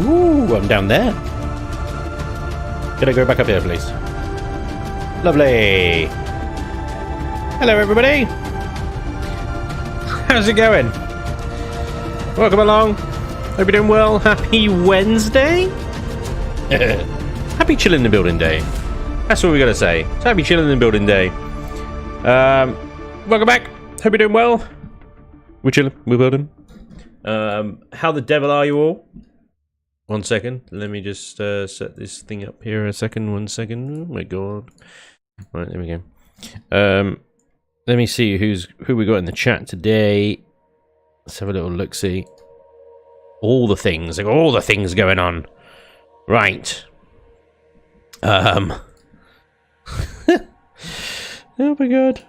Ooh, I'm down there. Can I go back up here, please? Lovely. Hello, everybody. How's it going? Welcome along. Hope you're doing well. Happy Wednesday. Happy Chillin' in the Building Day. That's what we gotta say. It's happy Chillin' in the Building Day. Welcome back. Hope you're doing well. We're chilling. We're building. How the devil are you all? 1 second. Let me just set this thing up here a second. 1 second. Oh my god. Right, there we go. Let me see who we got in the chat today. Let's have a little look-see. All the things. Like, all the things going on. Right. Oh my god.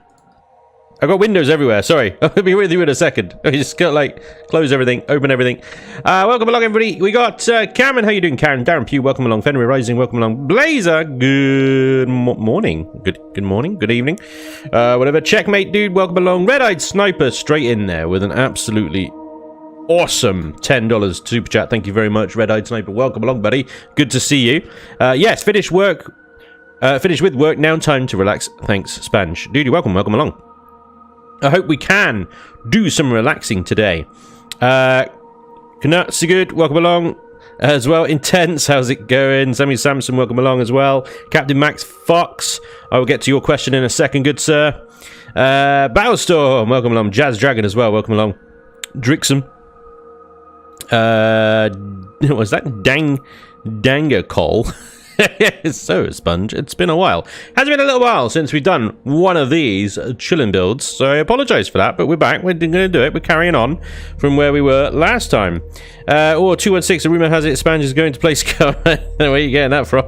I've got windows everywhere. Sorry. I'll be with you in a second. I just got like close everything, open everything. Welcome along, everybody. We got Cameron. How you doing, Karen? Darren Pugh. Welcome along. Fenrir Rising. Welcome along. Blazer. Good morning. Good morning. Good evening. Whatever. Checkmate, dude. Welcome along. Red-eyed Sniper straight in there with an absolutely awesome $10 super chat. Thank you very much, Red-eyed Sniper. Welcome along, buddy. Good to see you. Yes. Finished work. Finished with work. Now time to relax. Thanks, Spanj. Dude, you're welcome. Welcome along. I hope we can do some relaxing today. Knut Sigurd, welcome along as well. Intense, how's it going? Sammy Samson, welcome along as well. Captain Max Fox, I will get to your question in a second, good sir. Battlestorm, welcome along. Jazz Dragon as well, welcome along. Drixum. Was that Danga Cole? So, Sponge, it's been a while. Has been a little while since we've done one of these Chillin' builds, so I apologise for that, but we're back. We're going to do it. We're carrying on from where we were last time. 216, a rumour has it Spanj is going to play Scar. Where are you getting that from?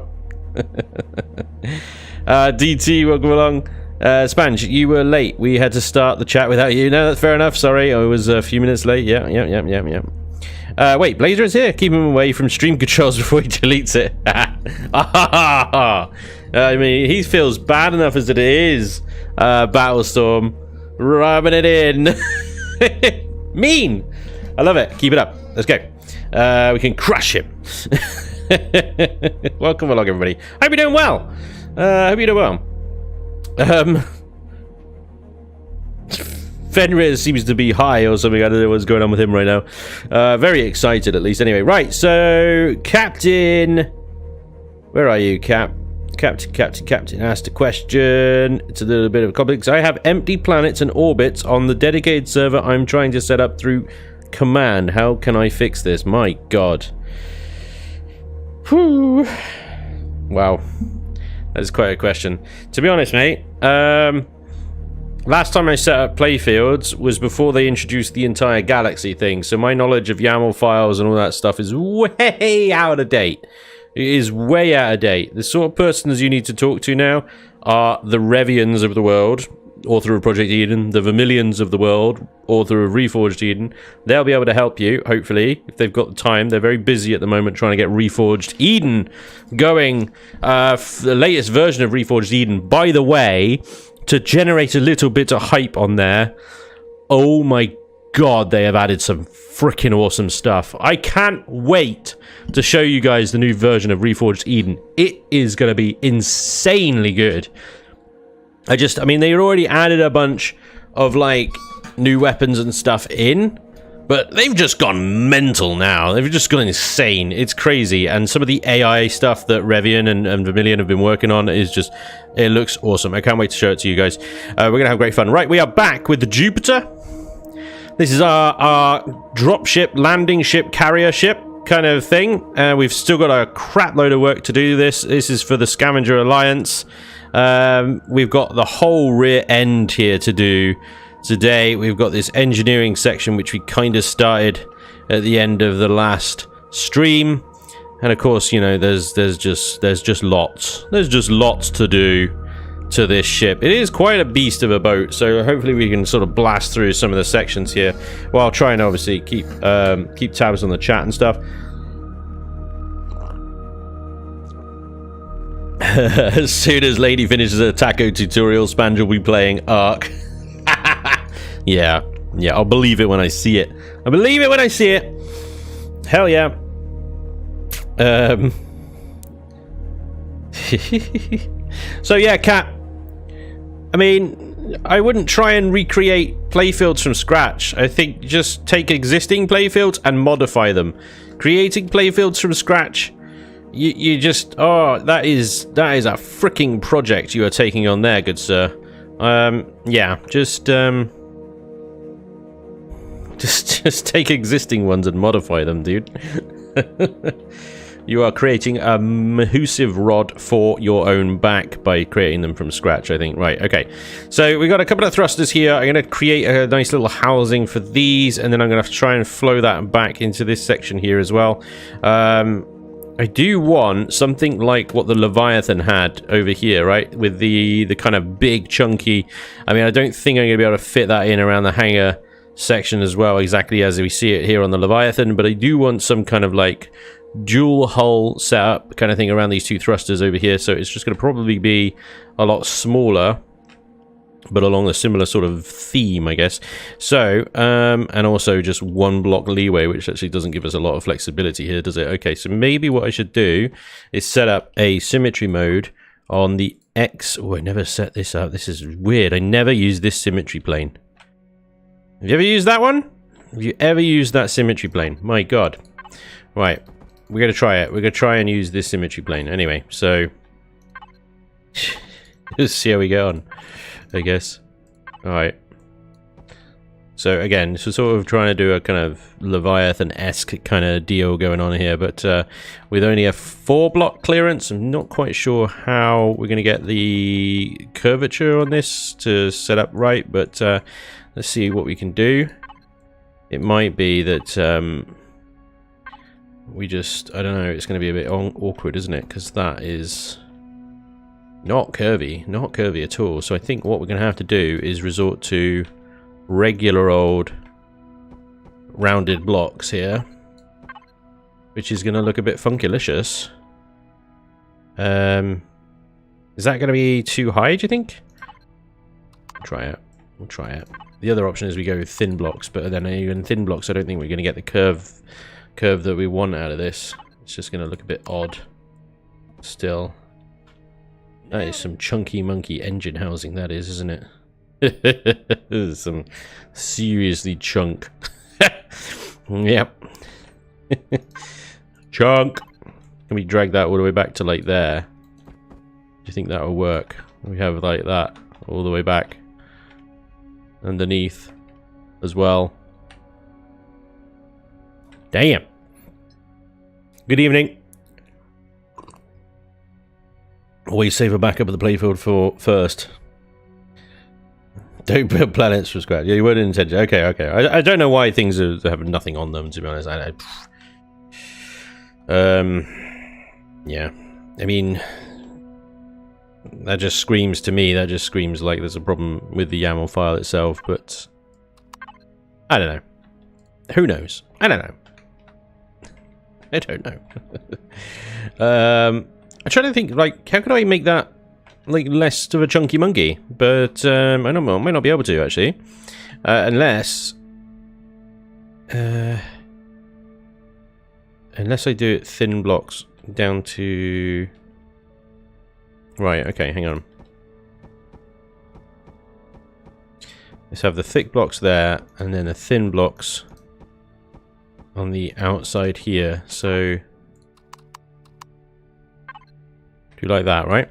DT, welcome along. Spanj, you were late. We had to start the chat without you. No, that's fair enough. Sorry, I was a few minutes late. Yeah. Wait, Blazer is here. Keep him away from stream controls before he deletes it. I mean, he feels bad enough as it is. Battlestorm. Rubbing it in. Mean. I love it. Keep it up. Let's go. We can crush him. Welcome along, everybody. Hope you're doing well. Hope you're doing well. Fenrir seems to be high or something. I don't know what's going on with him right now. Very excited, at least. Anyway, right. So, Captain... Where are you, Captain asked a question. It's a little bit of a complex. I have empty planets and orbits on the dedicated server I'm trying to set up through command. How can I fix this? My god. Whew. Wow. That's quite a question. To be honest, mate, last time I set up playfields was before they introduced the entire galaxy thing, so my knowledge of YAML files and all that stuff is way out of date. It is way out of date. The sort of persons you need to talk to now are the Revians of the world, author of Project Eden, the Vermilions of the world, author of Reforged Eden. They'll be able to help you, hopefully, if they've got the time. They're very busy at the moment trying to get Reforged Eden going. The latest version of Reforged Eden, by the way, to generate a little bit of hype on there. Oh my god, they have added some freaking awesome stuff. I can't wait to show you guys the new version of Reforged Eden. It is going to be insanely good. I mean, they already added a bunch of, like, new weapons and stuff in, but they've just gone mental now. They've just gone insane. It's crazy. And some of the AI stuff that Revian and Vermilion have been working on is just... It looks awesome. I can't wait to show it to you guys. We're going to have great fun. Right, we are back with the Jupiter. This is our dropship, landing ship, carrier ship kind of thing. We've still got a crap load of work to do. This is for the Scavenger Alliance. We've got the whole rear end here to do today. We've got this engineering section, which we kind of started at the end of the last stream. And of course, you know, there's just lots. There's just lots to do to this ship. It is quite a beast of a boat, so hopefully we can sort of blast through some of the sections here while trying to obviously keep tabs on the chat and stuff. As soon as Lady finishes her taco tutorial, Spanj will be playing Ark. Yeah, I'll believe it when I see it. I believe it when I see it. Hell yeah. So yeah, Cat. I mean, I wouldn't try and recreate playfields from scratch. I think just take existing playfields and modify them. Creating playfields from scratch, you just that is a freaking project you are taking on there, good sir. Yeah, just take existing ones and modify them, dude. You are creating a massive rod for your own back by creating them from scratch, I think. Right, okay. So we've got a couple of thrusters here. I'm going to create a nice little housing for these, and then I'm going to try and flow that back into this section here as well. I do want something like what the Leviathan had over here, right? With the kind of big, chunky... I mean, I don't think I'm going to be able to fit that in around the hangar section as well, exactly as we see it here on the Leviathan, but I do want some kind of like dual hull setup kind of thing around these two thrusters over here, so it's just going to probably be a lot smaller, but along a similar sort of theme, I guess. So, and also just one block leeway, which actually doesn't give us a lot of flexibility here, does it? Okay, so maybe what I should do is set up a symmetry mode on the X... Oh, I never set this up. This is weird. I never use this symmetry plane. Have you ever used that one? Have you ever used that symmetry plane? My god. Right. We're going to try it. We're going to try and use this symmetry plane. Anyway, so... let's see how we get on, I guess. Alright. So again, this was sort of trying to do a kind of Leviathan-esque kind of deal going on here, but with only a 4-block clearance, I'm not quite sure how we're going to get the curvature on this to set up right, but let's see what we can do. It might be that we just, I don't know, it's going to be a bit awkward, isn't it? Because that is not curvy at all. So I think what we're going to have to do is resort to regular old rounded blocks here, which is going to look a bit funkylicious. Is that going to be too high, do you think? Try it. We'll try it. The other option is we go with thin blocks, but then even thin blocks, I don't think we're going to get the curve that we want out of this. It's just going to look a bit odd still. That is some chunky monkey engine housing, that is, isn't it? This is some seriously chunk. Yep. Chunk. Can we drag that all the way back to like there? Do you think that will work? We have like that all the way back underneath as well. Damn. Good evening. Always save a backup of the playfield for first. Don't build planets from scratch. Yeah, you weren't intended. Okay, okay. I don't know why things have nothing on them, to be honest. Yeah. I mean, that just screams to me. That just screams like there's a problem with the YAML file itself, but I don't know. Who knows? I don't know. I don't know. I'm trying to think, like, how could I make that like less of a chunky monkey? But I don't know, I might not be able to actually, unless I do it thin blocks down to... Right, okay, hang on. Let's have the thick blocks there, and then the thin blocks on the outside here. So do like that, right?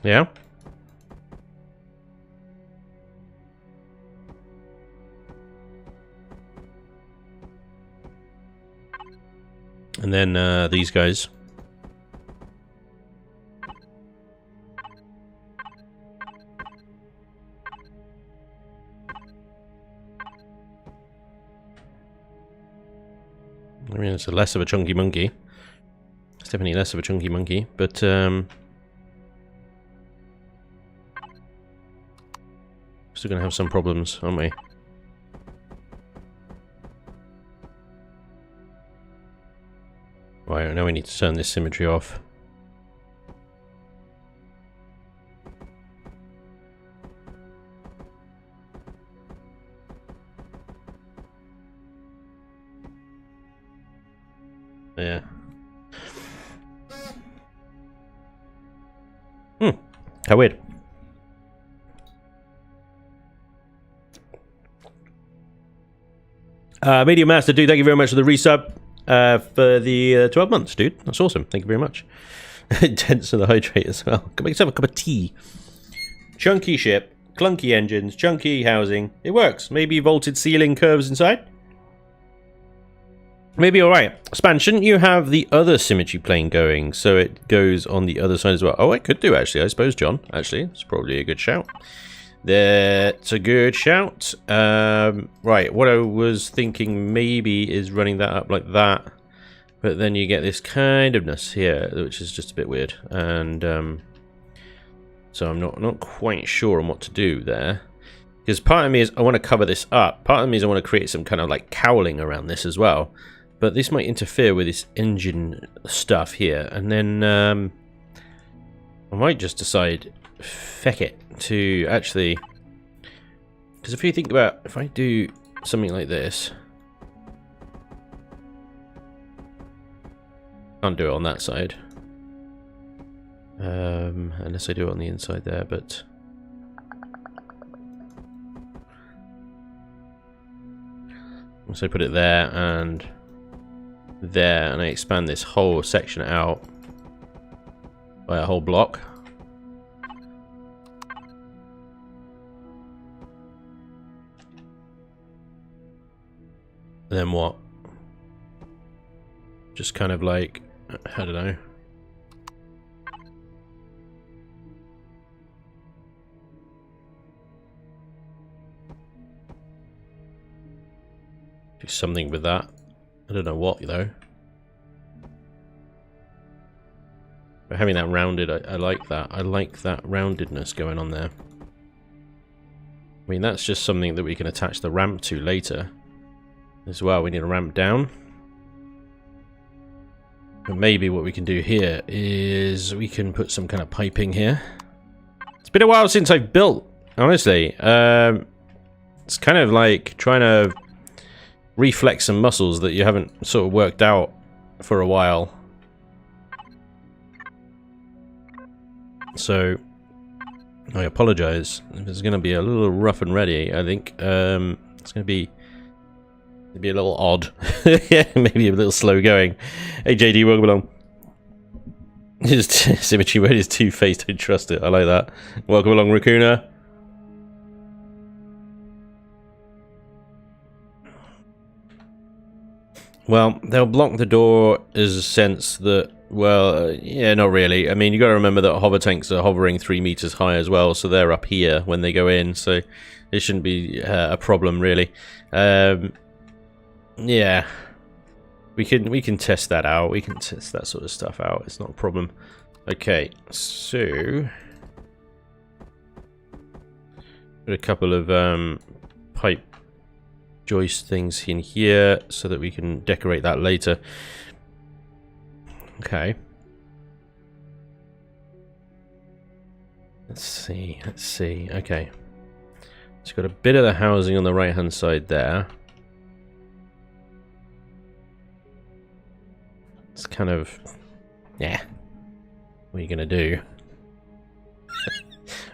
Yeah. And then these guys. I mean, it's less of a chunky monkey. It's definitely less of a chunky monkey, but still gonna have some problems, aren't we? Right, now we need to turn this symmetry off. Yeah. How weird. Medium Master, dude, thank you very much for the resub for the 12 months, dude. That's awesome. Thank you very much. Dense and the hydrate as well. Come make yourself a cup of tea. Chunky ship, clunky engines, chunky housing. It works. Maybe vaulted ceiling curves inside. Maybe alright. Spanj, shouldn't you have the other symmetry plane going so it goes on the other side as well? Oh, I could do actually, I suppose, John. Actually, it's probably a good shout. That's a good shout. Right, what I was thinking maybe is running that up like that. But then you get this kind ofness here, which is just a bit weird. And so I'm not quite sure on what to do there. Because part of me is I want to cover this up. Part of me is I want to create some kind of like cowling around this as well. But this might interfere with this engine stuff here. And then I might just decide, feck it, to actually... Because if you think about, if I do something like this... Can't do it on that side. Unless I do it on the inside there, but... So I put it there and there, and I expand this whole section out by a whole block. Then what? Just kind of like, I don't know. Do something with that. I don't know what, though. But having that rounded, I like that. I like that roundedness going on there. I mean, that's just something that we can attach the ramp to later. As well, we need a ramp down. But maybe what we can do here is we can put some kind of piping here. It's been a while since I've built, honestly. It's kind of like trying to reflex some muscles that you haven't sort of worked out for a while. So I apologize if it's going to be a little rough and ready. I think it's going to be maybe a little odd. Yeah, maybe a little slow going. Hey JD, welcome along. Just symmetry mode is two-faced, don't trust it. I like that. Welcome along, Raccoona. Well, they'll block the door as a sense that, well, yeah, not really. I mean, you got to remember that hover tanks are hovering 3 meters high as well, so they're up here when they go in, so it shouldn't be a problem, really. Yeah, we can test that out. We can test that sort of stuff out. It's not a problem. Okay, so got a couple of pipe joist things in here so that we can decorate that later. Okay. Let's see. Okay. It's got a bit of the housing on the right hand side there. It's kind of, yeah. What are you gonna do?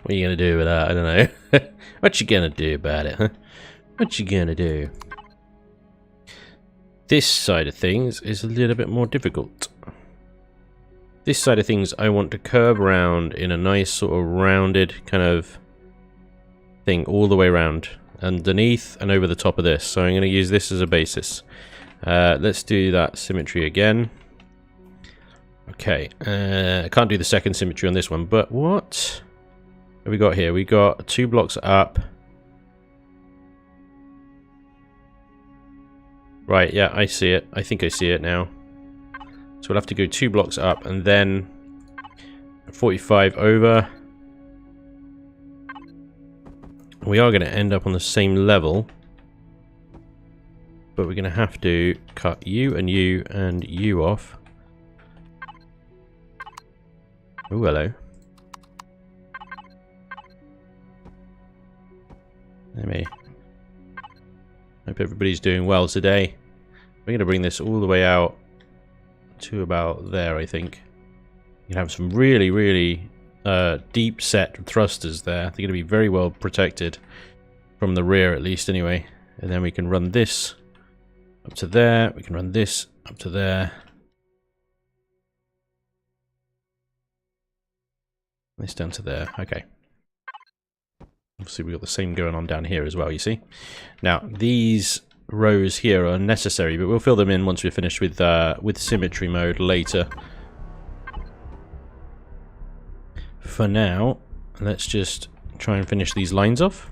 What are you gonna do with that? I don't know. What you gonna do about it, huh? What you gonna do? This side of things is a little bit more difficult. This side of things I want to curve around in a nice sort of rounded kind of thing all the way around. Underneath and over the top of this. So I'm going to use this as a basis. Let's do that symmetry again. Okay. I can't do the second symmetry on this one, but what have we got here? We got 2 blocks up. Right, yeah, I see it. I think I see it now. So we'll have to go 2 blocks up and then 45 over. We are going to end up on the same level. But we're going to have to cut you and you off. Oh, hello. Let me... Hope everybody's doing well today. We're going to bring this all the way out to about there, I think. You can have some really, really deep set thrusters there. They're going to be very well protected from the rear, at least, anyway. And then we can run this up to there. We can run this up to there. This down to there. Okay. Obviously, we've got the same going on down here as well, you see. Now, these rows here are necessary, but we'll fill them in once we're finished with symmetry mode later. For now, let's just try and finish these lines off.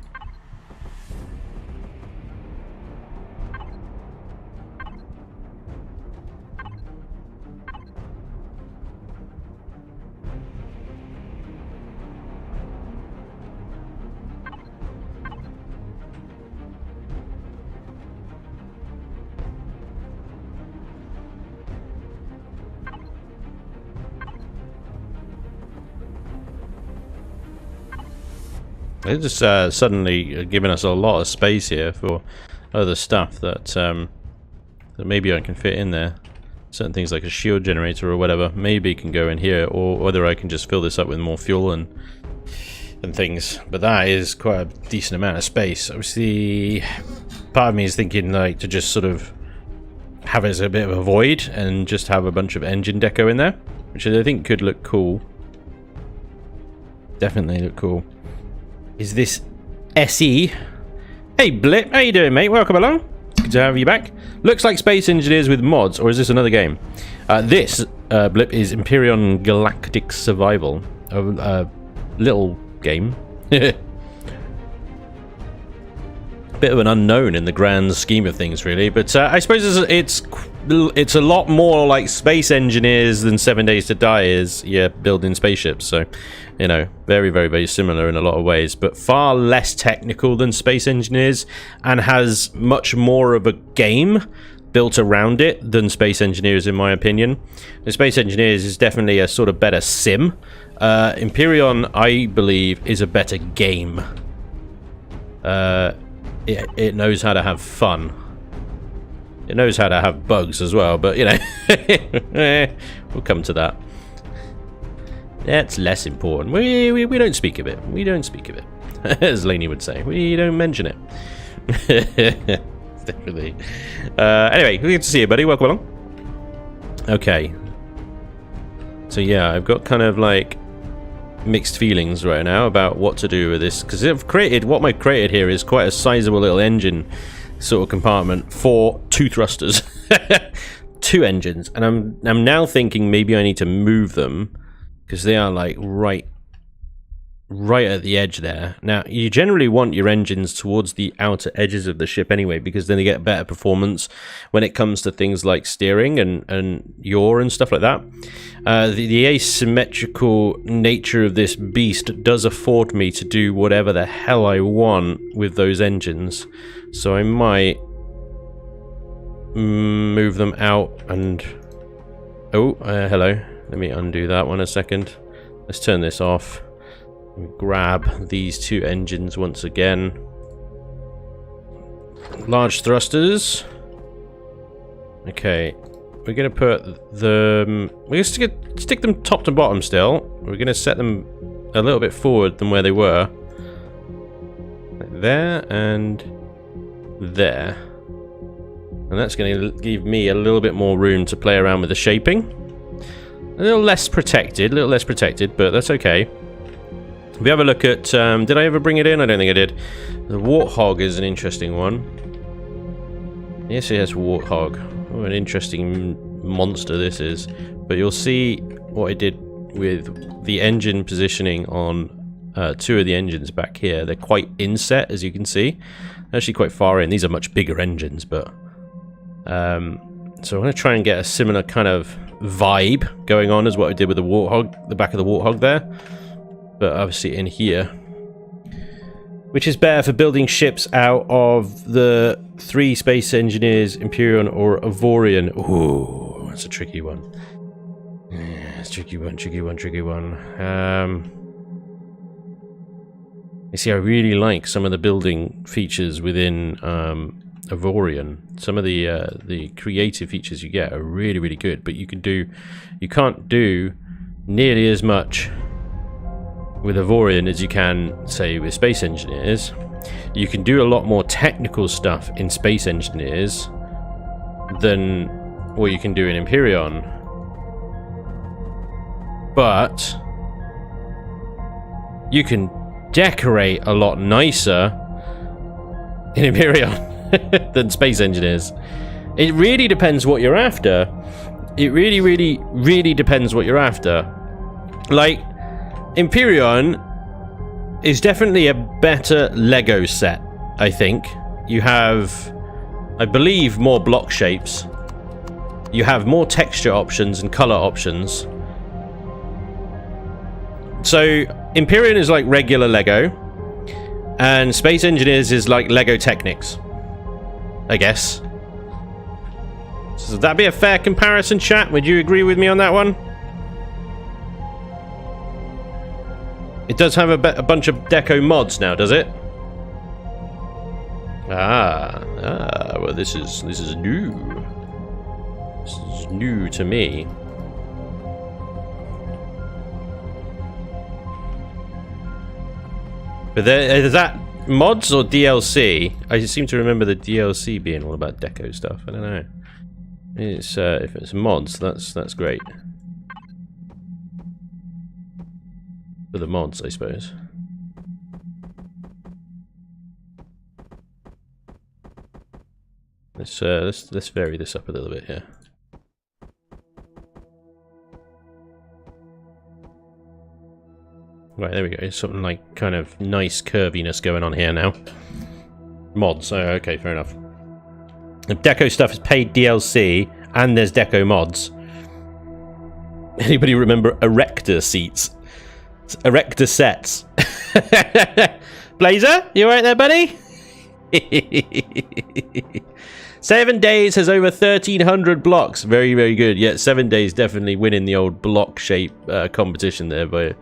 They're just suddenly giving us a lot of space here for other stuff that that maybe I can fit in there. Certain things like a shield generator or whatever maybe can go in here, or whether I can just fill this up with more fuel and things. But that is quite a decent amount of space. Obviously, part of me is thinking like to just sort of have it as a bit of a void and just have a bunch of engine deco in there, which I think could look cool. Definitely look cool. Is this SE? Hey Blip, how you doing, mate? Welcome along. Good to have you back. Looks like Space Engineers with mods, or is this another game? This Blip is Empyrion Galactic Survival, a little game. Bit of an unknown in the grand scheme of things, really. But I suppose it's a lot more like Space Engineers than 7 Days to Die is. Yeah, building spaceships. So, you know, very, very, very similar in a lot of ways, but far less technical than Space Engineers, and has much more of a game built around it than Space Engineers, in my opinion. The Space Engineers is definitely a sort of better sim. Empyrion, I believe, is a better game. It knows how to have fun. It knows how to have bugs as well, but, you know, we'll come to that. That's less important. We don't speak of it. We don't speak of it. As Laney would say. We don't mention it. Definitely. Anyway, good to see you, buddy. Welcome along. Okay. So, yeah, I've got kind of, like, mixed feelings right now about what to do with this, because what I've created here is quite a sizable little engine sort of compartment for 2 thrusters. 2 engines. And I'm now thinking maybe I need to move them, because they are like right at the edge there. Now, you generally want your engines towards the outer edges of the ship anyway, because then they get better performance when it comes to things like steering and yaw and stuff like that. The asymmetrical nature of this beast does afford me to do whatever the hell I want with those engines. So I might move them out and... Oh, hello. Let me undo that one a second. Let's turn this off. Grab these 2 engines once again. Large thrusters. Okay. We're going to put them... We're going to stick them top to bottom still. We're going to set them a little bit forward than where they were. Like there and there. And that's going to give me a little bit more room to play around with the shaping. A little less protected, but that's okay. If we have a look at... did I ever bring it in? I don't think I did. The Warthog is an interesting one. Yes, it has Warthog. Oh, an interesting monster this is. But you'll see what I did with the engine positioning on 2 of the engines back here. They're quite inset, as you can see. They're actually quite far in. These are much bigger engines, but... so I'm going to try and get a similar kind of vibe going on as what I did with the Warthog, the back of the Warthog there. But obviously in here, which is better for building ships out of the 3 Space Engineers, Empyrion or Avorion. Ooh, that's a tricky one. Yeah, it's tricky one. You see, I really like some of the building features within Empyrion. Some of the creative features you get are really, really good, but you can't do nearly as much with Empyrion as you can, say, with Space Engineers. You can do a lot more technical stuff in Space Engineers than what you can do in Empyrion. But you can decorate a lot nicer in Empyrion than Space Engineers. It really depends what you're after. It really, really, really depends what you're after. Like, Empyrion is definitely a better Lego set, I think. You have, I believe, more block shapes. You have more texture options and color options. So, Empyrion is like regular Lego, and Space Engineers is like Lego Technics, I guess. So would that be a fair comparison, chat? Would you agree with me on that one? It does have a bunch of deco mods now, does it? Well, this is new. This is new to me. But is that mods or DLC? I seem to remember the DLC being all about deco stuff. I don't know. It's if it's mods, that's great. For the mods, I suppose. Let's vary this up a little bit here. Right, there we go. It's something like kind of nice curviness going on here now. Mods. Oh, okay, fair enough. The deco stuff is paid DLC, and there's deco mods. Anybody remember Erector seats? Erector sets. Blazer, you alright there, buddy? 7 days has over 1,300 blocks. Very, very good. Yeah, 7 days definitely winning the old block shape competition there by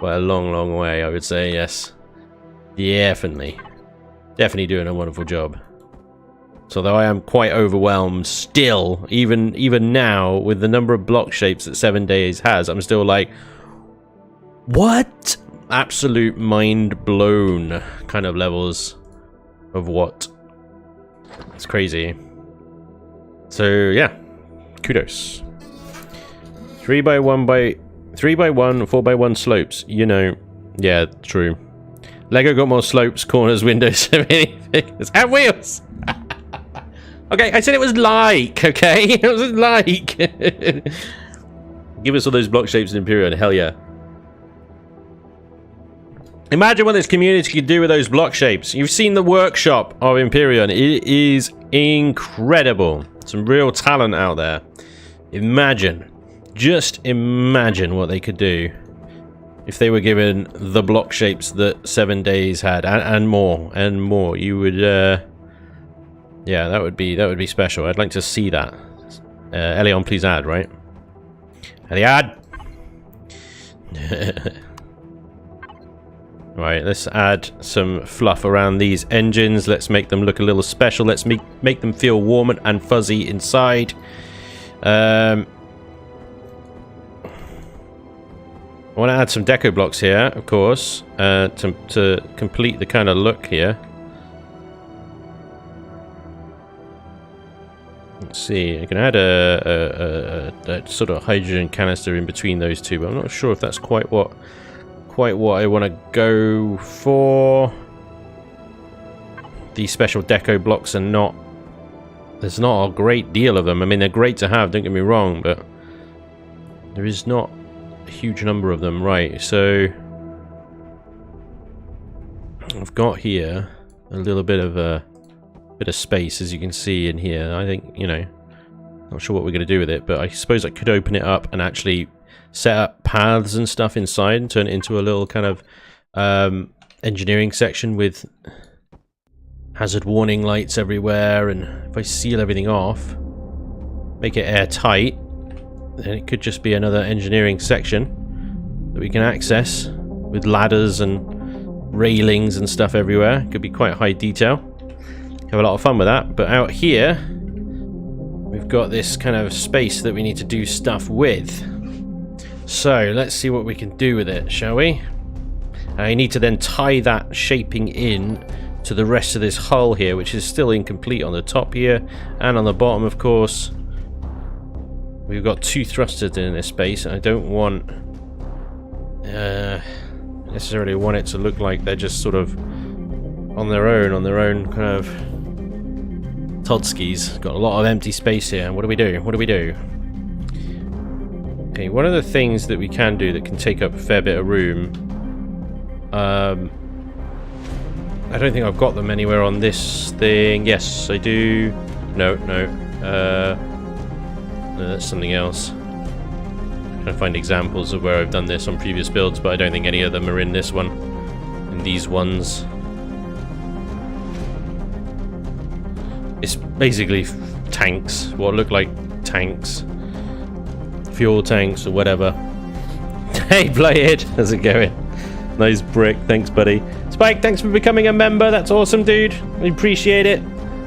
a long, long way, I would say. Yes, definitely doing a wonderful job. So though I am quite overwhelmed still, even now with the number of block shapes that 7 days has, I'm still like, what? Absolute mind blown kind of levels of what. It's crazy. So yeah, kudos. 3x1 by 3x1, 4x1 slopes. You know, yeah, true. Lego got more slopes, corners, windows, figures, and wheels. Okay, I said it was like. Okay, it was like. Give us all those block shapes in Empyrion. Hell yeah. Imagine what this community could do with those block shapes. You've seen the workshop of Empyrion. It is incredible. Some real talent out there. Imagine. Just imagine what they could do if they were given the block shapes that 7 days had, and more, and more. You would, yeah, that would be special. I'd like to see that. Elion, please add, right? Elion! Right, let's add some fluff around these engines. Let's make them look a little special. Let's make them feel warm and fuzzy inside. I want to add some deco blocks here, of course, to complete the kind of look here. Let's see, I can add a sort of hydrogen canister in between those two, but I'm not sure if that's quite what I want to go for. These special deco blocks are not... There's not a great deal of them. I mean, they're great to have, don't get me wrong, but there is not a huge number of them. Right, so I've got here a little bit of space, as you can see in here. I think, you know, not sure what we're going to do with it, but I suppose I could open it up and actually set up paths and stuff inside and turn it into a little kind of engineering section with hazard warning lights everywhere. And if I seal everything off, make it airtight, then it could just be another engineering section that we can access with ladders and railings and stuff everywhere. Could be quite high detail. have a lot of fun with that. But out here, we've got this kind of space that we need to do stuff with. So let's see what we can do with it, shall we? I need to then tie that shaping in to the rest of this hull here, which is still incomplete on the top here, and on the bottom, of course. We've got 2 thrusters in this space, and I don't want necessarily want it to look like they're just sort of on their own kind of Todskis. Got a lot of empty space here. What do we do? What do we do? Okay, one of the things that we can do that can take up a fair bit of room. I don't think I've got them anywhere on this thing. Yes, I do. No. No, that's something else. I'm trying to find examples of where I've done this on previous builds, but I don't think any of them are in this one. In these ones. It's basically tanks. What look like tanks. Fuel tanks or whatever. Hey, Playhead! How's it going? Nice brick. Thanks, buddy. Spike, thanks for becoming a member. That's awesome, dude. We appreciate it.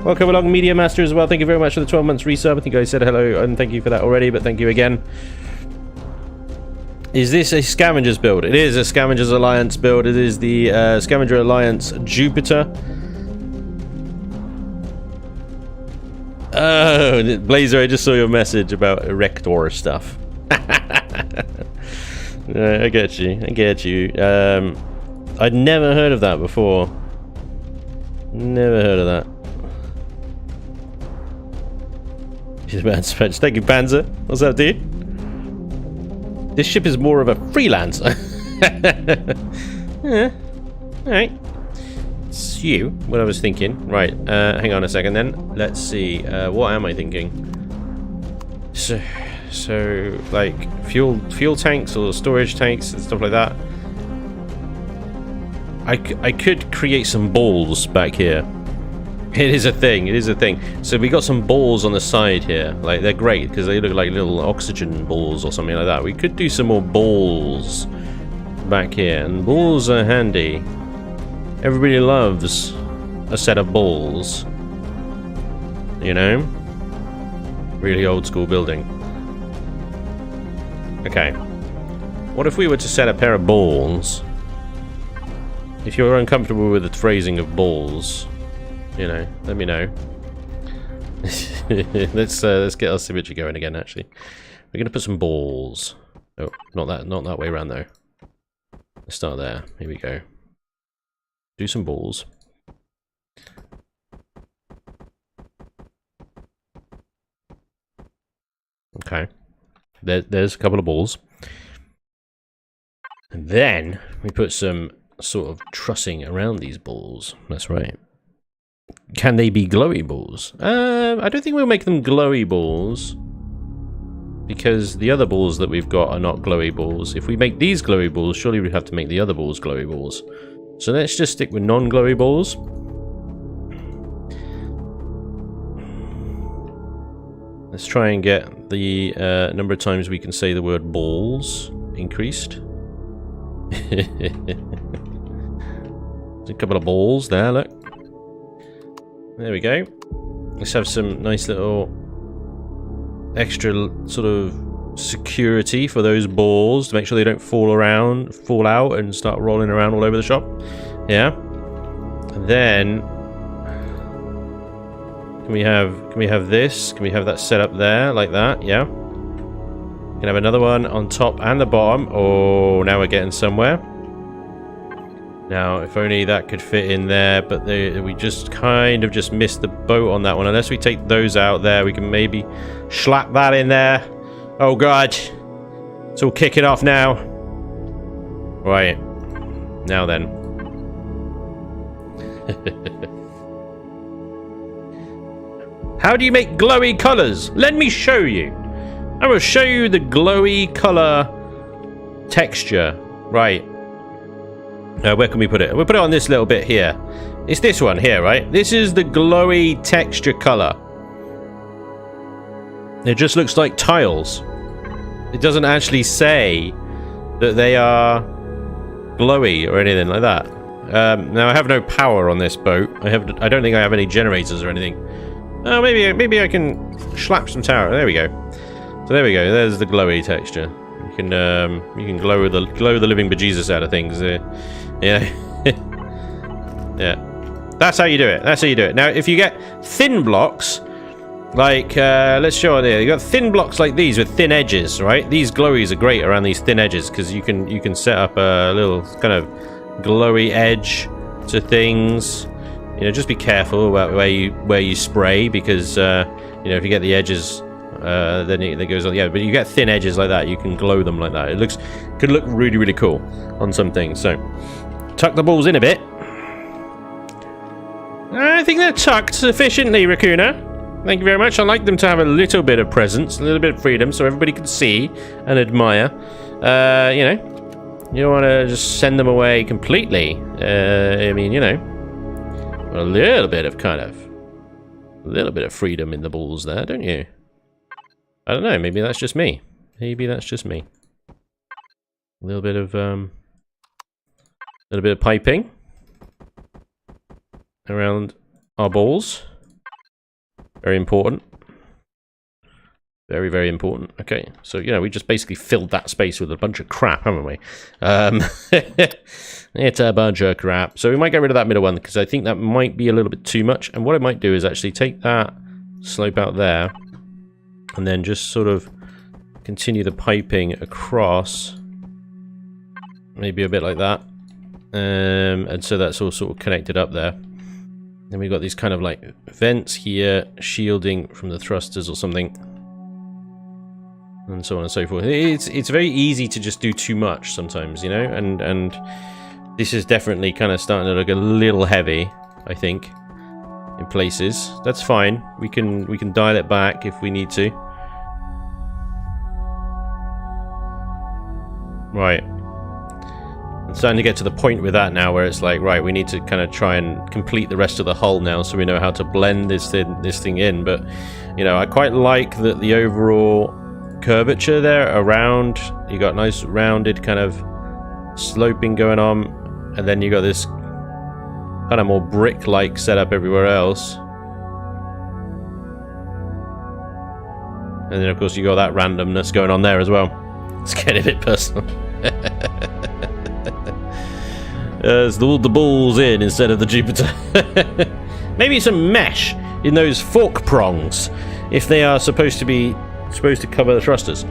Welcome along, Media Master, as well. Thank you very much for the 12 months resub. I think I said hello and thank you for that already, but thank you again. Is this a Scavengers build? It is a Scavengers Alliance build. It is the Scavenger Alliance Jupiter. Oh, Blazer, I just saw your message about Erector stuff. I get you. I get you. I'd never heard of that before. Never heard of that. She's about Spanj. Thank you, Panzer. What's up, dude? This ship is more of a freelancer. Yeah. Alright. It's you. What I was thinking. Right. Hang on a second then. Let's see. What am I thinking? So like fuel tanks or storage tanks and stuff like that. I could create some balls back here. It is a thing. It is a thing. So we got some balls on the side here. Like they're great because they look like little oxygen balls or something like that. We could do some more balls back here, and balls are handy. Everybody loves a set of balls. You know? Really old school building. Okay. What if we were to set a pair of balls? If you're uncomfortable with the phrasing of balls, you know, let me know. Let's get our symmetry going again. Actually, we're gonna put some balls. Oh, not that way around though. Let's start there. Here we go. Do some balls. Okay. There's a couple of balls. And then we put some sort of trussing around these balls. That's right. Can they be glowy balls? I don't think we'll make them glowy balls, because the other balls that we've got are not glowy balls. If we make these glowy balls, surely we have to make the other balls glowy balls. So let's just stick with non-glowy balls. Let's try and get the number of times we can say the word balls increased. There's a couple of balls there, look. There we go. Let's have some nice little extra sort of security for those balls to make sure they don't fall out and start rolling around all over the shop. Yeah. And then can we have this? Can we have that set up there like that? Yeah. Can have another one on top and the bottom. Oh, now we're getting somewhere. Now, if only that could fit in there, but we just kind of just missed the boat on that one. Unless we take those out there, we can maybe slap that in there. Oh god, it's all kicking off now. Right, now then. How do you make glowy colors? Let me show you. I will show you the glowy color texture. Right. Where can we put it? We'll put it on this little bit here. It's this one here, right? This is the glowy texture color. It just looks like tiles. It doesn't actually say that they are glowy or anything like that. Now I have no power on this boat. I don't think I have any generators or anything. Oh, maybe I can slap some tower. There we go. So there we go. There's the glowy texture. You can glow the living bejesus out of things. Yeah. Yeah. That's how you do it. That's how you do it. Now, if you get thin blocks, like let's show it here. You got thin blocks like these with thin edges, right? These glowies are great around these thin edges because you can set up a little kind of glowy edge to things. You know, just be careful about where you spray because you know, if you get the edges, then it goes on. Yeah, but you get thin edges like that, you can glow them like that. It could look really, really cool on some things. So tuck the balls in a bit. I think they're tucked sufficiently, Raccoona. Thank you very much. I like them to have a little bit of presence, a little bit of freedom, so everybody can see and admire. You know, you don't want to just send them away completely. I mean, you know, a little bit of freedom in the balls there, don't you? I don't know. Maybe that's just me. Maybe that's just me. A little bit of piping around our balls. Very important. Very, very important. Okay, so, you know, we just basically filled that space with a bunch of crap, haven't we? It's a bunch of crap. So we might get rid of that middle one, because I think that might be a little bit too much. And what I might do is actually take that slope out there, and then just sort of continue the piping across. Maybe a bit like that. And so that's all sort of connected up there. Then we've got these kind of like vents here, shielding from the thrusters or something. And so on and so forth. It's very easy to just do too much sometimes, you know? And this is definitely kind of starting to look a little heavy, I think, in places. That's fine. We can dial it back if we need to. Right. I'm starting to get to the point with that now where it's like, right, we need to kind of try and complete the rest of the hull now so we know how to blend this thing in. But, you know, I quite like that the overall curvature there around. You got nice rounded kind of sloping going on, and then you got this kind of more brick-like setup everywhere else. And then, of course, you got that randomness going on there as well. It's getting a bit personal. It's the balls in instead of the Jupiter. Maybe some mesh in those fork prongs if they are supposed to cover the thrusters.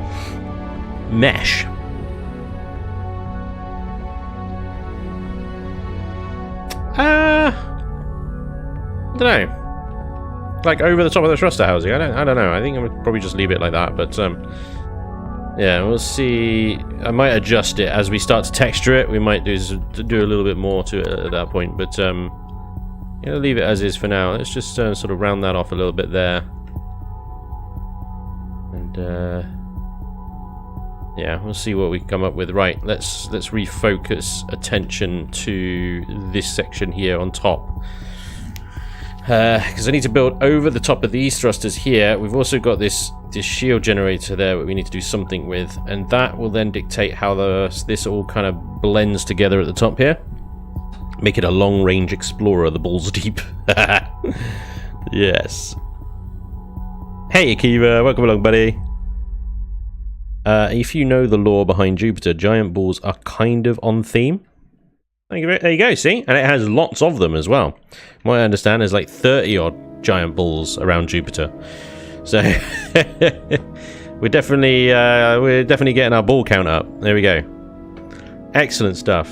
Mesh. I don't know. Like over the top of the thruster housing. I don't know. I think I would probably just leave it like that. But yeah, we'll see. I might adjust it as we start to texture it. We might do a little bit more to it at that point, but yeah, leave it as is for now. Let's just sort of round that off a little bit there, and yeah, we'll see what we come up with. Right, let's refocus attention to this section here on top. Because I need to build over the top of these thrusters here. We've also got this shield generator there that we need to do something with, and that will then dictate how this all kind of blends together at the top here. Make it a long-range explorer, the balls deep. Yes. Hey Akiva, welcome along, buddy. If you know the lore behind Jupiter, giant balls are kind of on theme. There you go, see? And it has lots of them as well. What I understand is like 30 odd giant balls around Jupiter. So we're definitely getting our ball count up. There we go. Excellent stuff.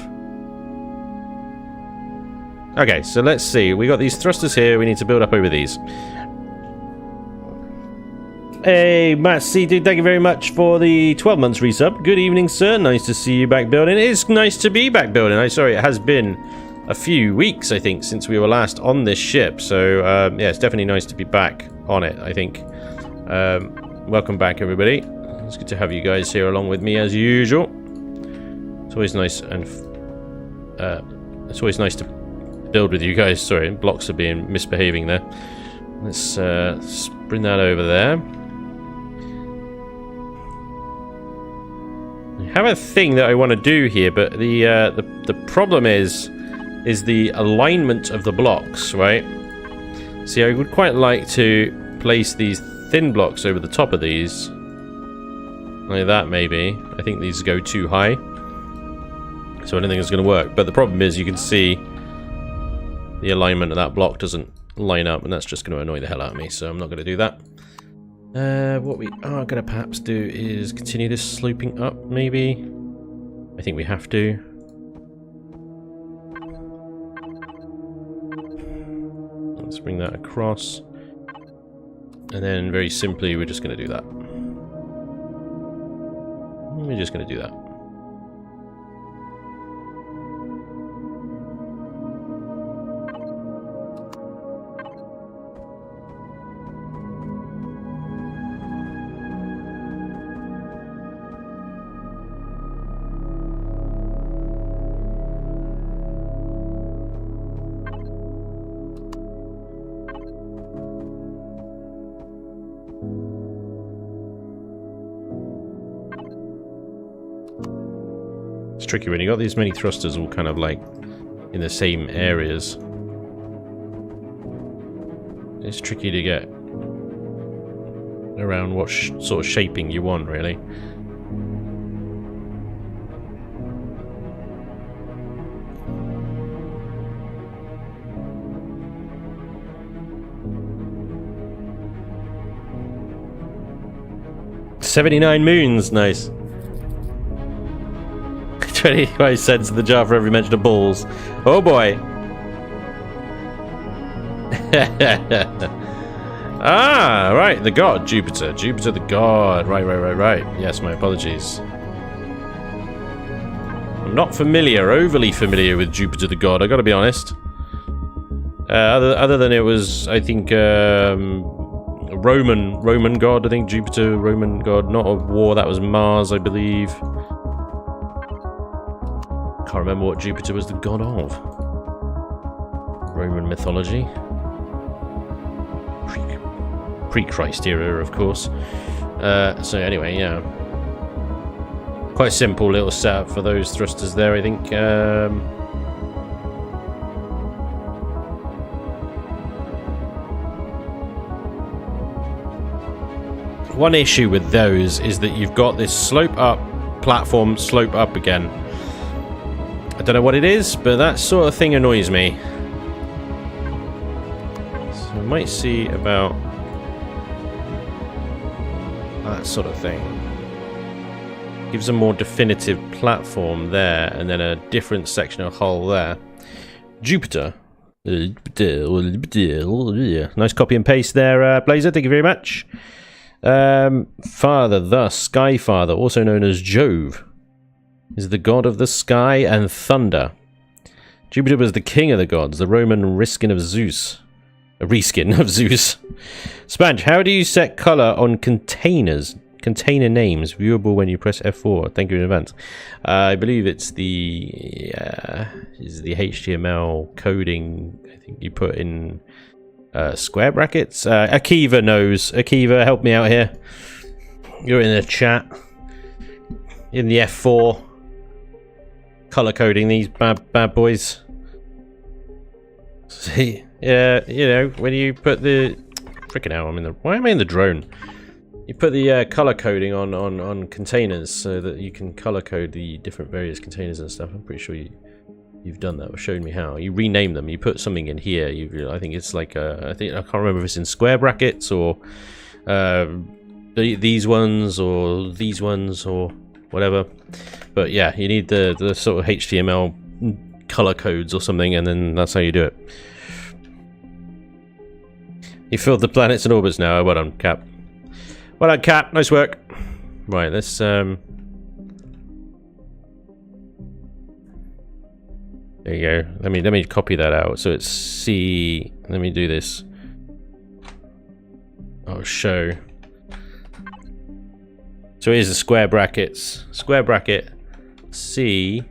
Okay, so let's see. We got these thrusters here. We need to build up over these. Hey, Matt C, dude, thank you very much for the 12 months resub. Good evening, sir. Nice to see you back building. It is nice to be back building. I'm sorry, it has been a few weeks, I think, since we were last on this ship. So, yeah, it's definitely nice to be back on it, I think. Welcome back, everybody. It's good to have you guys here along with me, as usual. It's always nice and... it's always nice to build with you guys. Sorry, blocks are misbehaving there. Let's bring that over there. I have a thing that I want to do here, but the problem is is the alignment of the blocks, right? See, I would quite like to place these thin blocks over the top of these. Like that, maybe. I think these go too high. So I don't think it's going to work. But the problem is, you can see the alignment of that block doesn't line up, and that's just going to annoy the hell out of me, so I'm not going to do that. What we are going to perhaps do is continue this sloping up, maybe. I think we have to. Let's bring that across. And then, very simply, we're just going to do that. We're just going to do that. It's tricky when you got these many thrusters all kind of like in the same areas. It's tricky to get around what sort of shaping you want, really. "79 moons, nice. 25 cents in the jar for every mention of balls. Oh boy." Ah, right, the god, Jupiter. Jupiter the god. Right. Yes, my apologies. I'm not overly familiar with Jupiter the god, I gotta be honest. Other than it was, I think, Roman god, I think, Jupiter, Roman god, not of war, that was Mars, I believe. Can't remember what Jupiter was the god of. Roman mythology. Pre-Christ era, of course. So anyway, yeah. Quite simple little setup for those thrusters there, I think. One issue with those is that you've got this slope up platform, slope up again. I don't know what it is, but that sort of thing annoys me. So I might see about that sort of thing. Gives a more definitive platform there, and then a different section of hull there. Jupiter. Nice copy and paste there, Blazer. Thank you very much. Father, thus, Sky Father, also known as Jove, is the god of the sky and thunder. Jupiter was the king of the gods, the Roman reskin of Zeus. A reskin of Zeus. Spanj, how do you set color on containers? Container names viewable when you press F4. Thank you in advance. I believe it's the HTML coding. I think you put in square brackets. Akiva knows. Akiva, help me out here. You're in the chat. In the F4. Color coding these bad boys. See, yeah, you know, when you put the freaking hell, why am I in the drone? You put the color coding on containers so that you can color code the different various containers and stuff. I'm pretty sure you've done that or shown me how. You rename them. You put something in here. I think it's like I can't remember if it's in square brackets or these ones or whatever. But yeah, you need the sort of HTML color codes or something, and then that's how you do it. You filled the planets and orbits now. Well done, Cap. Well done, Cap. Nice work. Right, let's there you go. Let me copy that out. So it's C. Let me do this. Oh, show. So here's the square brackets. Square bracket C.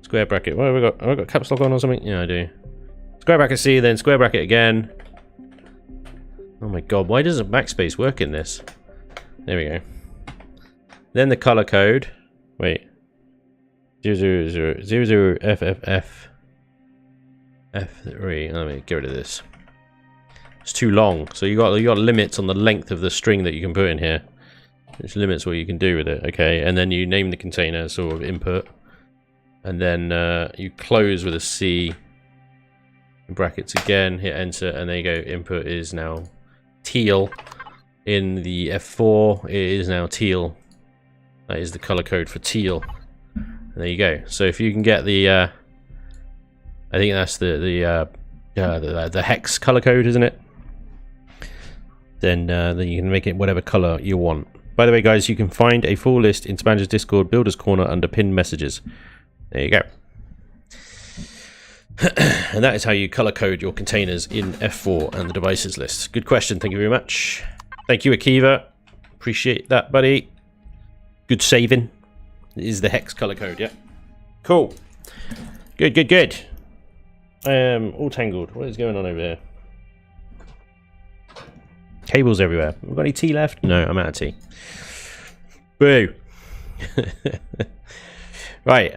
Square bracket. What have we got? Have I got caps lock on or something? Yeah, I do. Square bracket C, then square bracket again. Oh my god, why doesn't backspace work in this? There we go. Then the color code. Wait. 000FFF F3. Let me get rid of this. It's too long. So you got limits on the length of the string that you can put in here, which limits what you can do with it. Okay, and then you name the container sort of input, and then you close with a C. Brackets again. Hit enter, and there you go. Input is now teal. In the F4, it is now teal. That is the color code for teal. And there you go. So if you can get the, I think that's the hex color code, isn't it? Then you can make it whatever color you want. By the way, guys, you can find a full list in Spanj's Discord Builders Corner under pinned messages. There you go. And that is how you color code your containers in F4 and the devices list. Good question. Thank you very much. Thank you, Akiva. Appreciate that, buddy. Good saving. It is the hex color code, yeah. Cool. Good, good, good. I am all tangled. What is going on over here? Cables everywhere. Have we got any tea left? No, I'm out of tea. Boo. Right.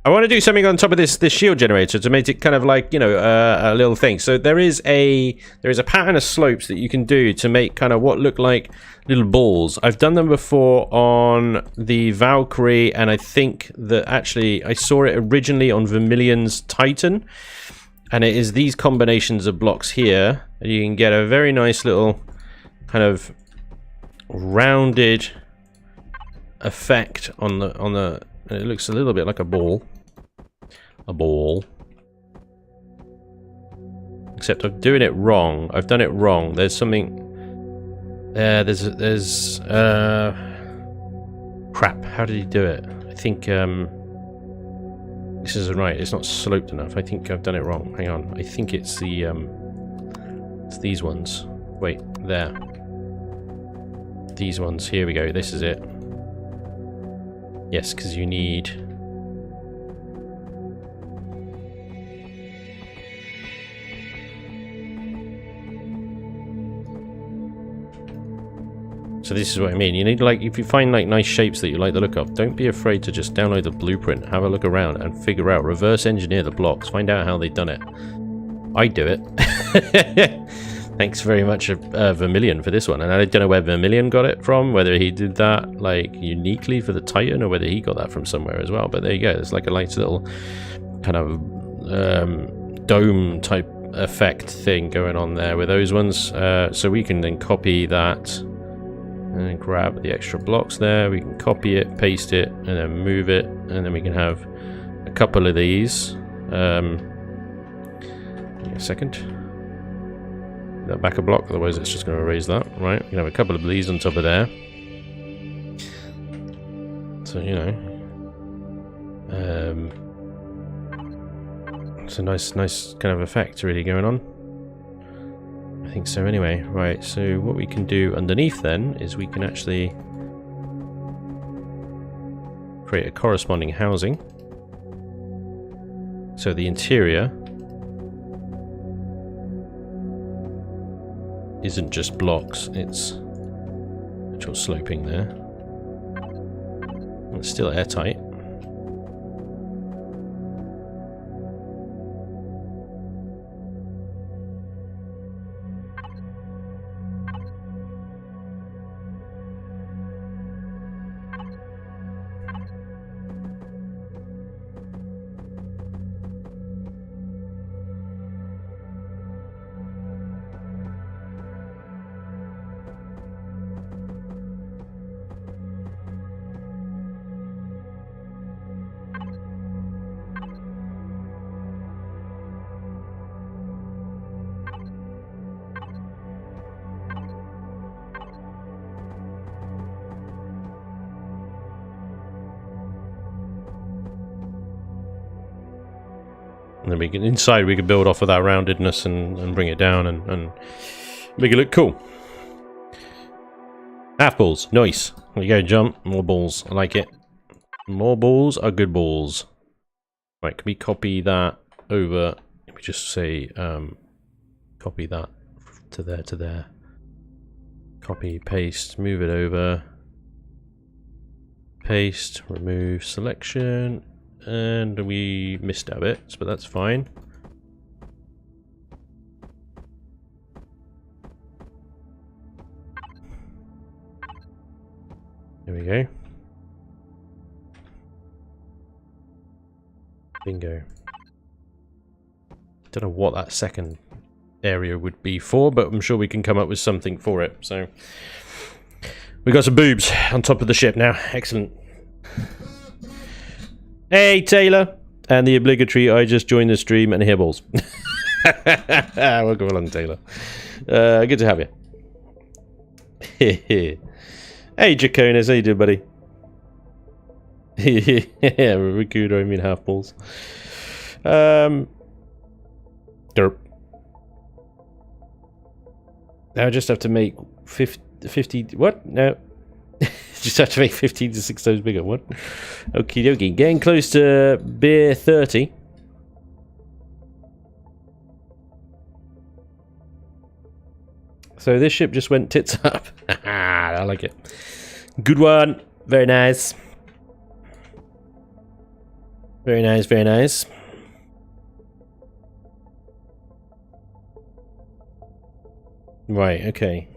I want to do something on top of this shield generator to make it kind of like, you know, a little thing. So there is a pattern of slopes that you can do to make kind of what look like little balls. I've done them before on the Valkyrie, and I think that actually I saw it originally on Vermilion's Titan, and it is these combinations of blocks here, and you can get a very nice little kind of rounded effect on the and it looks a little bit like a ball. Except I'm doing it wrong. I've done it wrong. There's something. There's crap. How did he do it? I think this isn't right. It's not sloped enough. I think I've done it wrong. Hang on. I think it's the it's these ones. Wait, there. These ones. Here we go. This is it. Yes, because you need. So this is what I mean. You need, like, if you find like nice shapes that you like the look of, don't be afraid to just download the blueprint, have a look around, and figure out, reverse engineer the blocks, find out how they've done it. I do it. Thanks very much, Vermilion, for this one. And I don't know where Vermilion got it from, whether he did that like uniquely for the Titan, or whether he got that from somewhere as well. But there you go. It's like a nice little kind of dome type effect thing going on there with those ones. So we can then copy that. And then grab the extra blocks there. We can copy it, paste it, and then move it. And then we can have a couple of these. Give me a second. That back a block, otherwise it's just going to erase that. Right, we can have a couple of these on top of there. So, you know. It's a nice kind of effect really going on. I think so anyway. Right, so what we can do underneath then is we can actually create a corresponding housing. So the interior isn't just blocks, it's actual sloping there. It's still airtight. And then we can, inside we can build off of that roundedness and bring it down and make it look cool. Half balls, nice. There you go, jump, more balls, I like it. More balls are good balls. Right, can we copy that over? Let me just say, copy that to there. Copy, paste, move it over. paste, remove selection, and we missed our bits, but that's fine. There we go. Bingo. Don't know what that second area would be for, but I'm sure we can come up with something for it. So we got some boobs on top of the ship now. Excellent. Hey, Taylor. And the obligatory, I just joined the stream and hear balls. Welcome along, Taylor. Good to have you. Hey, Jaconis. How you doing, buddy? Yeah, Rakudo, I mean half balls. Derp. Now I just have to make 50 what? No. Just have to make 15 to 6 times bigger. What? Okie dokie. Getting close to beer 30. So this ship just went tits up. I like it. Good one. Very nice. Very nice, very nice. Right, okay.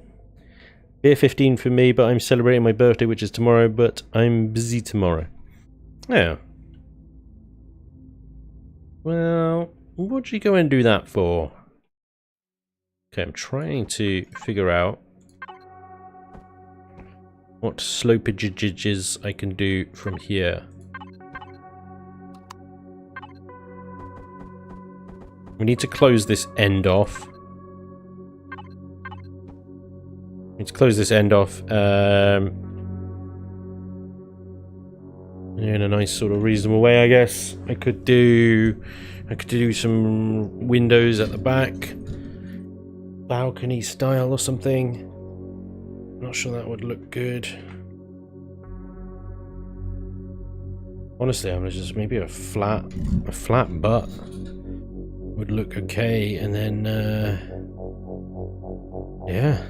Beer 15 for me, but I'm celebrating my birthday, which is tomorrow, but I'm busy tomorrow. Yeah. Well, what'd you go and do that for? Okay, I'm trying to figure out what slopages I can do from here. We need to close this end off. Let's close this end off in a nice sort of reasonable way, I guess. I could do some windows at the back, balcony style or something. Not sure that would look good. Honestly, I'm just maybe a flat butt would look okay, and then yeah.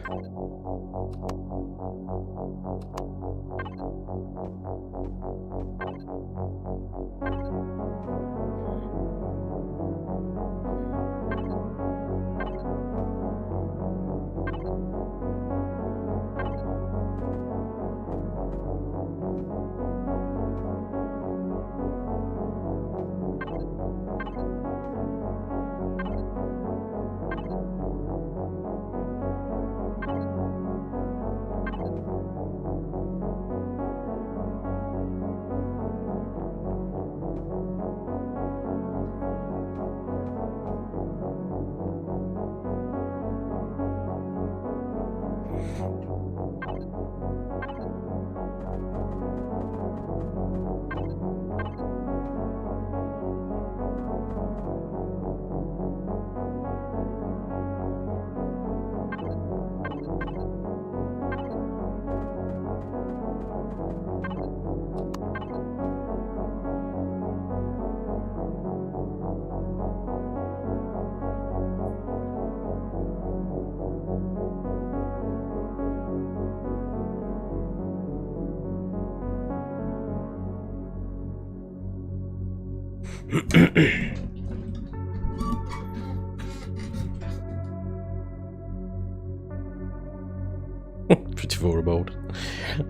Pretty vulnerable.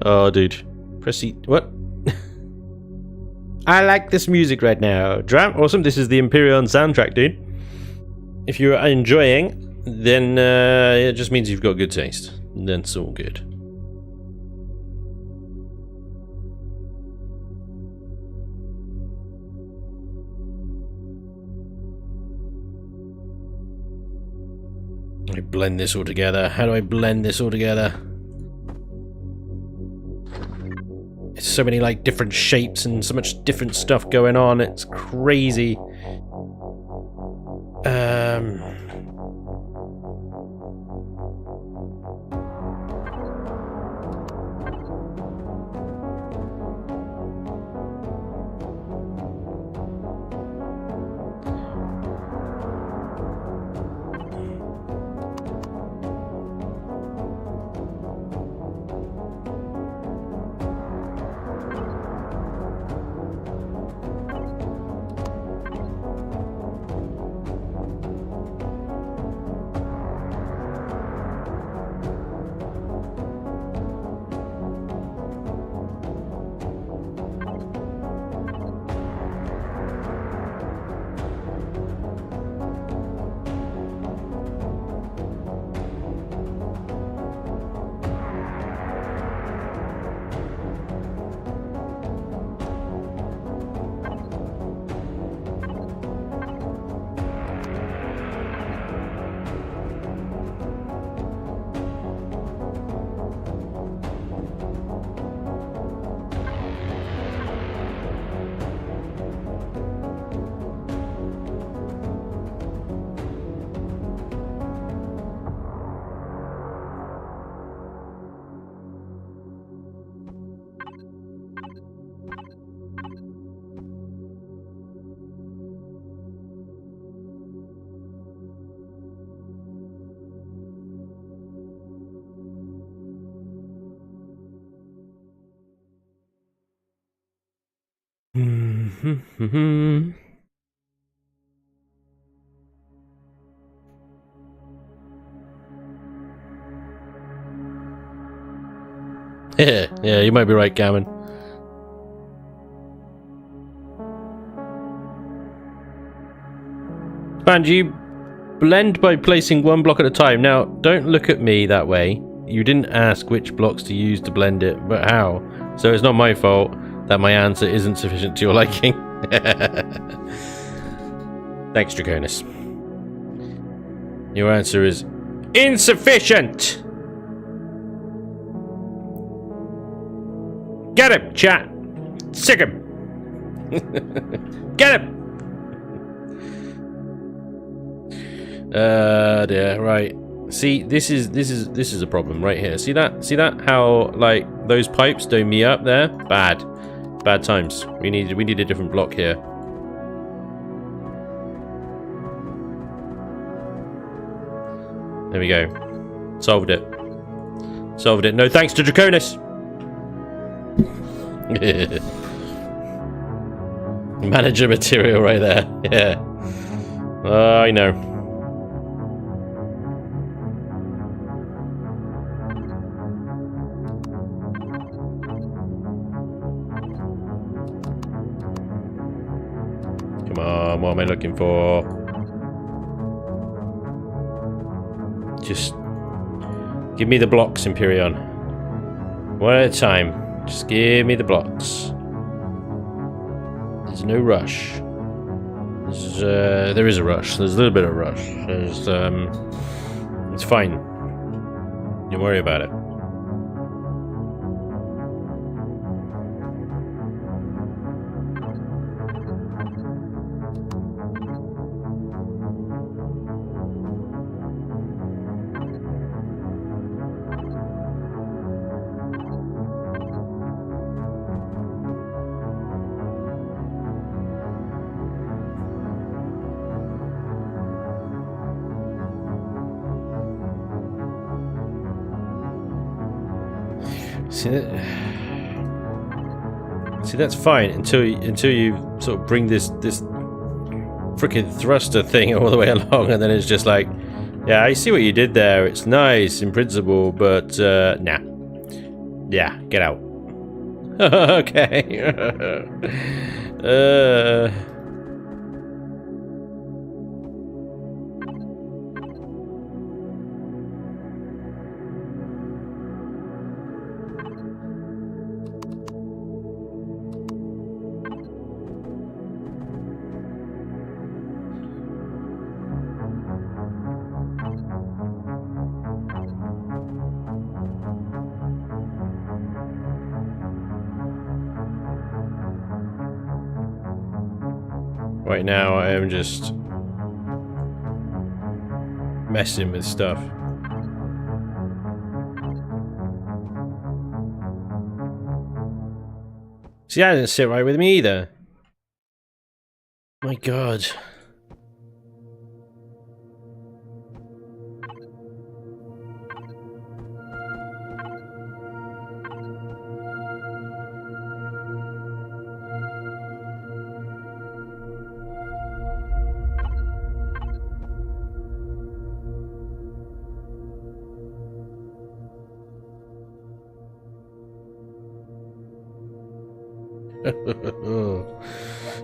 Oh, dude. Press E. What? I like this music right now. Awesome. This is the Empyrion soundtrack, dude. If you're enjoying, then it just means you've got good taste. Then it's all good. I blend this all together. How do I blend this all together? It's so many like different shapes and so much different stuff going on. It's crazy. Yeah, you might be right, Gammon. Spanj, you blend by placing one block at a time. Now, don't look at me that way. You didn't ask which blocks to use to blend it, but how? So it's not my fault that my answer isn't sufficient to your liking. Thanks, Draconis. Your answer is insufficient! Get him, chat! Sick him! Get him! Dear, right. See, this is a problem right here. See that? See that? How like those pipes dome me up there? Bad times. We need a different block here. There we go. Solved it. Solved it. No thanks to Draconis. Manager material right there. Yeah. I know. Come on, what am I looking for? Just give me the blocks, Empyrion. One at a time. Just give me the blocks. There's no rush. There is a rush. There's a little bit of rush. There's, it's fine. Don't worry about it. See, that's fine until you sort of bring this freaking thruster thing all the way along, and then it's just like, yeah, I see what you did there. It's nice in principle, but nah. Yeah, get out. Okay. Right now, I am just messing with stuff. See, that didn't sit right with me either. My God.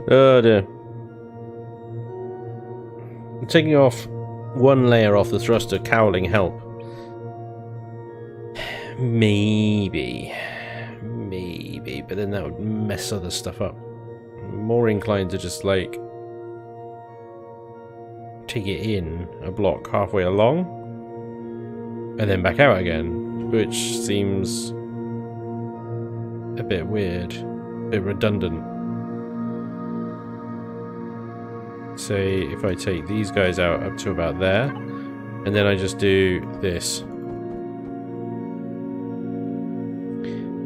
Oh dear. Taking off one layer off the thruster cowling help. Maybe, but then that would mess other stuff up. I'm more inclined to just like take it in a block halfway along and then back out again, which seems a bit weird, a bit redundant. Say if I take these guys out up to about there, and then I just do this.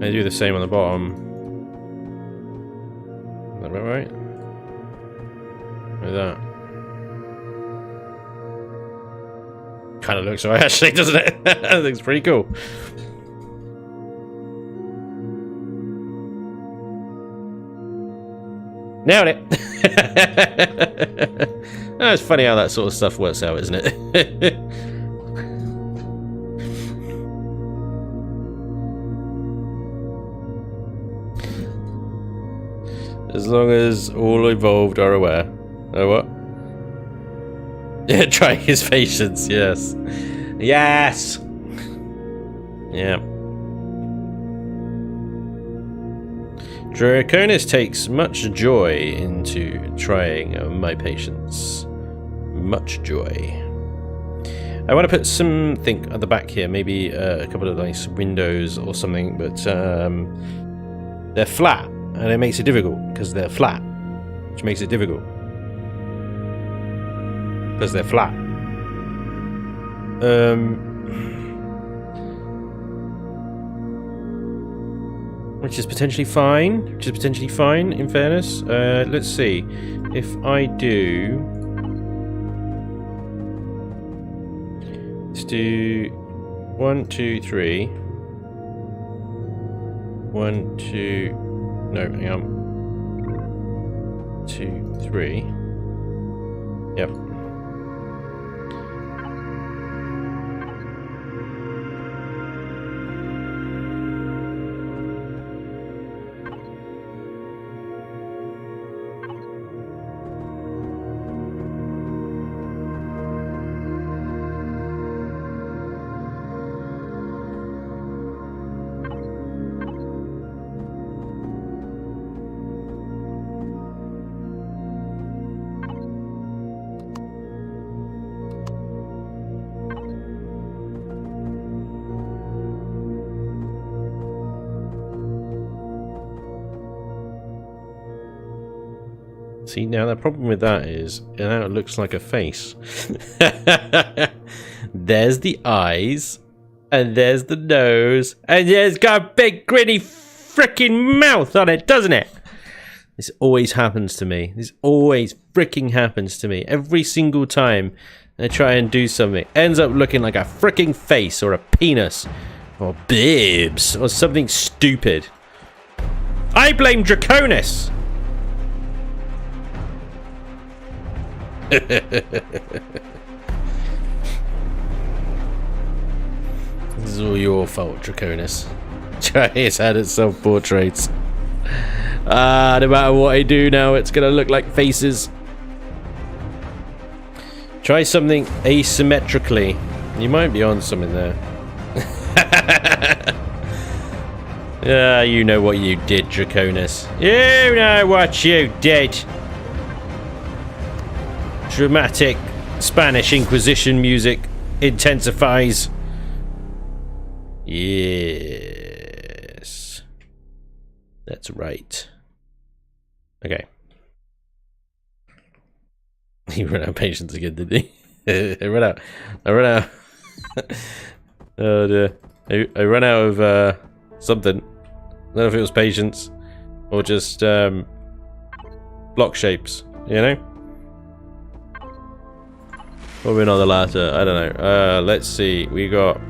I do the same on the bottom. Is that about right? Like that. Kind of looks right, actually, doesn't it? That looks pretty cool. Nailed it! Oh, it's funny how that sort of stuff works out, isn't it? As long as all involved are aware. Oh, what? Yeah, try his patience, yes. Yes! Yeah. Draconis takes much joy into trying my patience. Much joy. I want to put something at the back here, maybe a couple of nice windows or something, but they're flat, and it makes it difficult because they're flat, which makes it difficult because they're flat. Which is potentially fine. In fairness. Let's see. If I do... Let's do... 1, 2, 3. 1, 2... No, hang on. 2, 3. Yep. See, now the problem with that is, now it looks like a face. There's the eyes, and there's the nose, and it's got a big gritty freaking mouth on it, doesn't it? This always happens to me. This always freaking happens to me. Every single time I try and do something, it ends up looking like a freaking face, or a penis, or bibs, or something stupid. I blame Draconis! This is all your fault, Draconis. Try his head at self-portraits. No matter what I do now, it's gonna look like faces. Try something asymmetrically. You might be on something there. Yeah, you know what you did, Draconis. You know what you did. Dramatic Spanish Inquisition music intensifies. Yes. That's right. Okay. He ran out of patience again, didn't he? I ran out. Oh dear. I ran out of something. I don't know if it was patience or just block shapes, you know? Probably not the latter. I don't know. Let's see. We got...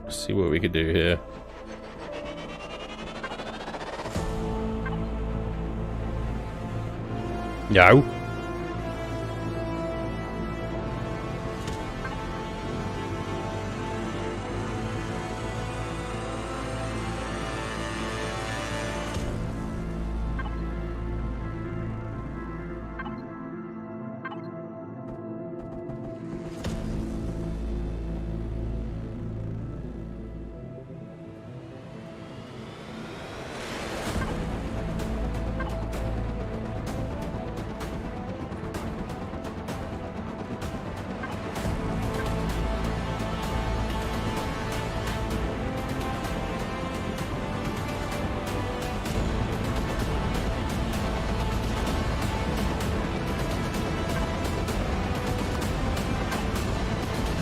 Let's see what we could do here. No.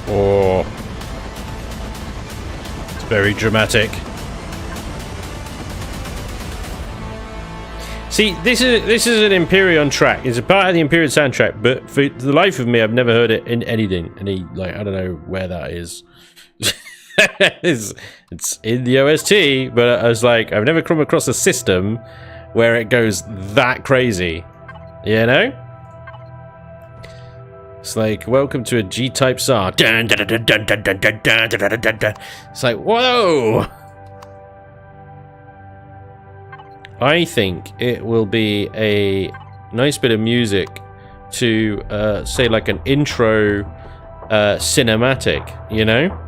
Oh, it's very dramatic. See, this is an Empyrion track. It's a part of the Empyrion soundtrack, but for the life of me, I've never heard it in anything. I don't know where that is. It's in the OST, but I was like, I've never come across a system where it goes that crazy. You know? It's like, welcome to a G-type SAR. It's like, whoa! I think it will be a nice bit of music to, say, like an intro cinematic, you know?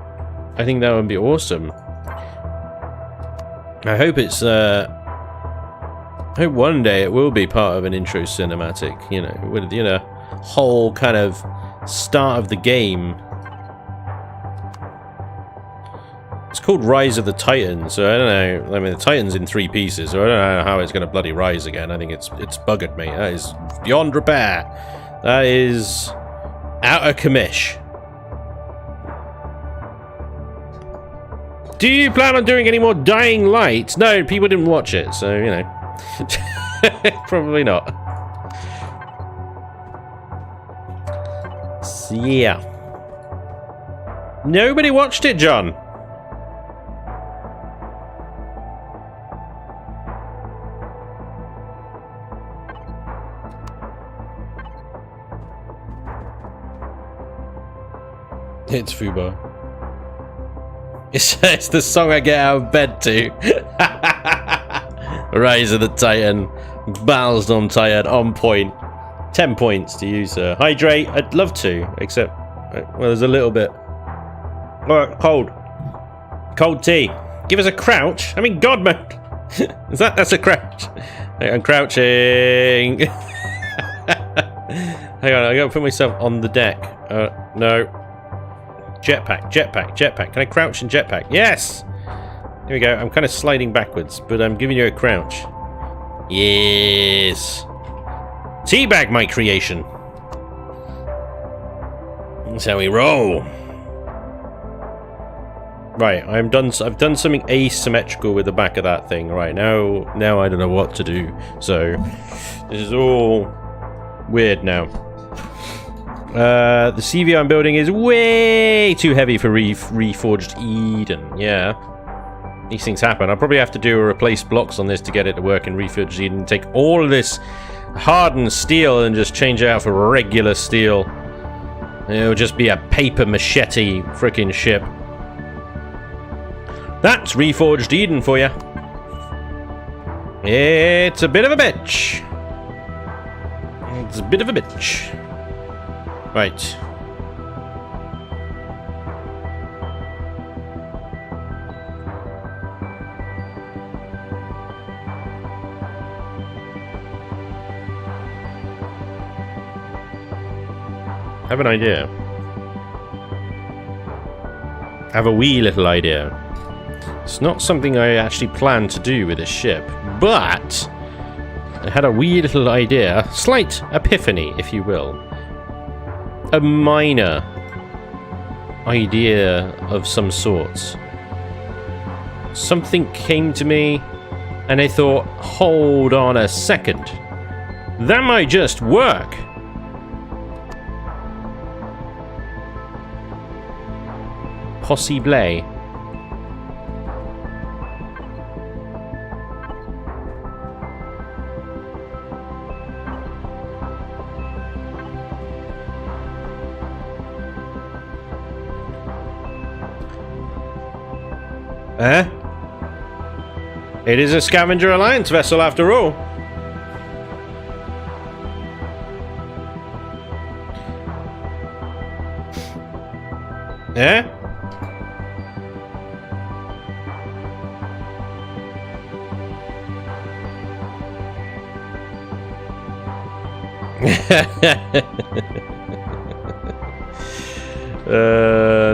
I think that would be awesome. I hope it's, I hope one day it will be part of an intro cinematic, you know, with, you know, whole kind of start of the game. It's called Rise of the Titans, so I don't know. I mean, the Titan's in 3 pieces, so I don't know how it's going to bloody rise again. I think it's buggered me. That is beyond repair. That is out of commish. Do you plan on doing any more Dying Light? No, people didn't watch it, so, you know. Probably not. So, yeah. Nobody watched it, John. It's Fubar. It's the song I get out of bed to. Rise of the Titan. Battles on Titan. On point. 10 points to you, sir. Hydrate. I'd love to. Except, well, there's a little bit. Oh, cold. Cold tea. Give us a crouch. I mean, God mode. That's a crouch. I'm crouching. Hang on, I gotta put myself on the deck. No. Jetpack, jetpack, jetpack. Can I crouch and jetpack? Yes! Here we go. I'm kind of sliding backwards, but I'm giving you a crouch. Yes! Teabag my creation. That's how we roll. Right, I've done something asymmetrical with the back of that thing. Right, now I don't know what to do. So, this is all weird now. The CV I'm building is way too heavy for Reforged Eden. Yeah. These things happen. I'll probably have to do a replace blocks on this to get it to work in Reforged Eden. Take all of this hardened steel and just change it out for regular steel. It'll just be a paper machete frickin' ship. That's Reforged Eden for you. It's a bit of a bitch. It's a bit of a bitch. Right. I have an idea. I have a wee little idea. It's not something I actually planned to do with this ship, but I had a wee little idea, a slight epiphany, if you will. A minor idea of some sorts. Something came to me, and I thought, hold on a second. That might just work. Possible. Eh? It is a Scavenger Alliance vessel after all. Eh?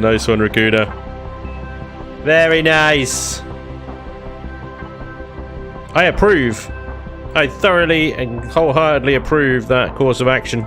Nice one, Rakuda. Very nice. I approve. I thoroughly and wholeheartedly approve that course of action.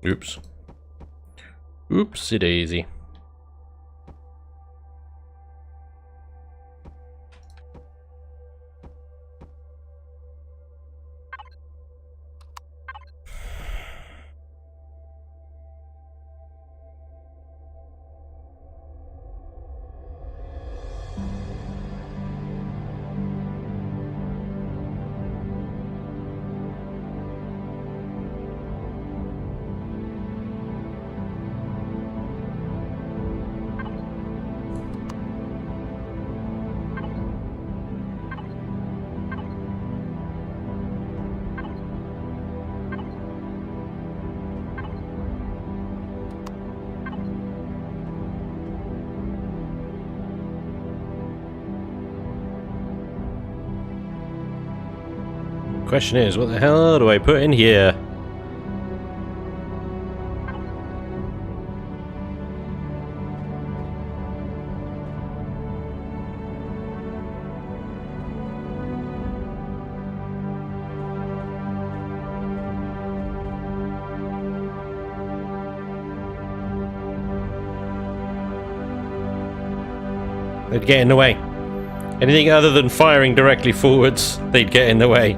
Oops. Oopsie daisy. Question is, what the hell do I put in here? They'd get in the way. Anything other than firing directly forwards, they'd get in the way.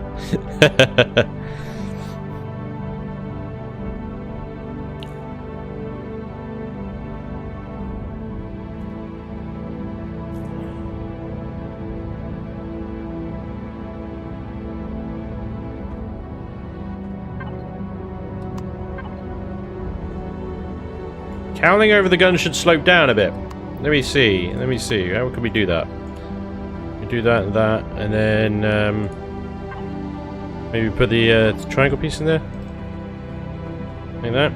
Cowling over the gun should slope down a bit. Let me see. Let me see. How can we do that? We do that and that, and then maybe put the triangle piece in there. Like that.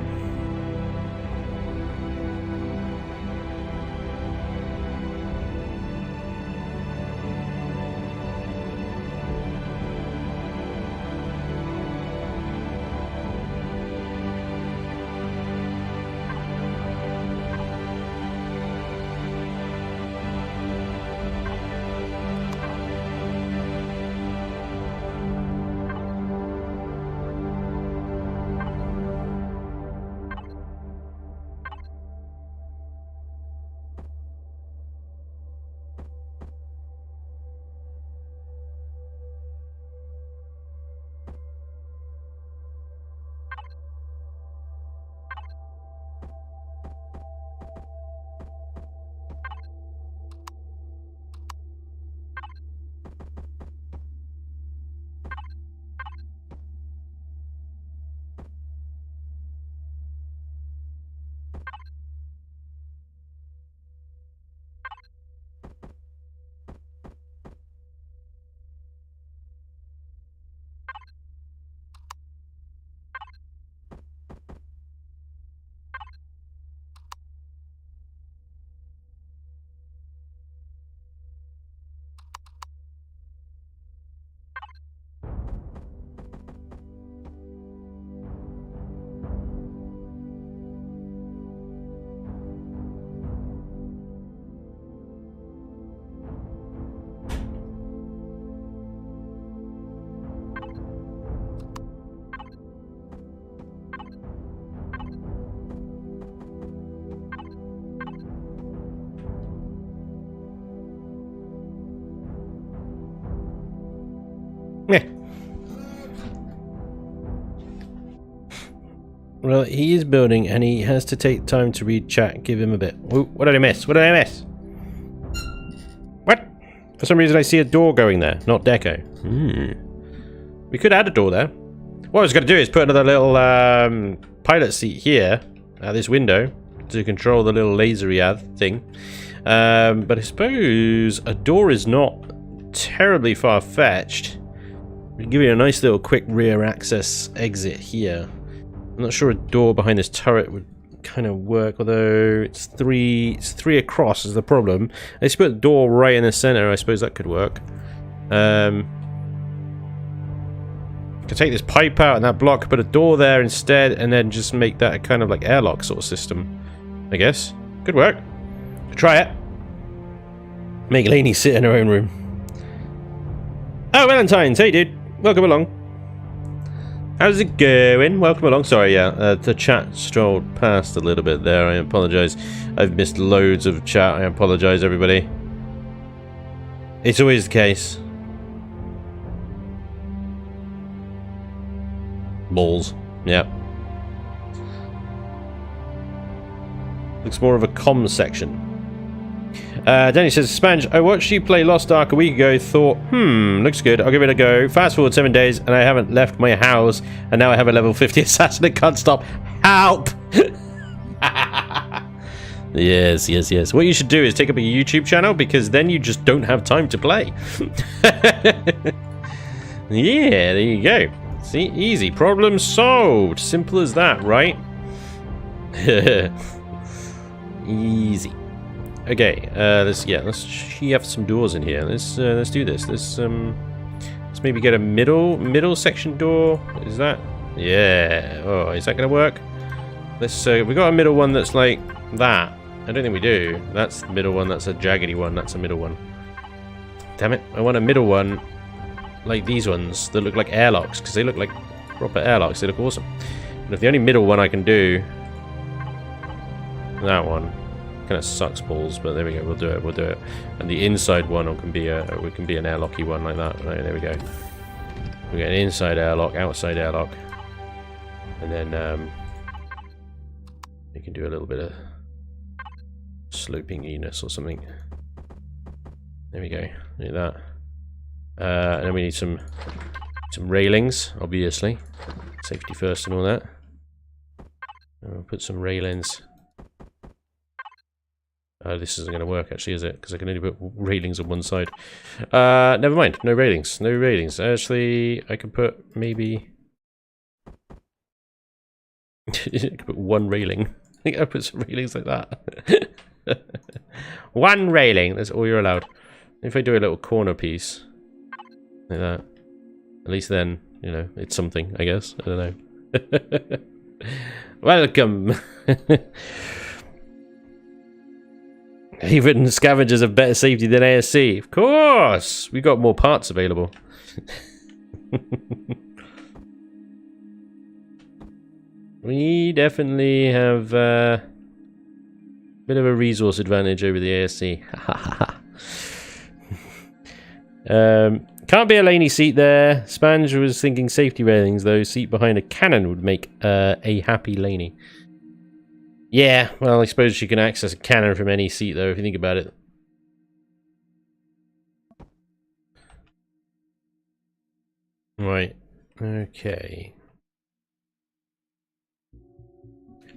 Meh. Well, he is building and he has to take time to read chat. Give him a bit. Ooh, what did I miss? What did I miss? What? For some reason I see a door going there, not deco. We could add a door there. What I was going to do is put another little pilot seat here at this window to control the little laser he had thing. But I suppose a door is not terribly far-fetched. We can give you a nice little quick rear access exit here. I'm not sure a door behind this turret would kind of work, although it's three across is the problem. Let's put a door right in the center. I suppose that could work. Could take this pipe out and that block, put a door there instead, and then just make that a kind of like airlock sort of system. I guess could work. Try it. Make Lainey sit in her own room. Oh, Valentine's. Hey, dude. Welcome along. How's it going? Welcome along. Sorry, yeah, the chat strolled past a little bit there. I apologise. I've missed loads of chat. I apologise, everybody. It's always the case. Balls. Yeah. Looks more of a comms section. Danny says, Spanj, I watched you play Lost Ark a week ago, thought, looks good, I'll give it a go. Fast forward 7 days, and I haven't left my house, and now I have a level 50 assassin and can't stop. Help! Yes, yes, yes. What you should do is take up a YouTube channel, because then you just don't have time to play. Yeah, there you go. See, easy. Problem solved. Simple as that, right? Easy. Okay, let's have some doors in here. Let's do this. Let's maybe get a middle section door. Is that? Yeah. Oh, is that gonna work? Let's we got a middle one that's like that. I don't think we do. That's the middle one. That's a jaggedy one. That's a middle one. Damn it! I want a middle one like these ones that look like airlocks, because they look like proper airlocks. They look awesome. And if the only middle one I can do, that one. Kind of sucks balls, but there we go. We'll do it. And the inside one can be an airlocky one like that. Right, there we go. We get an inside airlock, outside airlock, and then we can do a little bit of slopinginess or something. There we go. Like that. And then we need some railings, obviously. Safety first and all that. And we'll put some railings. This isn't going to work, actually, is it? Because I can only put railings on one side. Never mind. No railings. No railings. Actually, I can put maybe... I can put one railing. I think I'll put some railings like that. One railing. That's all you're allowed. If I do a little corner piece like that, at least then, you know, it's something, I guess. I don't know. Welcome. Even scavengers have better safety than ASC. Of course! We've got more parts available. We definitely have a bit of a resource advantage over the ASC. Can't be a laney seat there. Spanj was thinking safety railings, though. Seat behind a cannon would make a happy laney. Yeah, well, I suppose you can access a cannon from any seat, though, if you think about it. Right. Okay.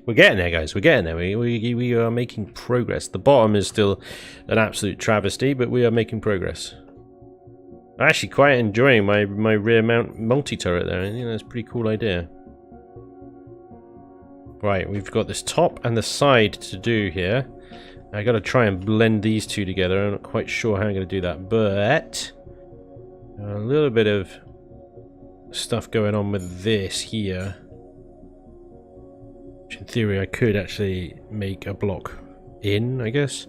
We're getting there, guys. We're getting there. We are making progress. The bottom is still an absolute travesty, but we are making progress. I'm actually quite enjoying my rear mount multi-turret there. I think that's a pretty cool idea. Right, we've got this top and the side to do here. I got to try and blend these two together. I'm not quite sure how I'm going to do that, but a little bit of stuff going on with this here, which in theory I could actually make a block in, I guess.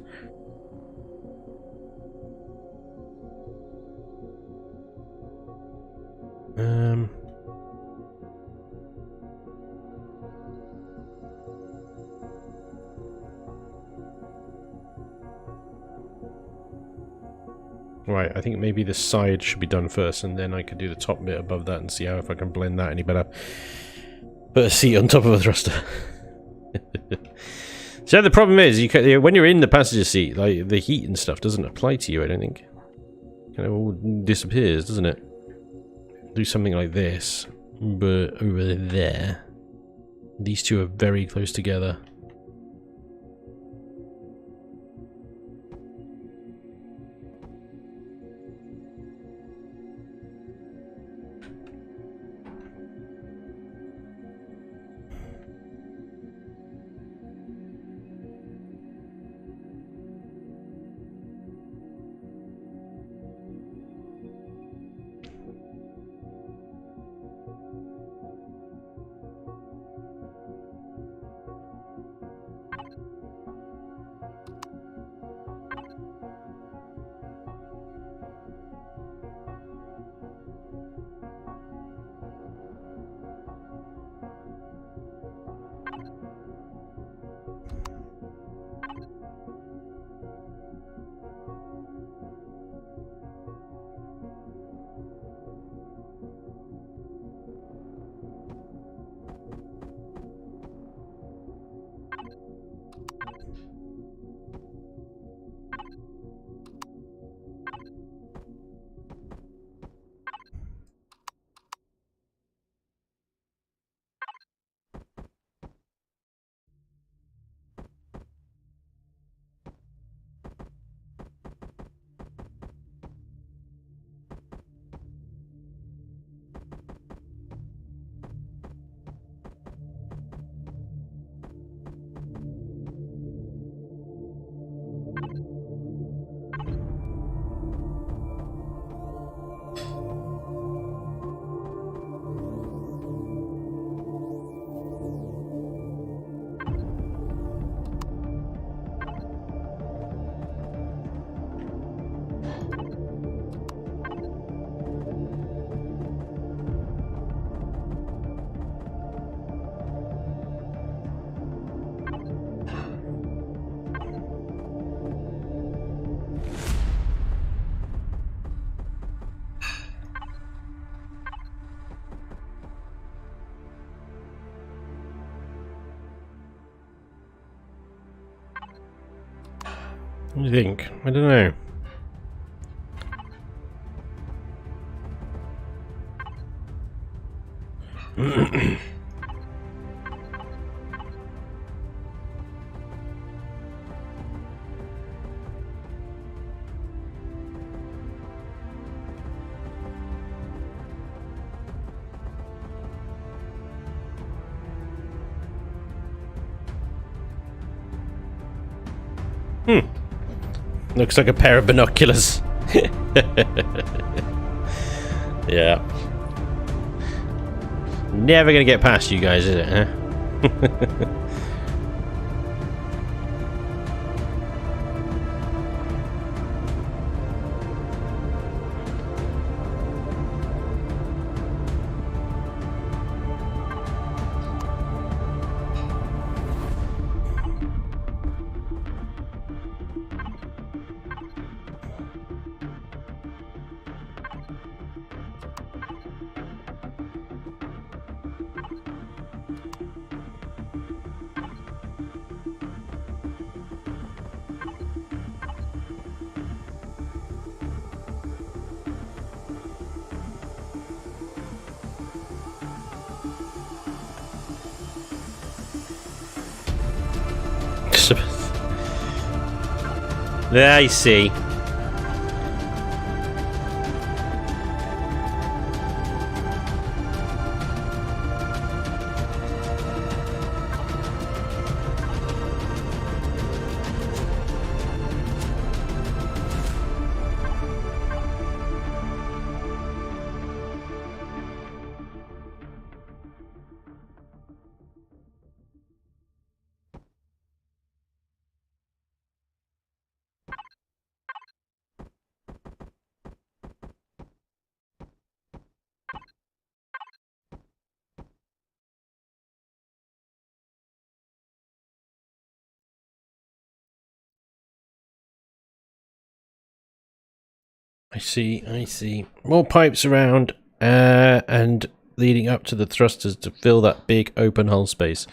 Right, I think maybe the side should be done first, and then I could do the top bit above that and see how if I can blend that any better. Put a seat on top of a thruster. So the problem is, you can, when you're in the passenger seat, like the heat and stuff doesn't apply to you. I don't think. Kind of all disappears, doesn't it? Do something like this, but over there, these two are very close together. What do you think? I don't know. Looks like a pair of binoculars. Yeah. Never gonna get past you guys, is it, huh? I see. I see. More pipes around, and leading up to the thrusters to fill that big open hull space.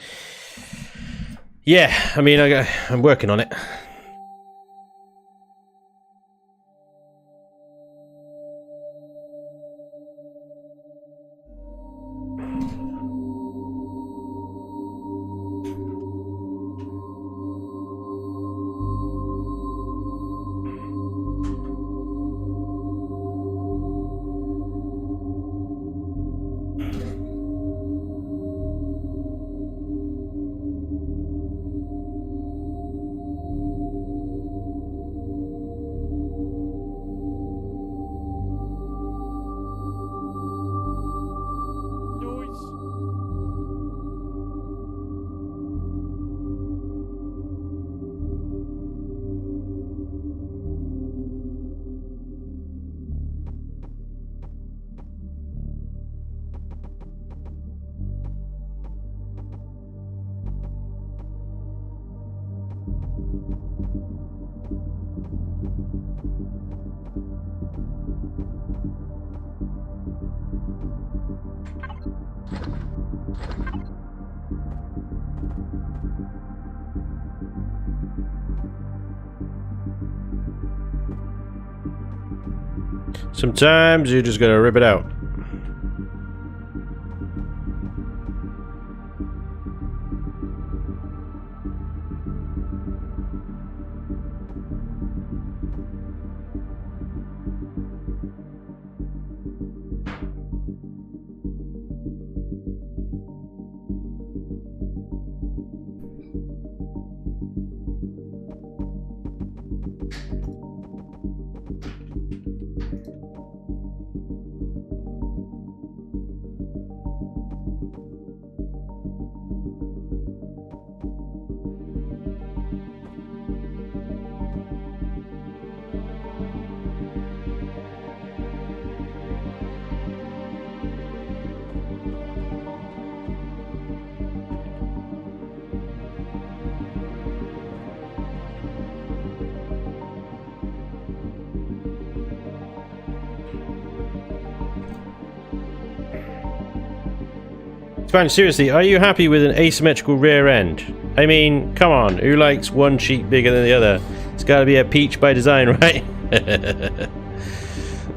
Yeah, I mean, I'm working on it. Sometimes you just gotta rip it out. Spanj, seriously, are you happy with an asymmetrical rear end? I mean, come on, who likes one cheek bigger than the other? It's got to be a peach by design, right?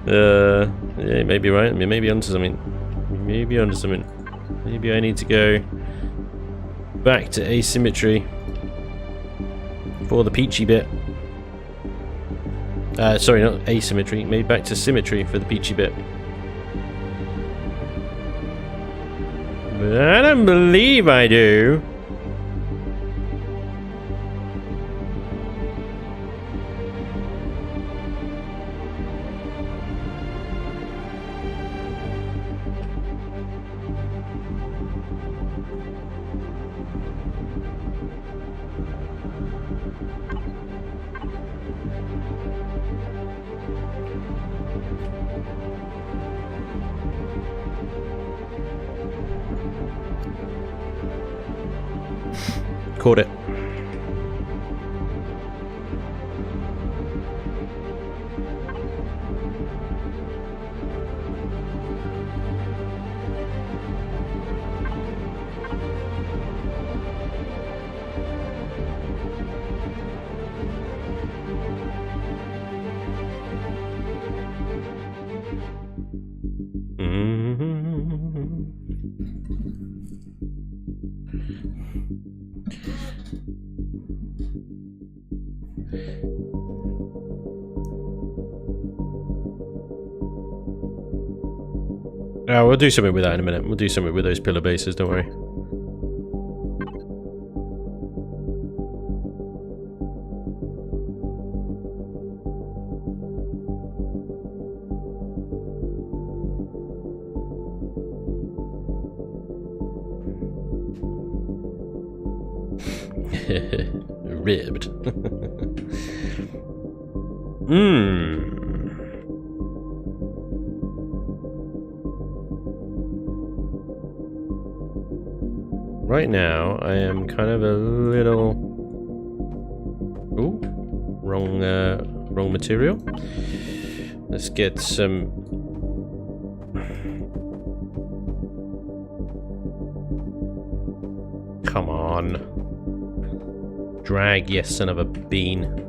Yeah, maybe right. I mean, maybe onto something. Maybe onto something. Maybe I need to go back to asymmetry for the peachy bit. Sorry, not asymmetry. Maybe back to symmetry for the peachy bit. But I don't believe I do. Caught it. Oh, we'll do something with that in a minute. We'll do something with those pillar bases, don't worry. Ribbed. Right now, I am kind of a little... Ooh, wrong material. Let's get some... Come on. Drag, yes, son of a bean.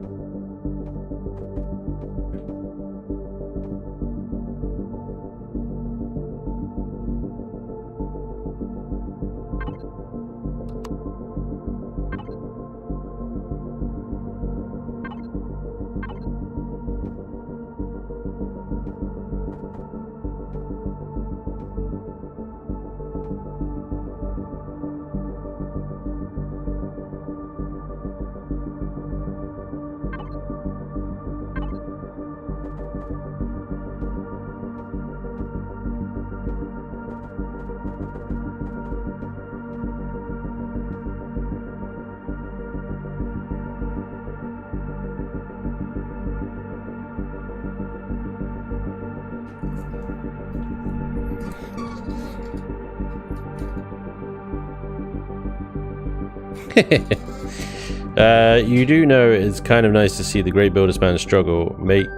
You do know it's kind of nice to see the great builder Spanj struggle make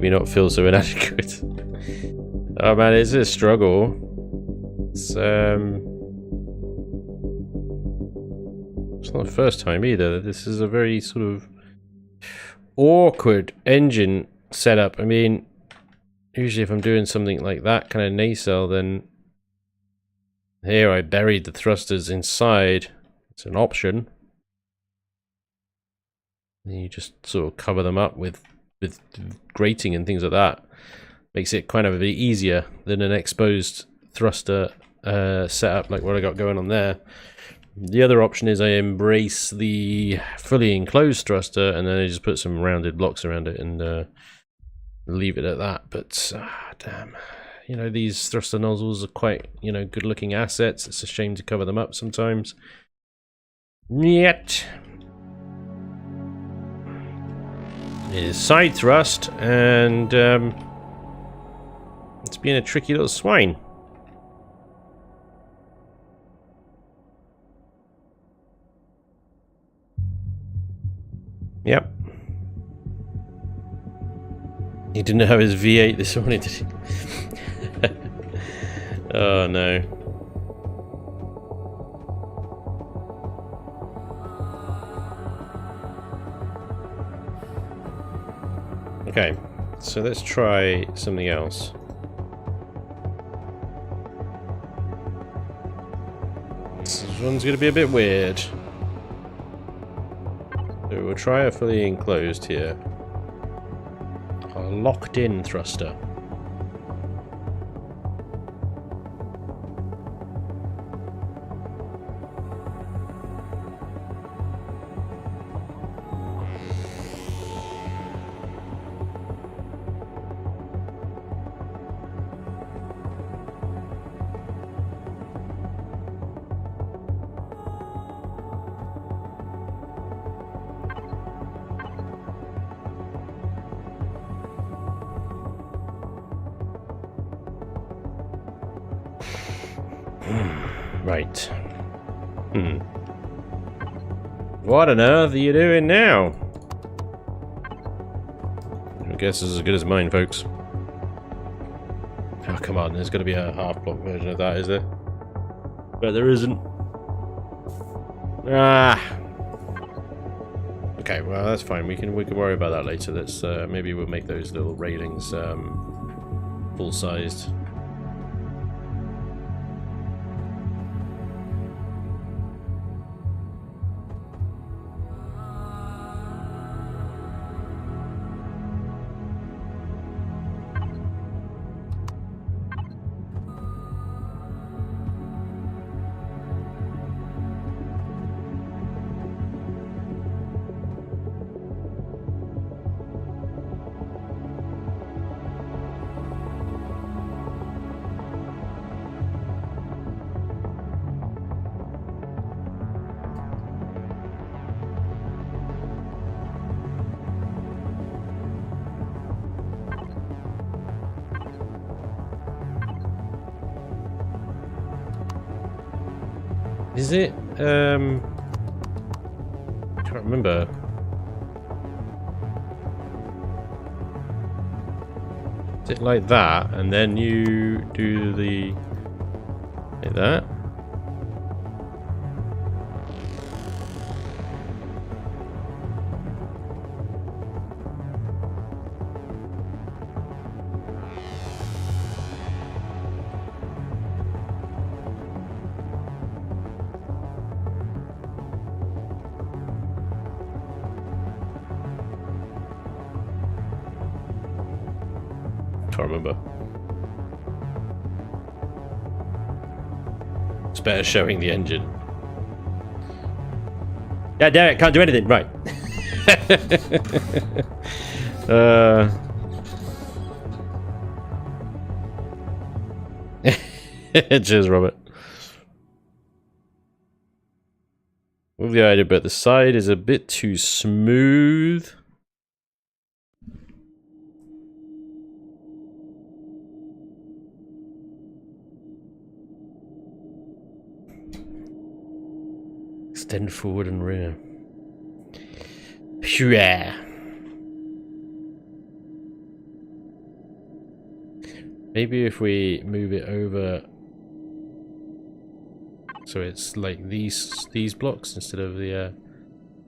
me not feel so inadequate. Oh man, it's a struggle. It's not the first time either. This is a very sort of awkward engine setup. I mean, usually if I'm doing something like that kind of nacelle, then here I buried the thrusters inside. It's an option. And you just sort of cover them up with grating and things like that. Makes it kind of a bit easier than an exposed thruster setup like what I got going on there. The other option is I embrace the fully enclosed thruster and then I just put some rounded blocks around it and leave it at that. But damn, you know, these thruster nozzles are quite, you know, good looking assets. It's a shame to cover them up sometimes. Yet it is side thrust, and it's been a tricky little swine. Yep. He didn't have his V8 this morning, did he? Oh no. Okay, so let's try something else. This one's going to be a bit weird. So we'll try a fully enclosed here. A locked-in thruster. Right. What on earth are you doing now? I guess this is as good as mine, folks. Oh, come on, there's got to be a half-block version of that, is there? But there isn't. Ah. Okay, well, that's fine. We can worry about that later. Let's maybe we'll make those little railings full-sized. Is it, I can't remember. Is it like that, and then you do the, like that? Can't remember. It's better showing the engine. Yeah, damn it, can't do anything. Right. Cheers, Robert. With the idea, but the side is a bit too smooth. Extend forward and rear. Yeah. Maybe if we move it over, so it's like these blocks instead of the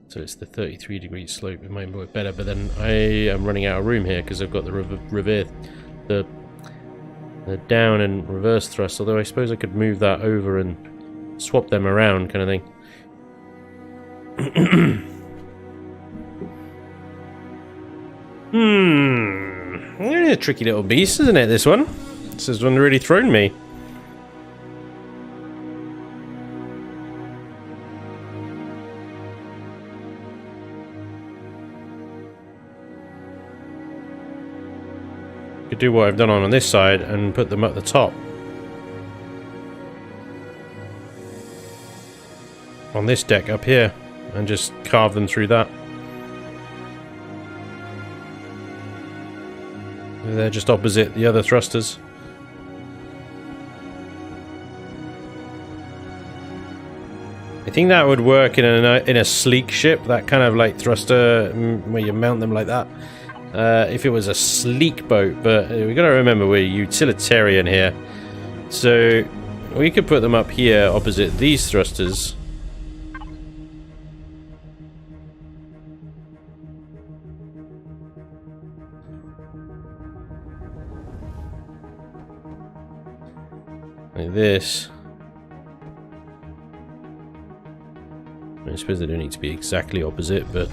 so it's the 33-degree slope. It might work better, but then I am running out of room here because I've got the down and reverse thrust. Although I suppose I could move that over and swap them around, kind of thing. A tricky little beast, isn't it, this one? This is one really thrown me. Could do what I've done on this side and put them at the top. On this deck up here. And just carve them through that. They're just opposite the other thrusters. I think that would work in a sleek ship, that kind of like thruster where you mount them like that. If it was a sleek boat, but we got to remember we're utilitarian here, so we could put them up here opposite these thrusters. Like this. I suppose they don't need to be exactly opposite, but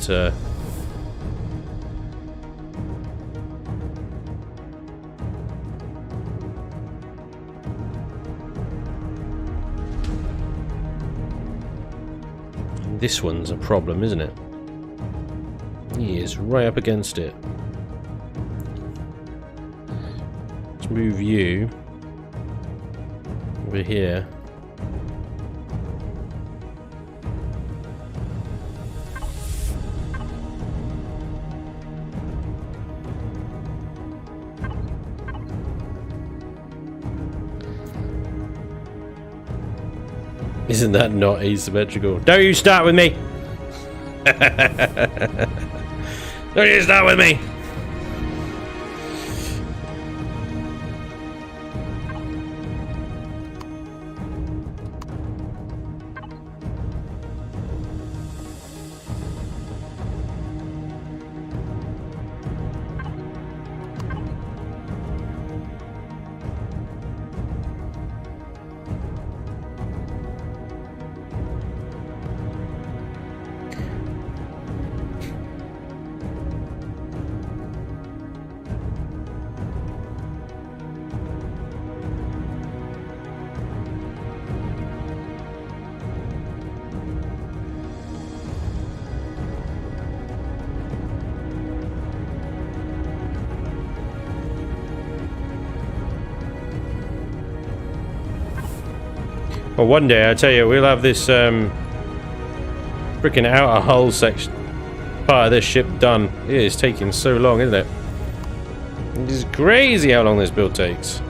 this one's a problem, isn't it? He is right up against it. Let's move you over here. Isn't that not asymmetrical? Don't you start with me! Don't you start with me! Well, one day, I tell you, we'll have this freaking outer hull section, part of this ship done. It is taking so long, isn't it? It is crazy how long this build takes.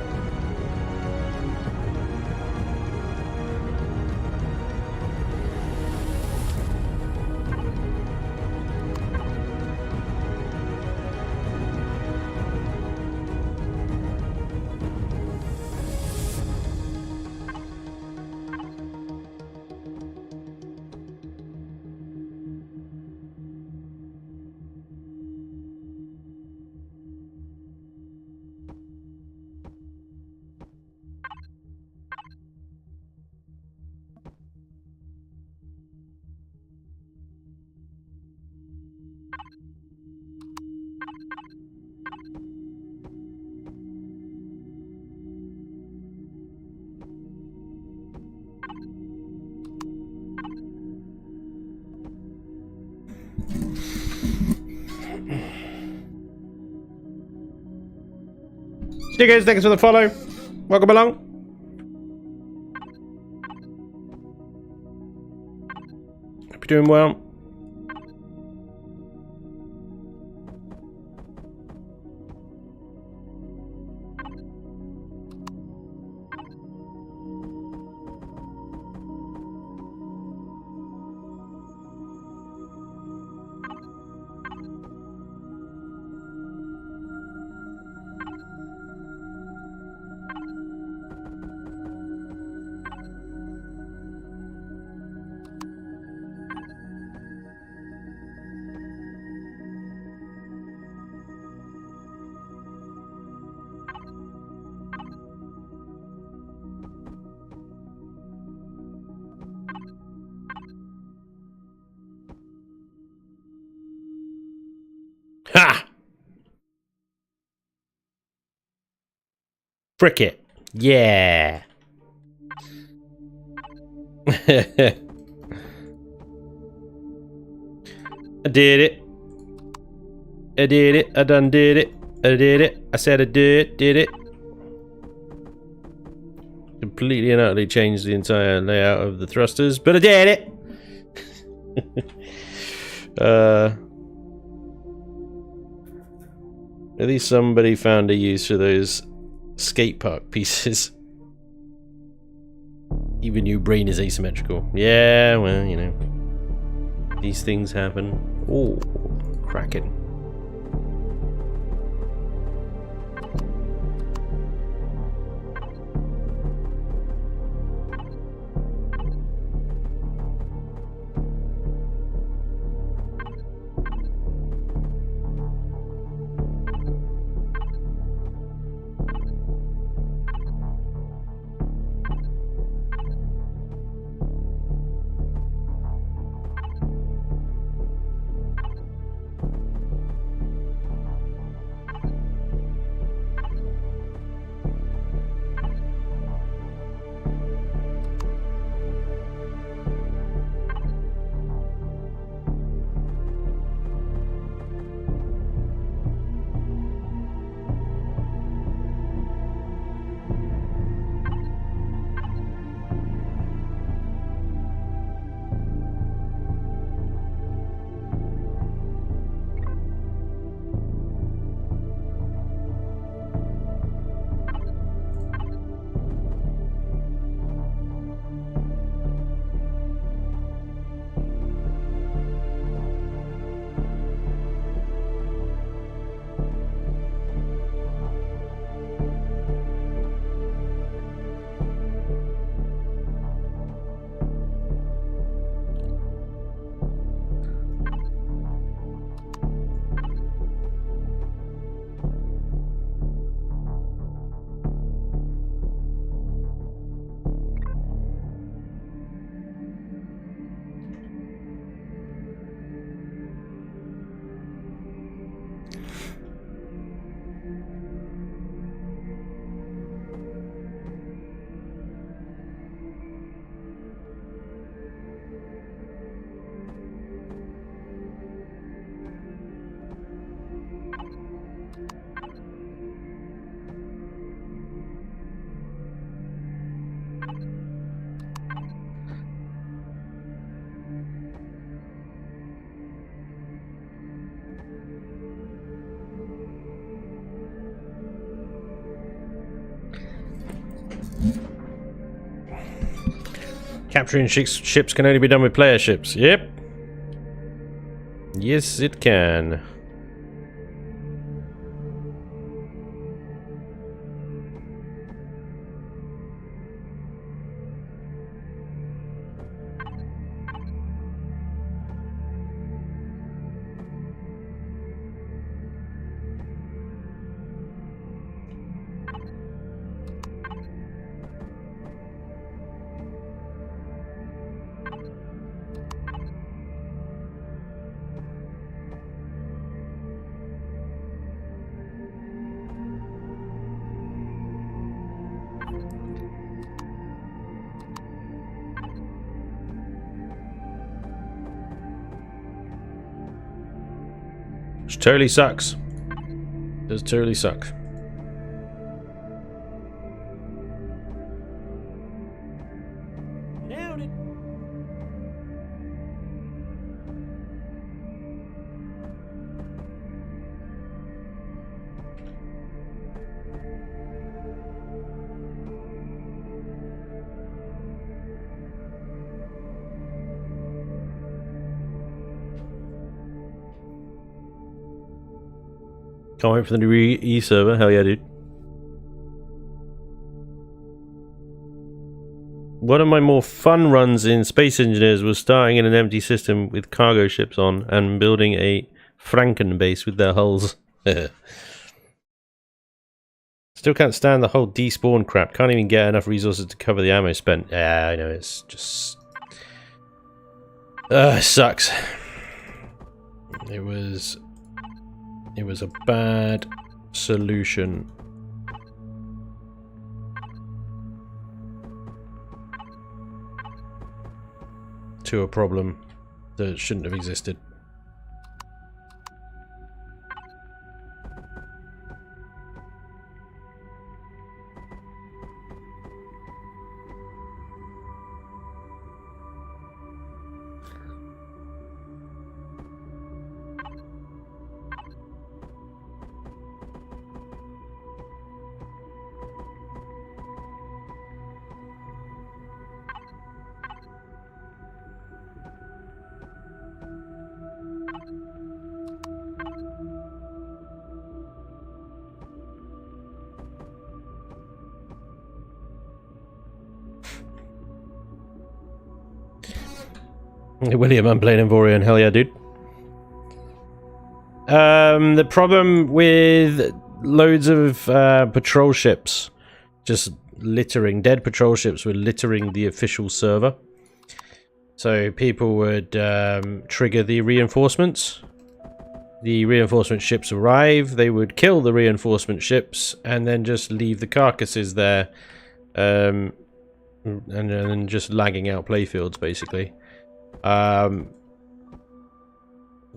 See you guys, thanks for the follow. Welcome along. Hope you're doing well. Ha! Frick it. Yeah. I did it. I did it. I done did it. I did it. I said I did it. Completely and utterly changed the entire layout of the thrusters, but I did it. At least somebody found a use for those skate park pieces. Even your brain is asymmetrical. Yeah, well, you know. These things happen. Oh, cracking. Capturing ships can only be done with player ships. Yep. Yes, it can. Which totally sucks. Does totally suck. Nailed it. Can't wait for the new E server. Hell yeah, dude. One of my more fun runs in Space Engineers was starting in an empty system with cargo ships on and building a Franken base with their hulls. Still can't stand the whole despawn crap. Can't even get enough resources to cover the ammo spent. Yeah, I know, it's just... it sucks. It was a bad solution. To a problem that shouldn't have existed. William, I'm playing Empyrion. Hell yeah, dude. The problem with loads of patrol ships just littering, dead patrol ships were littering the official server. So people would trigger the reinforcements. The reinforcement ships arrive, they would kill the reinforcement ships and then just leave the carcasses there, and then just lagging out playfields basically.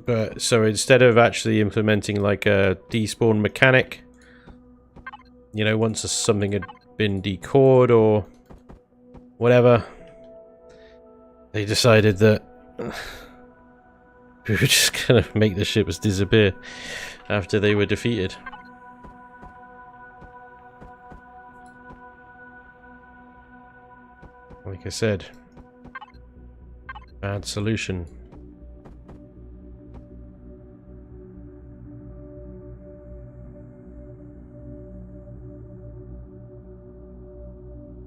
But so instead of actually implementing like a despawn mechanic, you know, once something had been decored or whatever, they decided that we were just gonna make the ships disappear after they were defeated. Like I said, bad solution.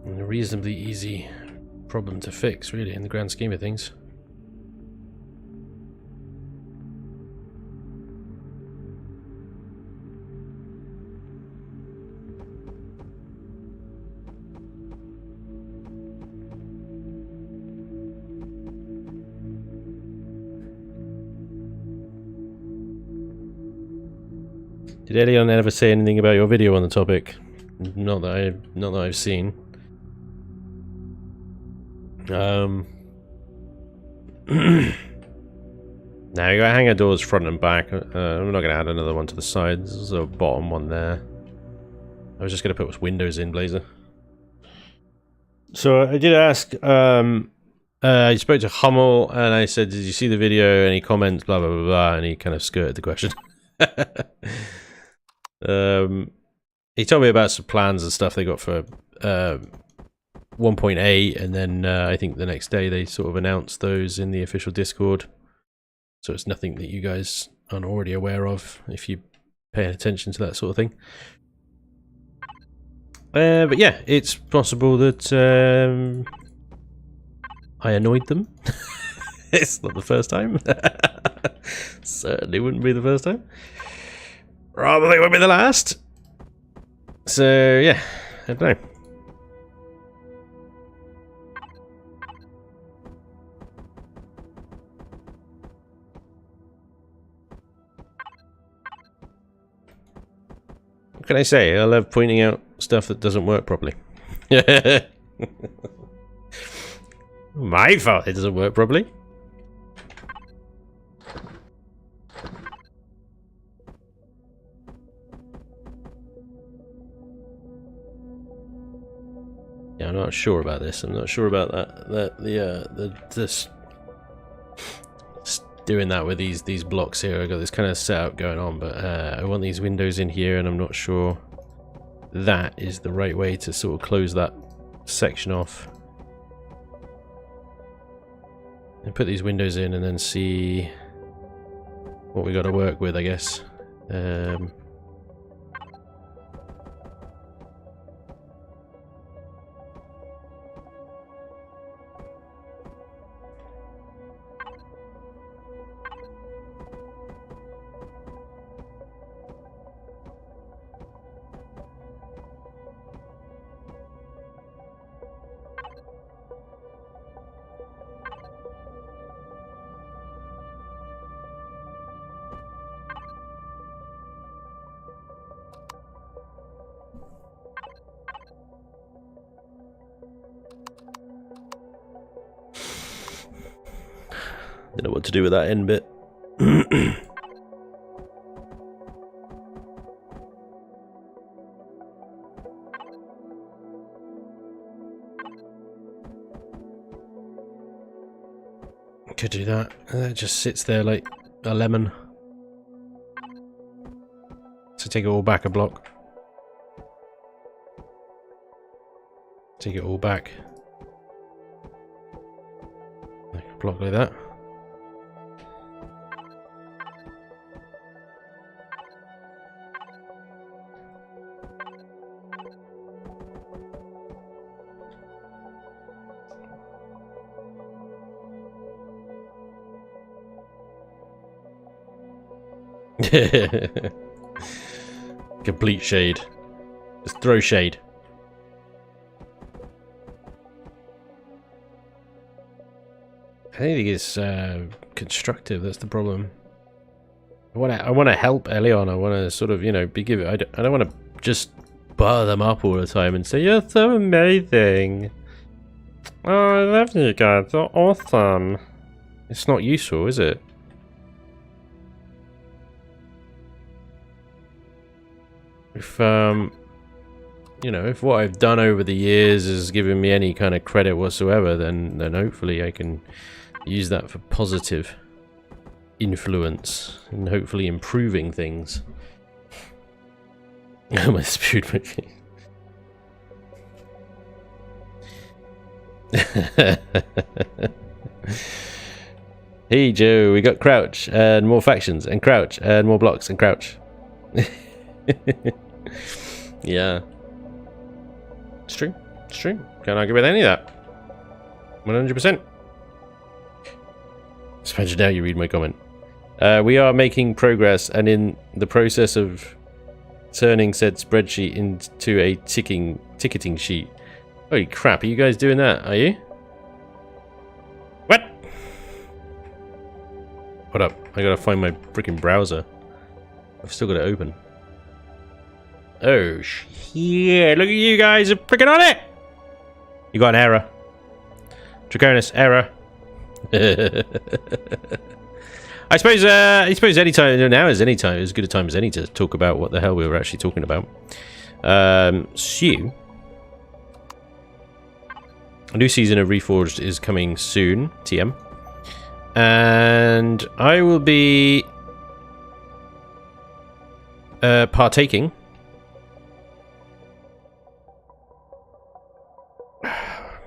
And a reasonably easy problem to fix, really, in the grand scheme of things. Did anyone ever say anything about your video on the topic? Not that I've seen. Now you got hanger doors front and back. I'm not going to add another one to the sides. There's a bottom one there. I was just going to put windows in, Blazer. So I did ask. I spoke to Hummel and I said, "Did you see the video? Any comments?" Blah blah blah blah. And he kind of skirted the question. He told me about some plans and stuff they got for 1.8, and then I think the next day they sort of announced those in the official Discord. So it's nothing that you guys aren't already aware of if you pay attention to that sort of thing. But yeah, it's possible that I annoyed them. It's not the first time. Certainly wouldn't be the first time. Probably won't be the last. So yeah, I don't know. What can I say? I love pointing out stuff that doesn't work properly. My fault it doesn't work properly. Yeah, I'm not sure about this. I'm not sure about this doing that with these blocks here. I've got this kind of setup going on, but I want these windows in here, and I'm not sure that is the right way to sort of close that section off. And put these windows in and then see what we got to work with, I guess. Don't know what to do with that end bit. Could do that. It just sits there like a lemon. So take it all back a block. Take it all back. Like a block like that. Complete shade. Just throw shade. I think it's constructive. That's the problem. I want to help Elion. I want to sort of, you know, I don't want to just bar them up all the time and say you're so amazing. Oh, I love you guys. You're awesome. It's not useful, is it? If you know, if what I've done over the years has given me any kind of credit whatsoever, then hopefully I can use that for positive influence and hopefully improving things. My spirit movie. Hey Joe, we got crouch and more factions and crouch and more blocks and crouch. Yeah, it's true. It's true. Can't argue with any of that. 100%. Spanj, now you read my comment. We are making progress and in the process of turning said spreadsheet into a ticketing sheet. Holy crap, are you guys doing that? Are you? What? Hold up, I gotta find my freaking browser. I've still got it open. Oh shit, look at you guys are freaking on it! You got an error. Draconis, error. I suppose any time now is any time, as good a time as any to talk about what the hell we were actually talking about. So a new season of Reforged is coming soon, TM. And I will be partaking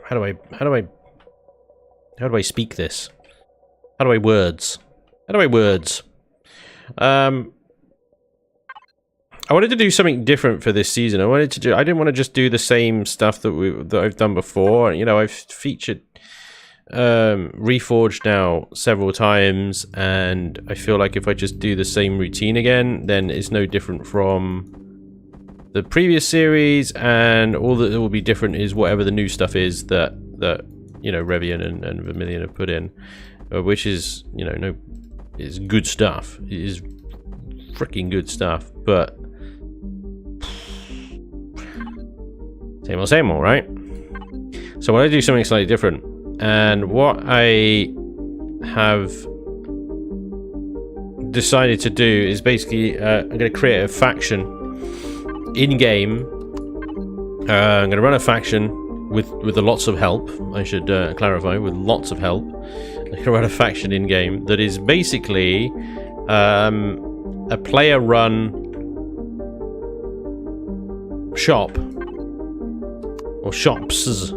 How do I speak this? How do I words? I wanted to do something different for this season. I didn't want to just do the same stuff that I've done before. You know, I've featured Reforged now several times, and I feel like if I just do the same routine again, then it's no different from the previous series, and all that will be different is whatever the new stuff is that you know, Revian and Vermilion have put in, which is, you know, is good stuff. It is freaking good stuff, but same old, right? So I want to do something slightly different, and what I have decided to do is basically I'm going to create a faction in game. I'm going to run a faction with lots of help. I should clarify, with lots of help. I'm going to run a faction in game that is basically a player-run shop or shops.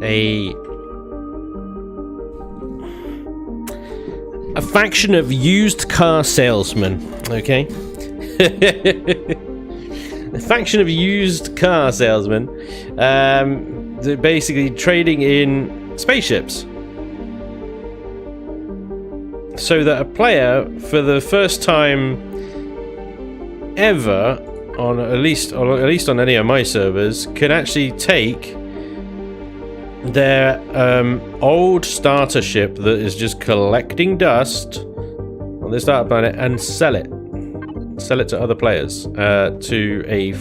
A faction of used car salesmen, okay? A faction of used car salesmen, they're basically trading in spaceships. So that a player, for the first time ever, on at least on any of my servers, can actually take their old starter ship that is just collecting dust on the starter planet and sell it to other players, to a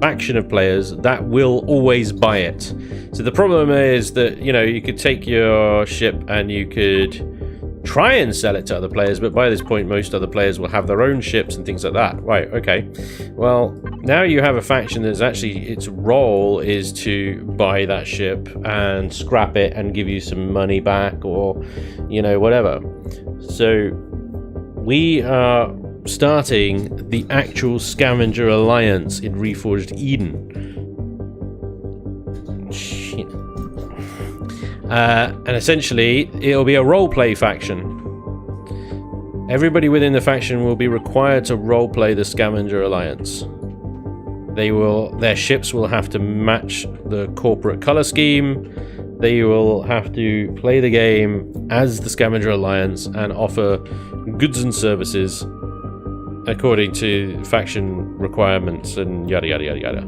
faction of players that will always buy it. So the problem is that, you know, you could take your ship and you could try and sell it to other players, but by this point most other players will have their own ships and things like that. Right, okay. Well, now you have a faction that's actually, its role is to buy that ship and scrap it and give you some money back, or, you know, whatever. So we are starting the actual Scavenger Alliance in Reforged Eden. Shit. And essentially, it'll be a roleplay faction. Everybody within the faction will be required to roleplay the Scavenger Alliance. Their ships will have to match the corporate color scheme. They will have to play the game as the Scavenger Alliance and offer goods and services according to faction requirements and yada yada yada yada.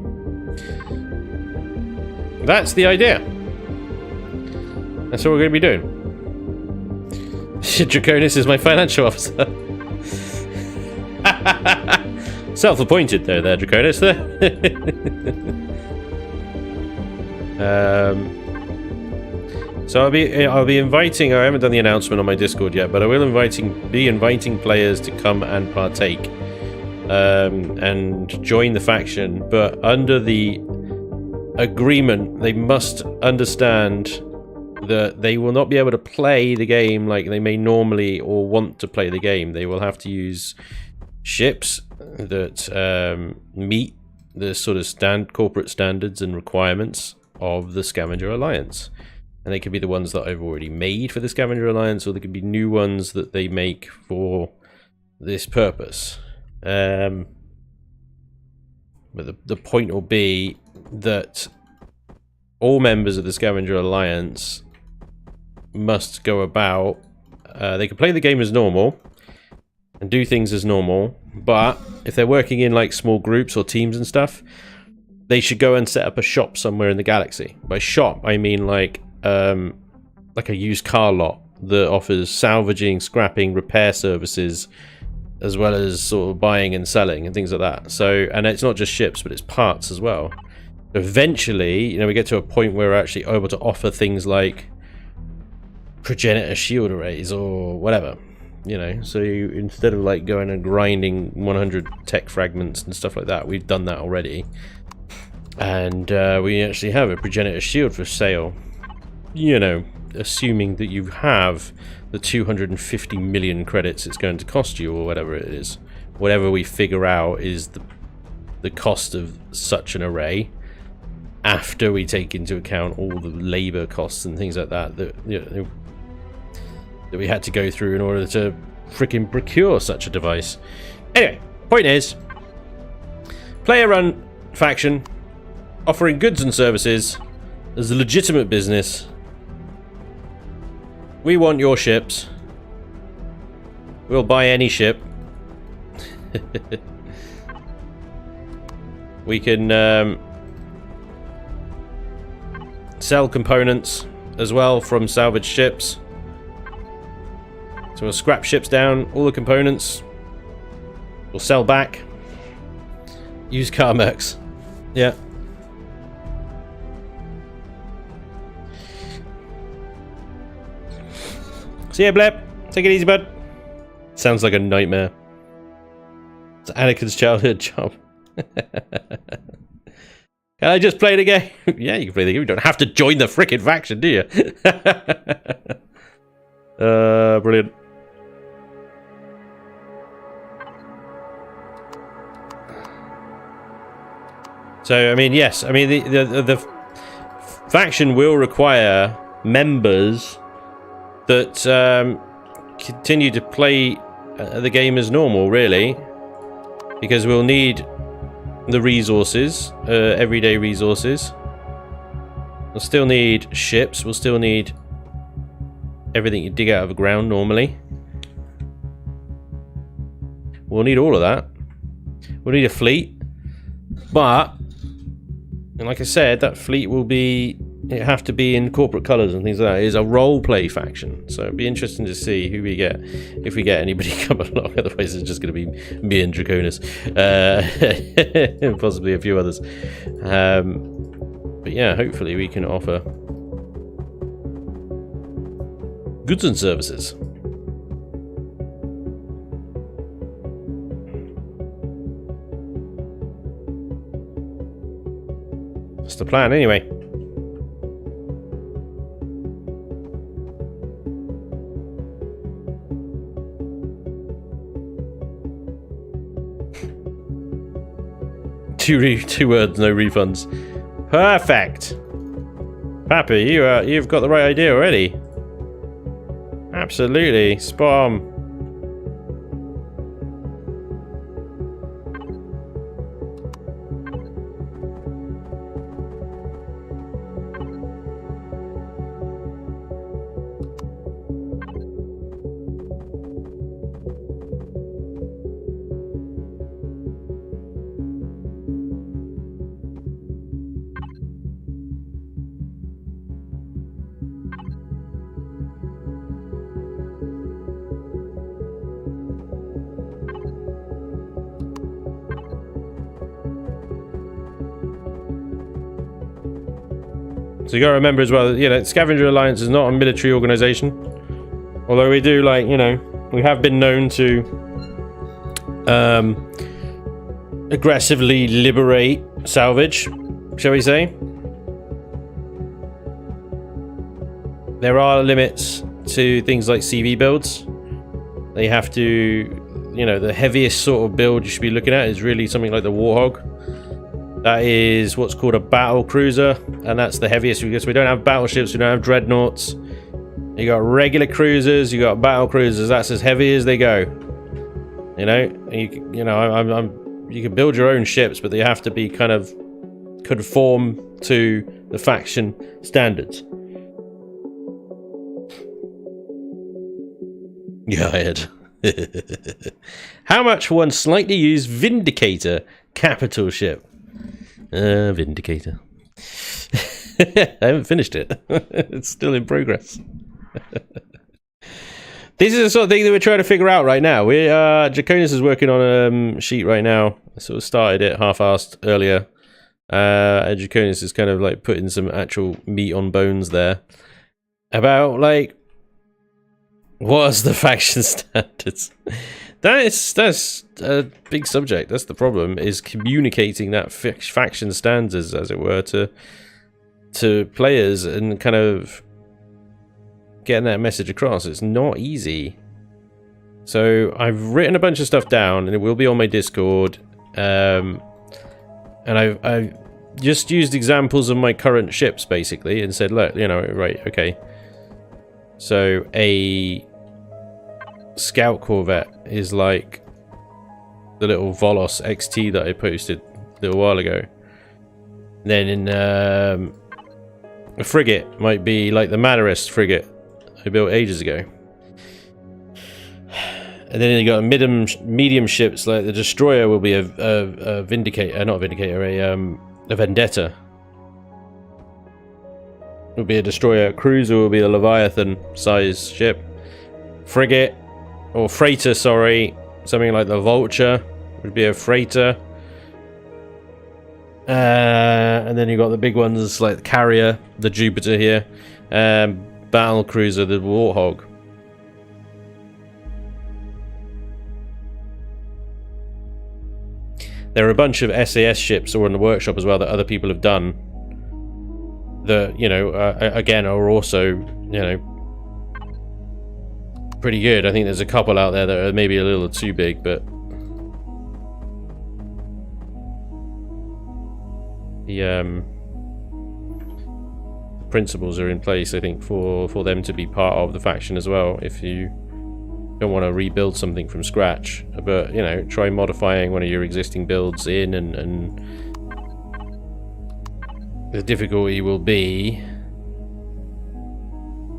That's the idea. That's what we're going to be doing. Draconis is my financial officer. Self-appointed though, there, Draconis. So I'll be inviting. I haven't done the announcement on my Discord yet, but I will be inviting players to come and partake and join the faction. But under the agreement, they must understand that they will not be able to play the game like they may normally or want to play the game. They will have to use ships that meet the sort of corporate standards and requirements of the Scavenger Alliance. And they could be the ones that I've already made for the Scavenger Alliance, or they could be new ones that they make for this purpose. But the point will be that all members of the Scavenger Alliance must go about, they can play the game as normal and do things as normal, but if they're working in like small groups or teams and stuff, they should go and set up a shop somewhere in the galaxy. By shop, I mean like a used car lot that offers salvaging, scrapping, repair services, as well as sort of buying and selling and things like that. So, and it's not just ships, but it's parts as well. Eventually, you know, we get to a point where we're actually able to offer things like progenitor shield arrays or whatever, you know. So instead of like going and grinding 100 tech fragments and stuff like that, we've done that already, and we actually have a progenitor shield for sale, you know, assuming that you have the 250 million credits it's going to cost you, or whatever it is, whatever we figure out is the cost of such an array. after we take into account all the labor costs and things like that that, you know, that we had to go through in order to freaking procure such a device. Anyway, point is, player-run faction offering goods and services as a legitimate business. We want your ships. We'll buy any ship. We can sell components as well from salvaged ships. So we'll scrap ships down, all the components we'll sell back. Use car mercs. Yeah. See ya, Blep. Take it easy, bud. Sounds like a nightmare. It's Anakin's childhood job. Can I just play the game? Yeah, you can play the game. You don't have to join the frickin' faction, do you? Brilliant. So, I mean, yes. I mean, the faction will require members that continue to play the game as normal, really, because we'll need the resources, everyday resources. We'll still need ships. We'll still need everything you dig out of the ground normally. We'll need all of that. We'll need a fleet, but, and like I said, that fleet will be, it have to be in corporate colours and things like that. It is a role-play faction, so it'd be interesting to see who we get, if we get anybody come along. Otherwise, it's just going to be me and Draconis, and possibly a few others. But yeah, hopefully we can offer goods and services. That's the plan, anyway. Two words, no refunds. Perfect. Pappy, you've got the right idea already. Absolutely, spot on. So you got to remember as well, you know, Scavenger Alliance is not a military organization. Although we do, like, you know, we have been known to aggressively liberate salvage, shall we say. There are limits to things like CV builds. They have to, you know, the heaviest sort of build you should be looking at is really something like the Warthog. That is what's called a battle cruiser, and that's the heaviest because we don't have battleships, we don't have dreadnoughts. You got regular cruisers, you got battle cruisers. That's as heavy as they go. You know, you can build your own ships, but they have to be kind of conform to the faction standards. Yeah, I had. How much for one slightly used Vindicator capital ship? Vindicator. I haven't finished it. It's still in progress. This is the sort of thing that we're trying to figure out right now. Draconis is working on a sheet right now. I sort of started it half-assed earlier. And Draconis is kind of like putting some actual meat on bones there. About, like, what's the faction standards? That's a big subject. That's the problem, is communicating that faction standards, as it were, to players and kind of getting that message across. It's not easy. So I've written a bunch of stuff down, and it will be on my Discord. And I've just used examples of my current ships, basically, and said, look, you know, right, okay. So, a scout corvette is like the little Volos XT that I posted a little while ago. Then in a frigate might be like the Mannerist frigate I built ages ago. And then you got medium ships like the Destroyer will be a Vindicator, not a Vindicator, a Vendetta. Will be a Destroyer. Cruiser will be a Leviathan size ship. Frigate or freighter, sorry, something like the Vulture would be a freighter. And then you got the big ones like the Carrier, the Jupiter here, Battle Cruiser, the Warthog. There are a bunch of SAS ships or in the workshop as well that other people have done that, you know, again, are also, you know, pretty good. I think there's a couple out there that are maybe a little too big, but the principles are in place, I think, for them to be part of the faction as well. If you don't want to rebuild something from scratch, but, you know, try modifying one of your existing builds in, and the difficulty will be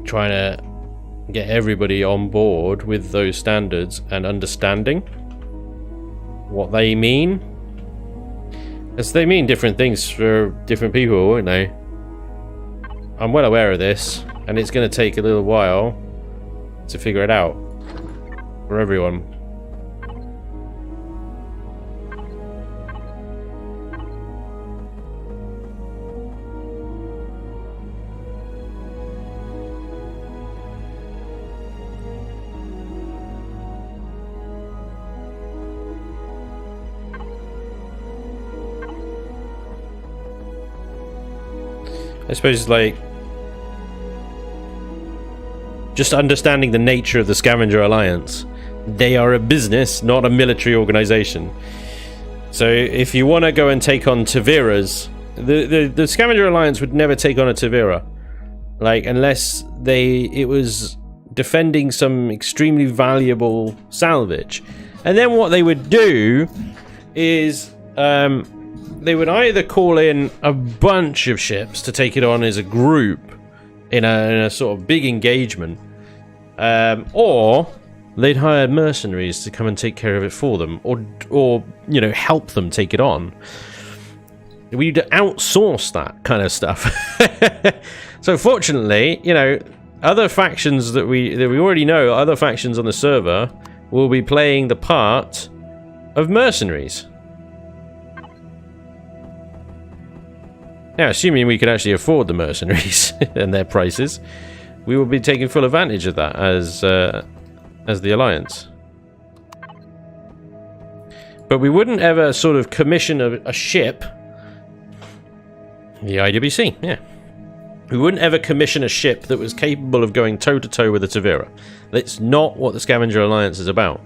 trying to get everybody on board with those standards and understanding what they mean, as they mean different things for different people, won't they? I'm well aware of this, and it's going to take a little while to figure it out for everyone. I suppose, like, just understanding the nature of the Scavenger Alliance. They are a business, not a military organization. So if you want to go and take on Taviras, the Scavenger Alliance would never take on a Tavira, like, unless it was defending some extremely valuable salvage. And then what they would do is they would either call in a bunch of ships to take it on as a group in a sort of big engagement, or they'd hire mercenaries to come and take care of it for them, or you know, help them take it on. We'd outsource that kind of stuff. So fortunately, you know, other factions that we already know, other factions on the server will be playing the part of mercenaries. Now, assuming we could actually afford the mercenaries and their prices, we will be taking full advantage of that as the Alliance. But we wouldn't ever sort of commission a ship. The IWC, yeah. We wouldn't ever commission a ship that was capable of going toe-to-toe with a Tavira. That's not what the Scavenger Alliance is about.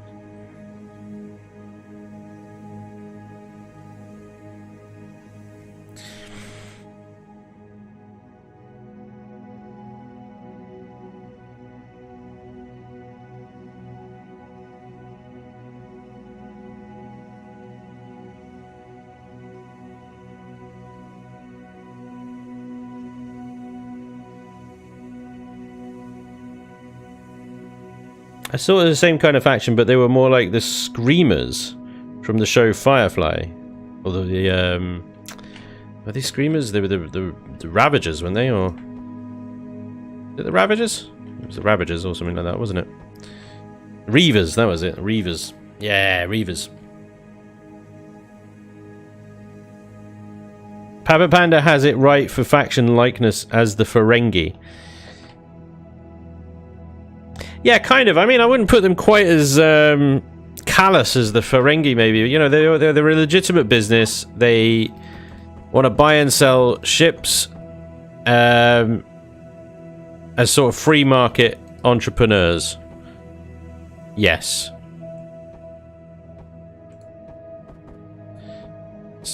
I saw the same kind of faction, but they were more like the Screamers from the show Firefly. Although were they Screamers? They were the Ravagers, weren't they? Or is it the Ravagers? It was the Ravagers or something like that, wasn't it? Reavers, that was it. Reavers. Yeah, Reavers. Papa Panda has it right for faction likeness as the Ferengi. Yeah, kind of. I mean, I wouldn't put them quite as callous as the Ferengi, maybe. You know, they're a legitimate business. They want to buy and sell ships as sort of free market entrepreneurs. Yes.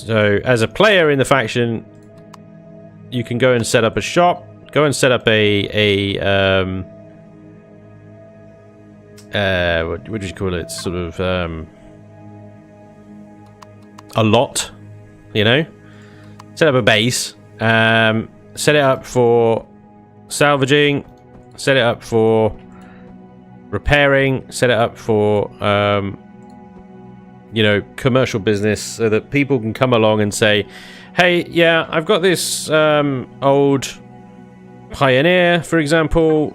So, as a player in the faction, you can go and set up a shop, go and set up what do you call it? Sort of a lot, you know? Set up a base, set it up for salvaging, set it up for repairing, set it up for you know, commercial business, so that people can come along and say, hey, yeah, I've got this old Pioneer, for example,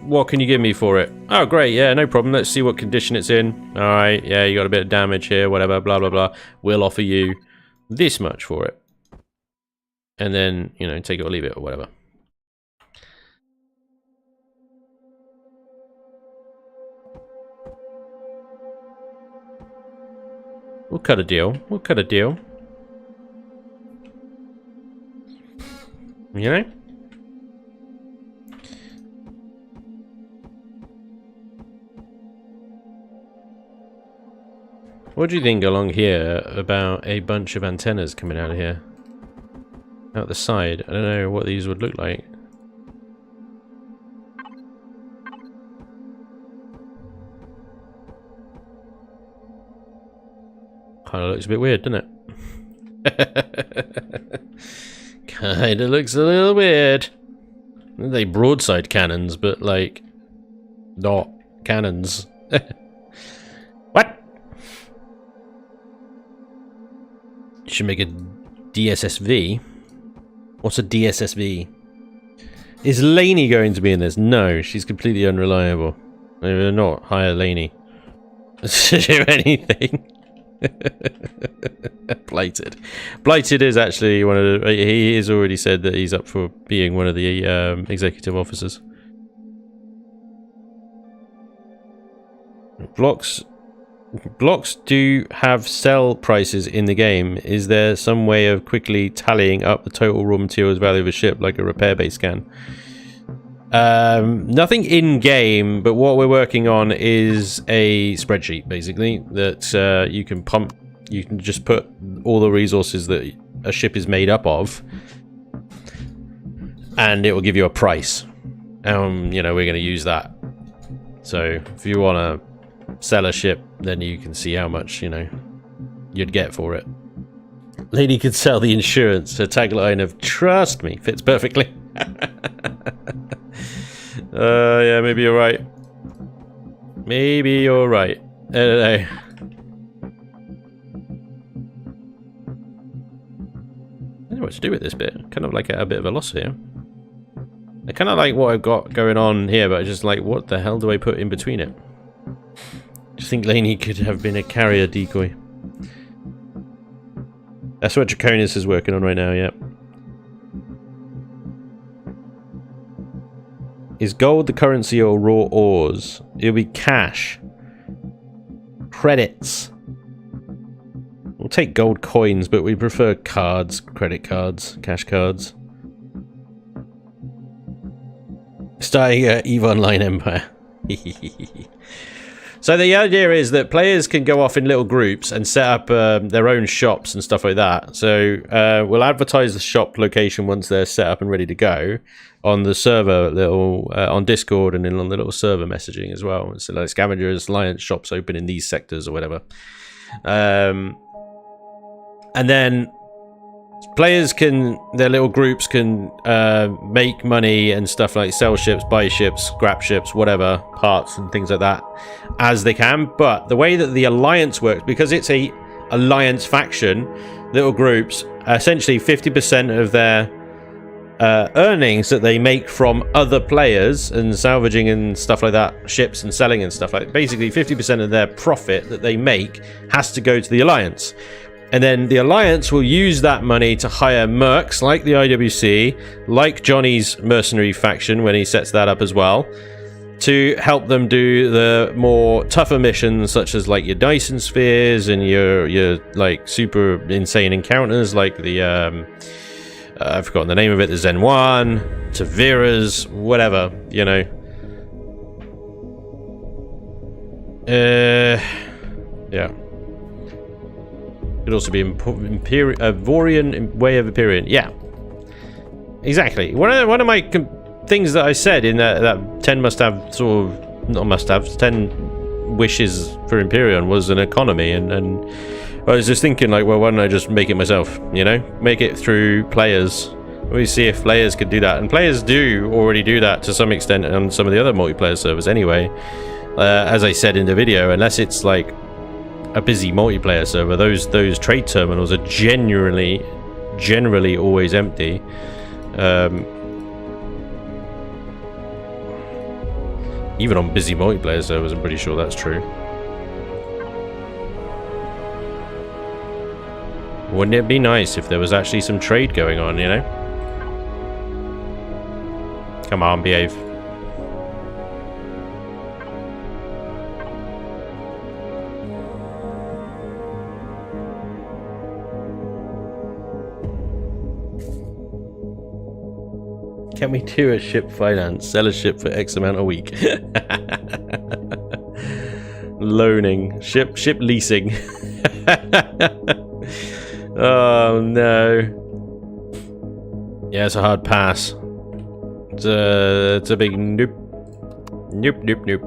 what can you give me for it? Oh, great, yeah, no problem, let's see what condition it's in. Alright, yeah, you got a bit of damage here, whatever, blah, blah, blah. We'll offer you this much for it. And then, you know, take it or leave it or whatever. We'll cut a deal. We'll cut a deal. You know? What do you think along here about a bunch of antennas coming out of here? Out the side. I don't know what these would look like. Kind of looks a bit weird, doesn't it? Kind of looks a little weird. They broadside cannons, but like not cannons. What? You should make a DSSV. What's a DSSV? Is Lainey going to be in this? No, she's completely unreliable. They're not hire Lainey to do anything. Blighted. Blighted is actually one of the... He has already said that he's up for being one of the executive officers. Blocks do have sell prices in the game. Is there some way of quickly tallying up the total raw materials value of a ship like a repair base can? Nothing in game, but what we're working on is a spreadsheet basically that you can pump. You can just put all the resources that a ship is made up of, and it will give you a price. You know, we're going to use that. So if you want to sell a ship, then you can see how much, you know, you'd get for it. Lady could sell the insurance. Her tagline of "Trust me" fits perfectly. Yeah, maybe you're right. Maybe you're right. I don't know. I don't know what to do with this bit. Kind of like at a bit of a loss here. I kind of like what I've got going on here, but I just like, what the hell do I put in between it? Do you think Lainey could have been a carrier decoy? That's what Draconis is working on right now, yeah. Is gold the currency or raw ores? It'll be cash. Credits. We'll take gold coins, but we prefer cards, credit cards, cash cards. Starting EVE Online Empire. So the idea is that players can go off in little groups and set up their own shops and stuff like that. So we'll advertise the shop location once they're set up and ready to go on the server, on Discord, and on the little server messaging as well. So like Scavenger Alliance shops open in these sectors or whatever. And then players can, their little groups can make money and stuff, like sell ships, buy ships, scrap ships, whatever, parts and things like that as they can. But the way that the alliance works, because it's a alliance faction, little groups, essentially 50% of their earnings that they make from other players and salvaging and stuff like that, ships and selling and stuff like that, basically 50% of their profit that they make has to go to the alliance. And then the Alliance will use that money to hire mercs like the IWC, like Johnny's mercenary faction when he sets that up as well, to help them do the more tougher missions, such as like your Dyson spheres and your like super insane encounters like the I've forgotten the name of it, the Zen 1, Taveras, whatever, you know. Yeah. Could also be Vorian way of Empyrion. Yeah, exactly. One of my things that I said in that 10 must-have sort of, not must-haves, 10 wishes for Empyrion was an economy, and I was just thinking like, well, why don't I just make it myself? You know, make it through players. We see if players could do that, and players do already do that to some extent on some of the other multiplayer servers anyway. As I said in the video, unless it's like a busy multiplayer server, those trade terminals are generally always empty. Even on busy multiplayer servers, I'm pretty sure that's true. Wouldn't it be nice if there was actually some trade going on, you know? Come on, behave. Can we do a ship finance? Sell a ship for X amount a week. Loaning. Ship leasing. Oh no. Yeah, it's a hard pass. It's a big nope. Nope.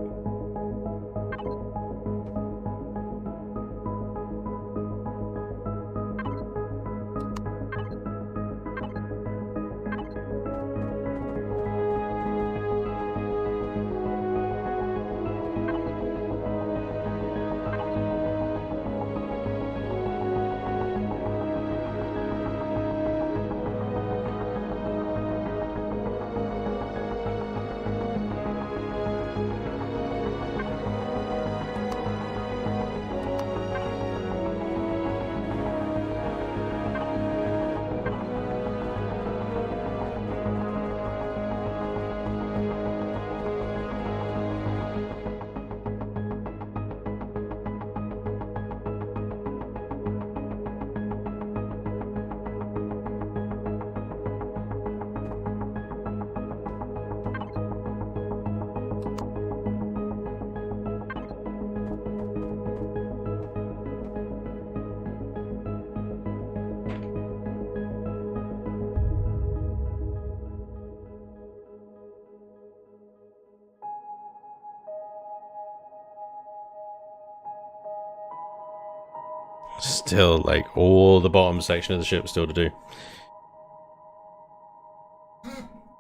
Still, like, all the bottom section of the ship still to do.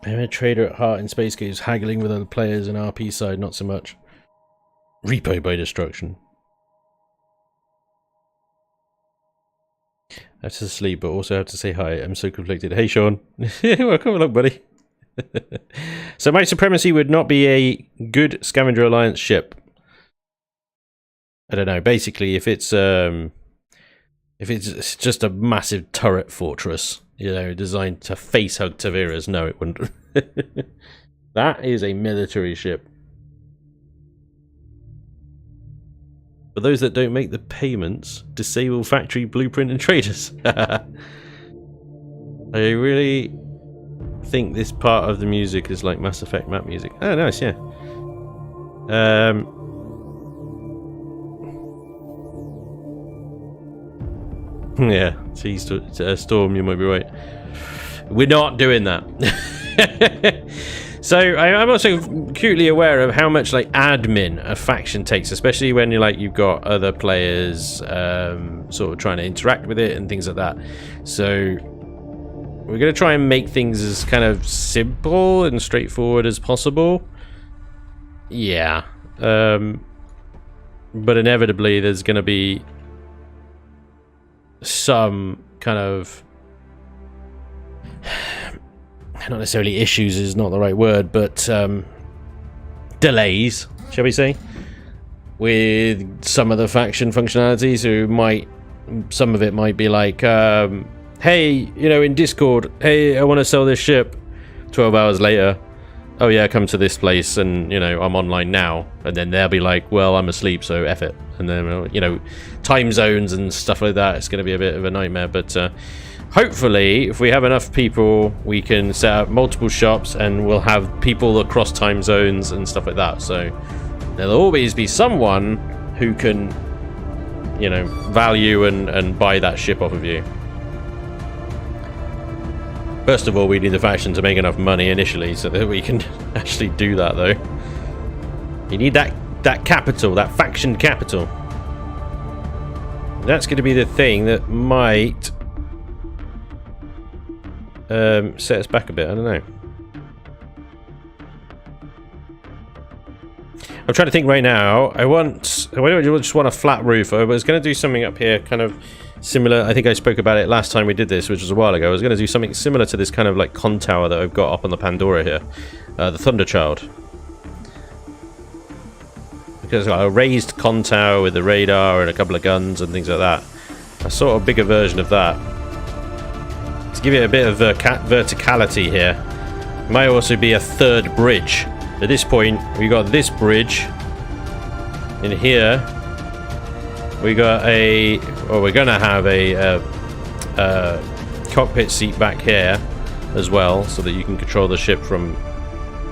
I'm a trader at heart in Space Caves, haggling with other players, and RP side not so much. Repo by destruction. I have to sleep, but also have to say hi. I'm so conflicted. Hey, Sean. Welcome along, buddy. So my supremacy would not be a good Scavenger Alliance ship. I don't know. Basically, if it's just a massive turret fortress, you know, designed to face-hug Taveras, no, it wouldn't. That is a military ship. For those that don't make the payments, disable factory, blueprint, and traders. I really think this part of the music is like Mass Effect map music. Oh, nice, yeah. Yeah, see, Storm, you might be right. We're not doing that. So I'm also acutely aware of how much like admin a faction takes, especially when you've got other players sort of trying to interact with it and things like that. So we're going to try and make things as kind of simple and straightforward as possible. Yeah. But inevitably there's going to be some kind of, not necessarily issues is not the right word, but delays, shall we say, with some of the faction functionalities. Who might, some of it might be like, hey, you know, in Discord, hey, I want to sell this ship. 12 hours later, oh yeah, come to this place, and you know, I'm online now. And then they'll be like, well, I'm asleep, so F it. And then, you know, time zones and stuff like that, it's going to be a bit of a nightmare. But hopefully, if we have enough people, we can set up multiple shops, and we'll have people across time zones and stuff like that. So there'll always be someone who can you know, value and buy that ship off of you. First of all, we need the faction to make enough money initially so that we can actually do that, though. You need that capital, that faction capital. That's going to be the thing that might set us back a bit. I don't know. I'm trying to think right now. I don't just want a flat roof. I was going to do something up here, kind of similar. I think I spoke about it last time we did this, which was a while ago. I was going to do something similar to this kind of like con tower that I've got up on the Pandora here, the Thunderchild. Because a raised con tower with the radar and a couple of guns and things like that. A sort of bigger version of that. To give it a bit of verticality here. Might also be a third bridge. At this point, we got this bridge. In here, we got a... Well, we're going to have a cockpit seat back here as well, so that you can control the ship from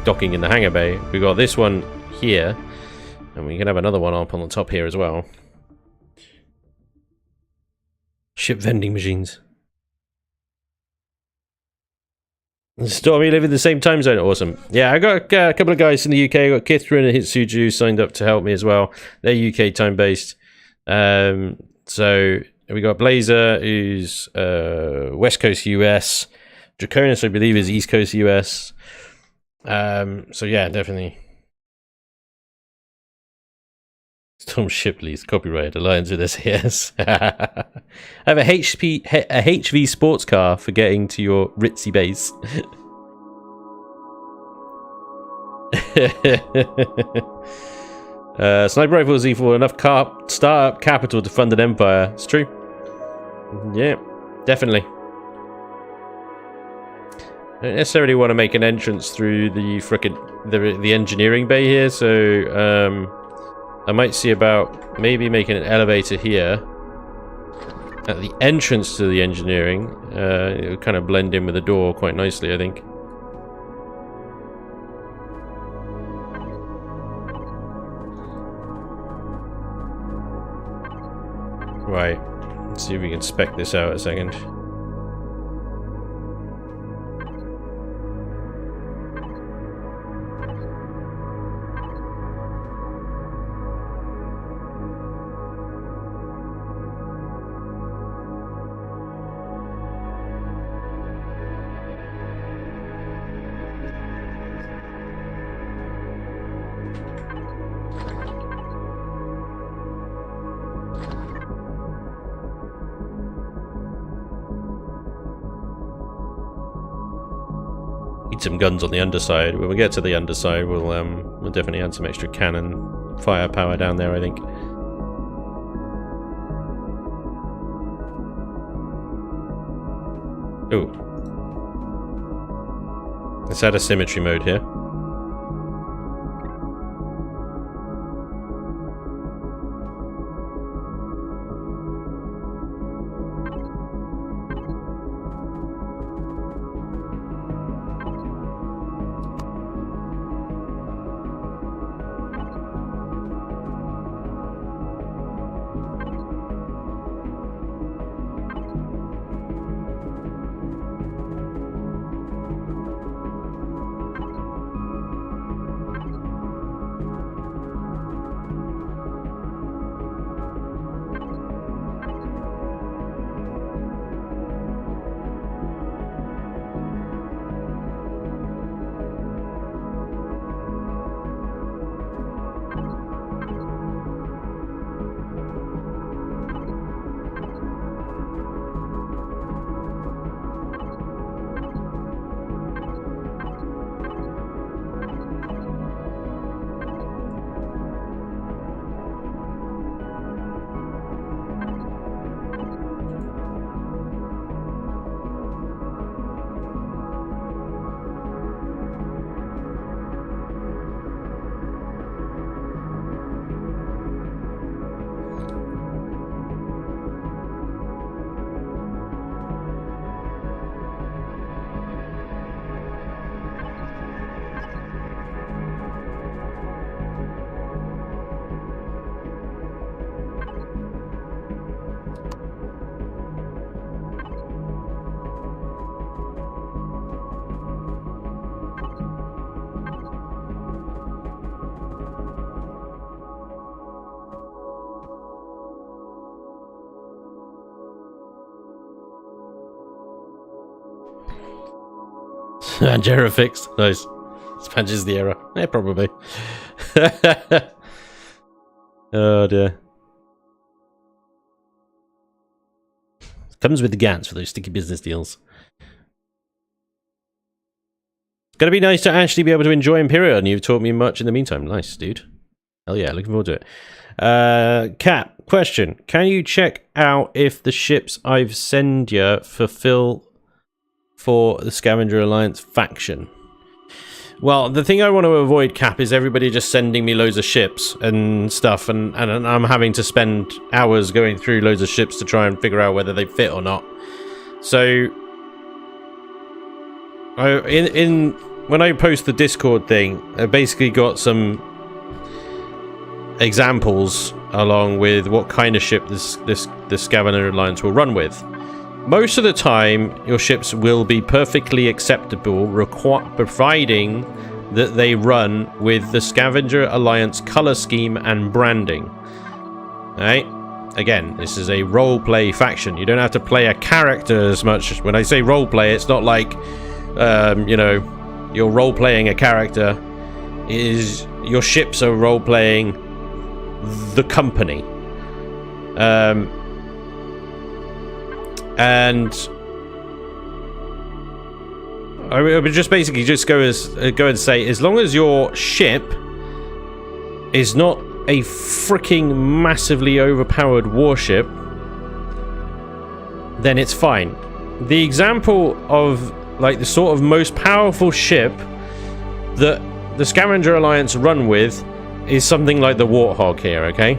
docking in the hangar bay. We got this one here. And we can have another one up on the top here as well. Ship vending machines. Stormy live in the same time zone. Awesome. Yeah, I got a couple of guys in the UK. I got Kithrin and Hitsuju signed up to help me as well. They're UK time based. So we got Blazer, who's West Coast US. Draconis, I believe, is East Coast US. So yeah, definitely. Storm Shipley's copyright alliance with SAS. I have a HV sports car for getting to your ritzy base. Sniper rifles equal enough startup capital to fund an empire. It's true. Yeah, definitely. I don't necessarily want to make an entrance through the frickin' the engineering bay here, so I might see about maybe making an elevator here at the entrance to the engineering. It would kind of blend in with the door quite nicely, I think. Right, let's see if we can spec this out a second. Some guns on the underside. When we get to the underside, we'll definitely add some extra cannon firepower down there, I think. Ooh. Let's add a symmetry mode here. And error fixed. Nice. Spanj is the error. Yeah, probably. Oh dear. Comes with the Gans for those sticky business deals. It's gonna be nice to actually be able to enjoy Empyrion. You've taught me much in the meantime. Nice, dude. Hell yeah, looking forward to it. Cat, question. Can you check out if the ships I've sent you fulfill for the Scavenger Alliance faction? Well, the thing I want to avoid, Cap, is everybody just sending me loads of ships and stuff, and I'm having to spend hours going through loads of ships to try and figure out whether they fit or not. So, when I post the Discord thing, I basically got some examples along with what kind of ship this Scavenger Alliance will run with. Most of the time, your ships will be perfectly acceptable, providing that they run with the Scavenger Alliance color scheme and branding. Right? Again, this is a roleplay faction. You don't have to play a character as much. When I say roleplay, it's not like, you know, you're role-playing a character. Your ships are role-playing the company. And I would just basically just go and say, as long as your ship is not a freaking massively overpowered warship, then it's fine. The example of like the sort of most powerful ship that the Scavenger Alliance run with is something like the Warthog here, okay?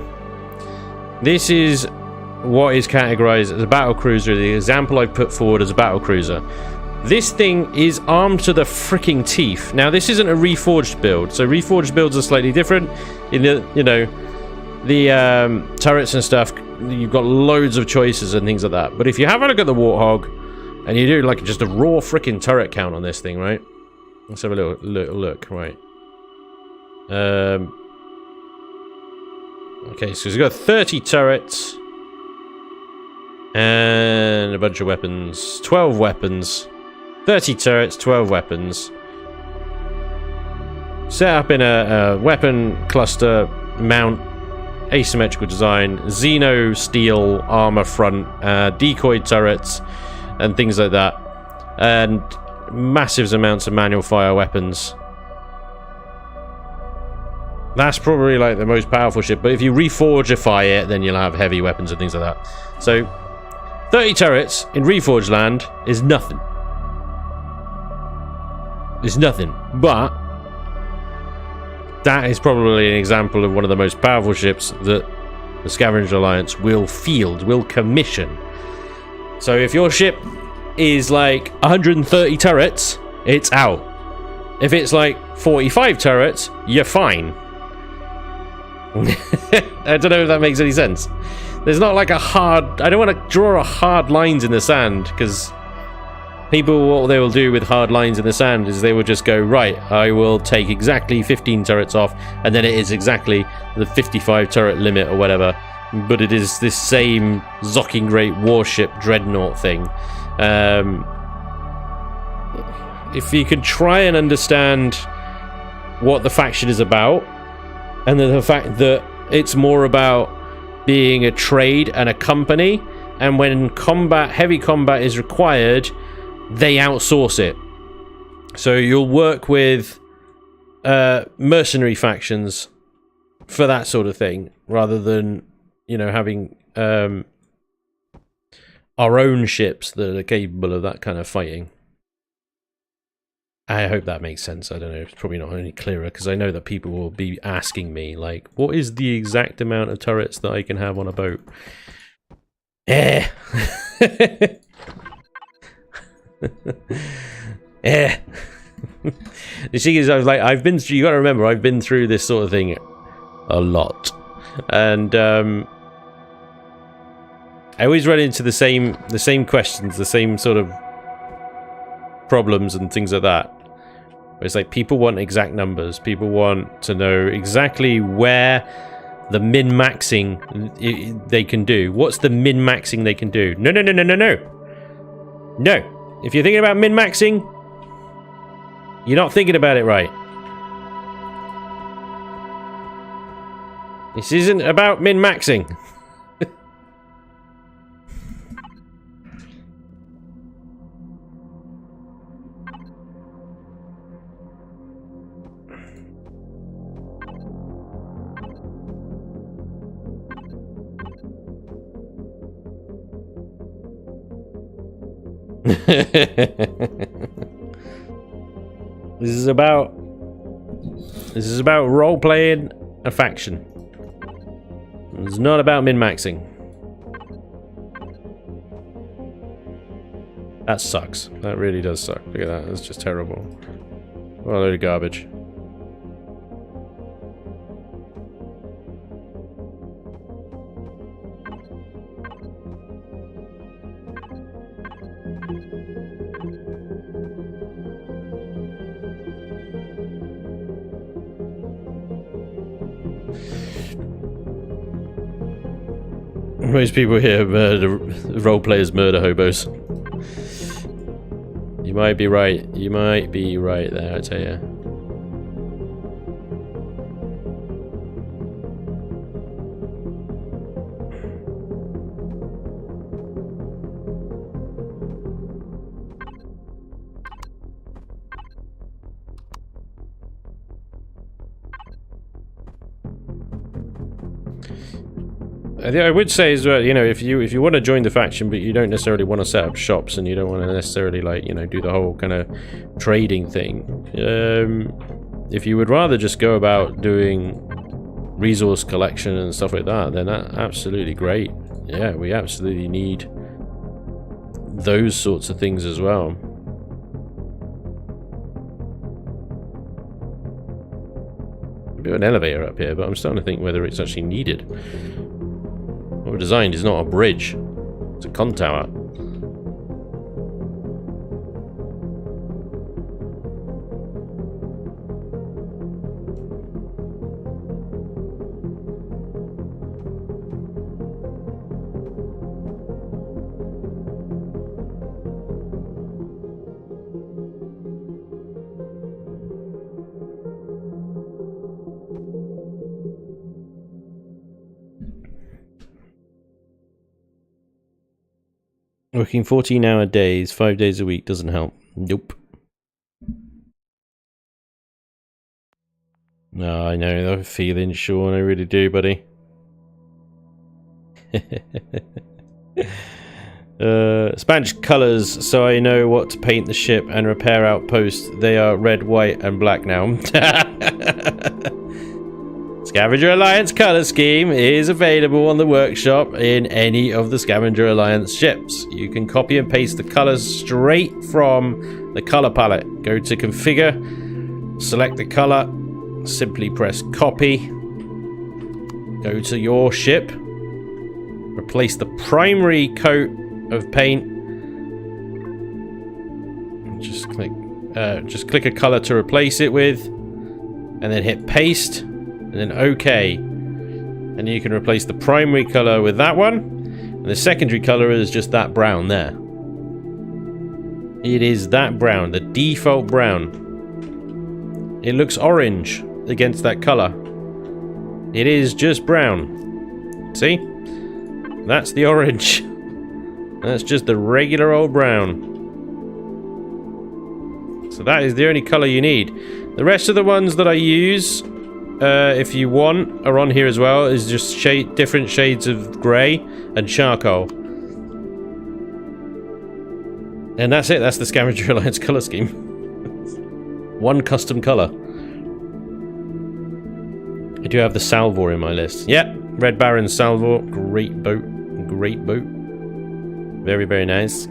This is what is categorized as a battle cruiser. The example I put forward as a battle cruiser. This thing is armed to the freaking teeth. Now, this isn't a reforged build, so reforged builds are slightly different. In the, you know, the turrets and stuff, you've got loads of choices and things like that. But if you have a look at the Warthog, and you do like just a raw freaking turret count on this thing, right? Let's have a little look, right? Okay, so it's got 30 turrets. And a bunch of weapons. 12 weapons. 30 turrets, 12 weapons. Set up in a weapon cluster mount. Asymmetrical design. Xeno steel armor front. Decoy turrets. And things like that. And massive amounts of manual fire weapons. That's probably like the most powerful ship. But if you reforgeify it, then you'll have heavy weapons and things like that. So 30 turrets in Reforged land is nothing. It's nothing. But that is probably an example of one of the most powerful ships that the Scavenger Alliance will field, will commission. So if your ship is like 130 turrets, it's out. If it's like 45 turrets, you're fine. I don't know if that makes any sense. There's not like a hard... I don't want to draw a hard lines in the sand, because people, what they will do with hard lines in the sand is they will just go, right, I will take exactly 15 turrets off, and then it is exactly the 55 turret limit or whatever. But it is this same Zocking Great warship dreadnought thing. If you can try and understand what the faction is about, and the fact that it's more about being a trade and a company, and when heavy combat is required, they outsource it. So you'll work with mercenary factions for that sort of thing, rather than, you know, having our own ships that are capable of that kind of fighting. I hope that makes sense. I don't know, it's probably not any clearer, because I know that people will be asking me, like, what is the exact amount of turrets that I can have on a boat? The thing is, I've been through, you gotta remember, I've been through this sort of thing a lot. And I always run into the same questions, the same sort of problems and things like that. It's like people want exact numbers. People want to know exactly where the min-maxing they can do. What's the min-maxing they can do? No. No. If you're thinking about min-maxing, You're not thinking about it right. This isn't about min-maxing. This is about role-playing a faction. It's not about min-maxing. That sucks. That really does suck. Look at that. That's just terrible. What a load of garbage. Most people here role players murder hobos. You might be right. You might be right there, I tell you. I would say as well, you know, if you want to join the faction, but you don't necessarily want to set up shops and you don't want to necessarily, like, you know, do the whole kind of trading thing. If you would rather just go about doing resource collection and stuff like that, then that's absolutely great. Yeah, we absolutely need those sorts of things as well. We've got an elevator up here, but I'm starting to think whether it's actually needed. What we designed is not a bridge, it's a con tower. Working 14-hour days, 5 days a week doesn't help. Nope. No, I know the feeling, Sean. I really do, buddy. Spanj colours, so I know what to paint the ship and repair outposts. They are red, white, and black now. Scavenger Alliance colour scheme is available on the workshop in any of the Scavenger Alliance ships. You can copy and paste the colours straight from the colour palette. Go to configure, select the colour, simply press copy, go to your ship, replace the primary coat of paint, just click a colour to replace it with, and then hit paste. And then OK. And you can replace the primary colour with that one. And the secondary colour is just that brown there. It is that brown, the default brown. It looks orange against that colour. It is just brown. See? That's the orange. That's just the regular old brown. So that is the only colour you need. The rest of the ones that I use, if you want, are on here as well. Is just different shades of grey and charcoal. And that's it. That's the Scavenger Alliance colour scheme. One custom colour. I do have the Salvor in my list. Yep, Red Baron Salvor. Great boat. Great boat. Very, very nice.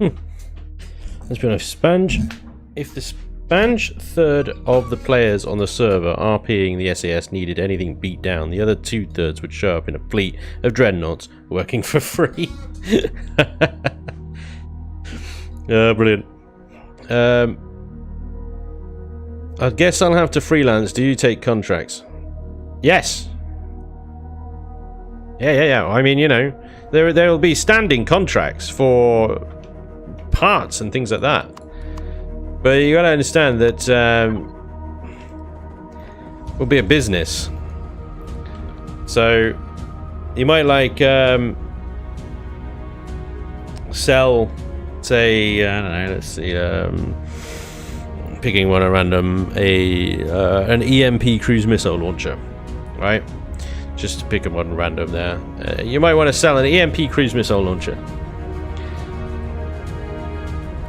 Let's be honest. Spanj. If the Spanj third of the players on the server RPing the SAS needed anything beat down, the other 2/3 would show up in a fleet of dreadnoughts working for free. Brilliant. I guess I'll have to freelance. Do you take contracts? Yes. Yeah. I mean, you know, there'll be standing contracts for parts and things like that. But you gotta understand that will be a business. So you might like sell, say, I don't know, let's see, picking one at random, an EMP cruise missile launcher, right? Just to pick up one random there. You might want to sell an EMP cruise missile launcher.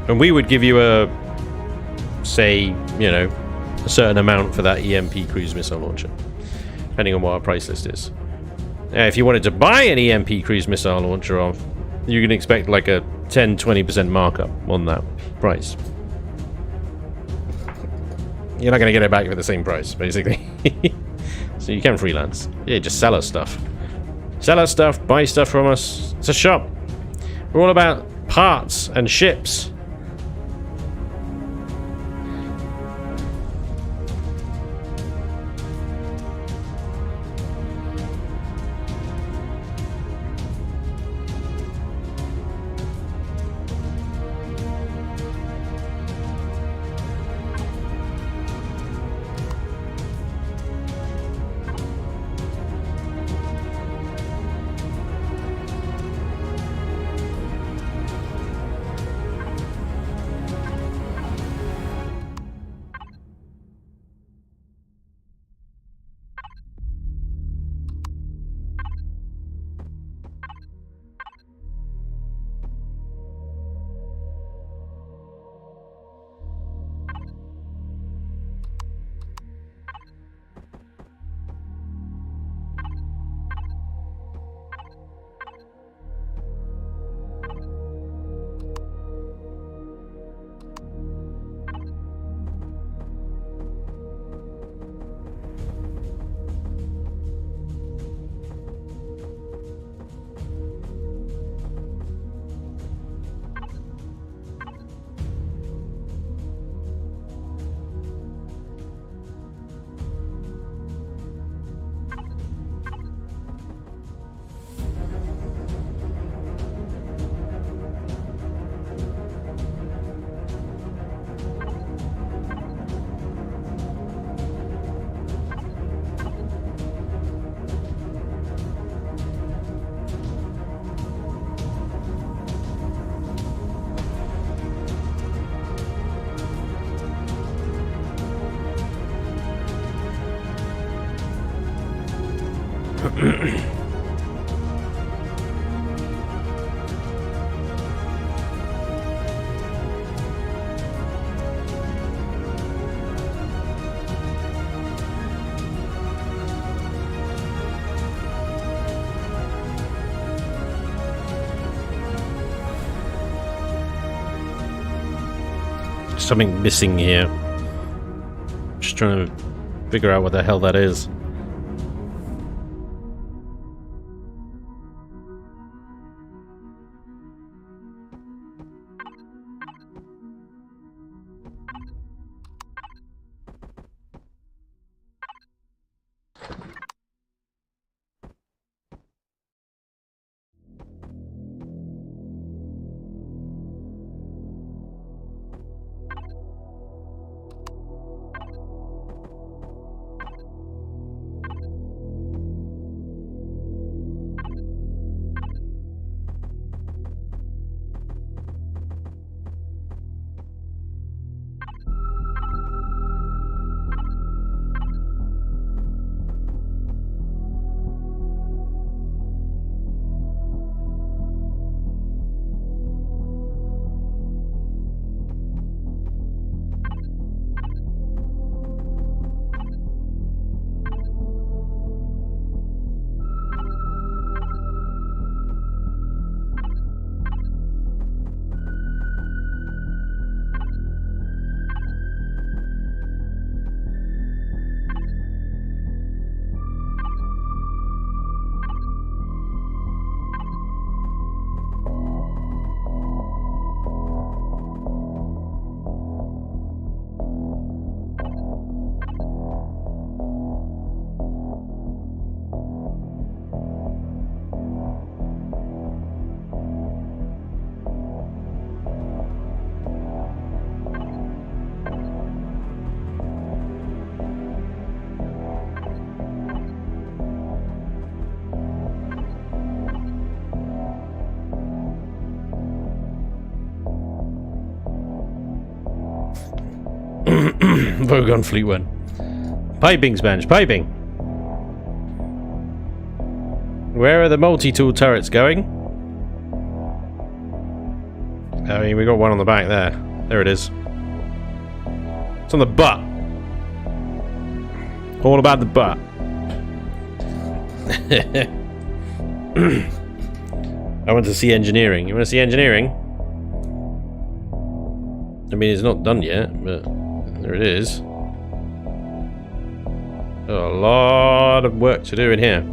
And we would give you a, say, you know, a certain amount for that EMP cruise missile launcher, depending on what our price list is. If you wanted to buy an EMP cruise missile launcher off, you can expect like a 10-20% markup on that price. You're not going to get it back for the same price, basically. So you can freelance. Yeah, just sell us stuff. Sell us stuff, buy stuff from us. It's a shop. We're all about parts and ships. Something missing here. Just trying to figure out what the hell that is. Bogon Fleet one. Piping, Spanj, piping. Where are the multi-tool turrets going? I mean, we got one on the back there. There it is. It's on the butt. All about the butt. I want to see engineering. You want to see engineering? I mean, it's not done yet, but there it is. A lot of work to do in here.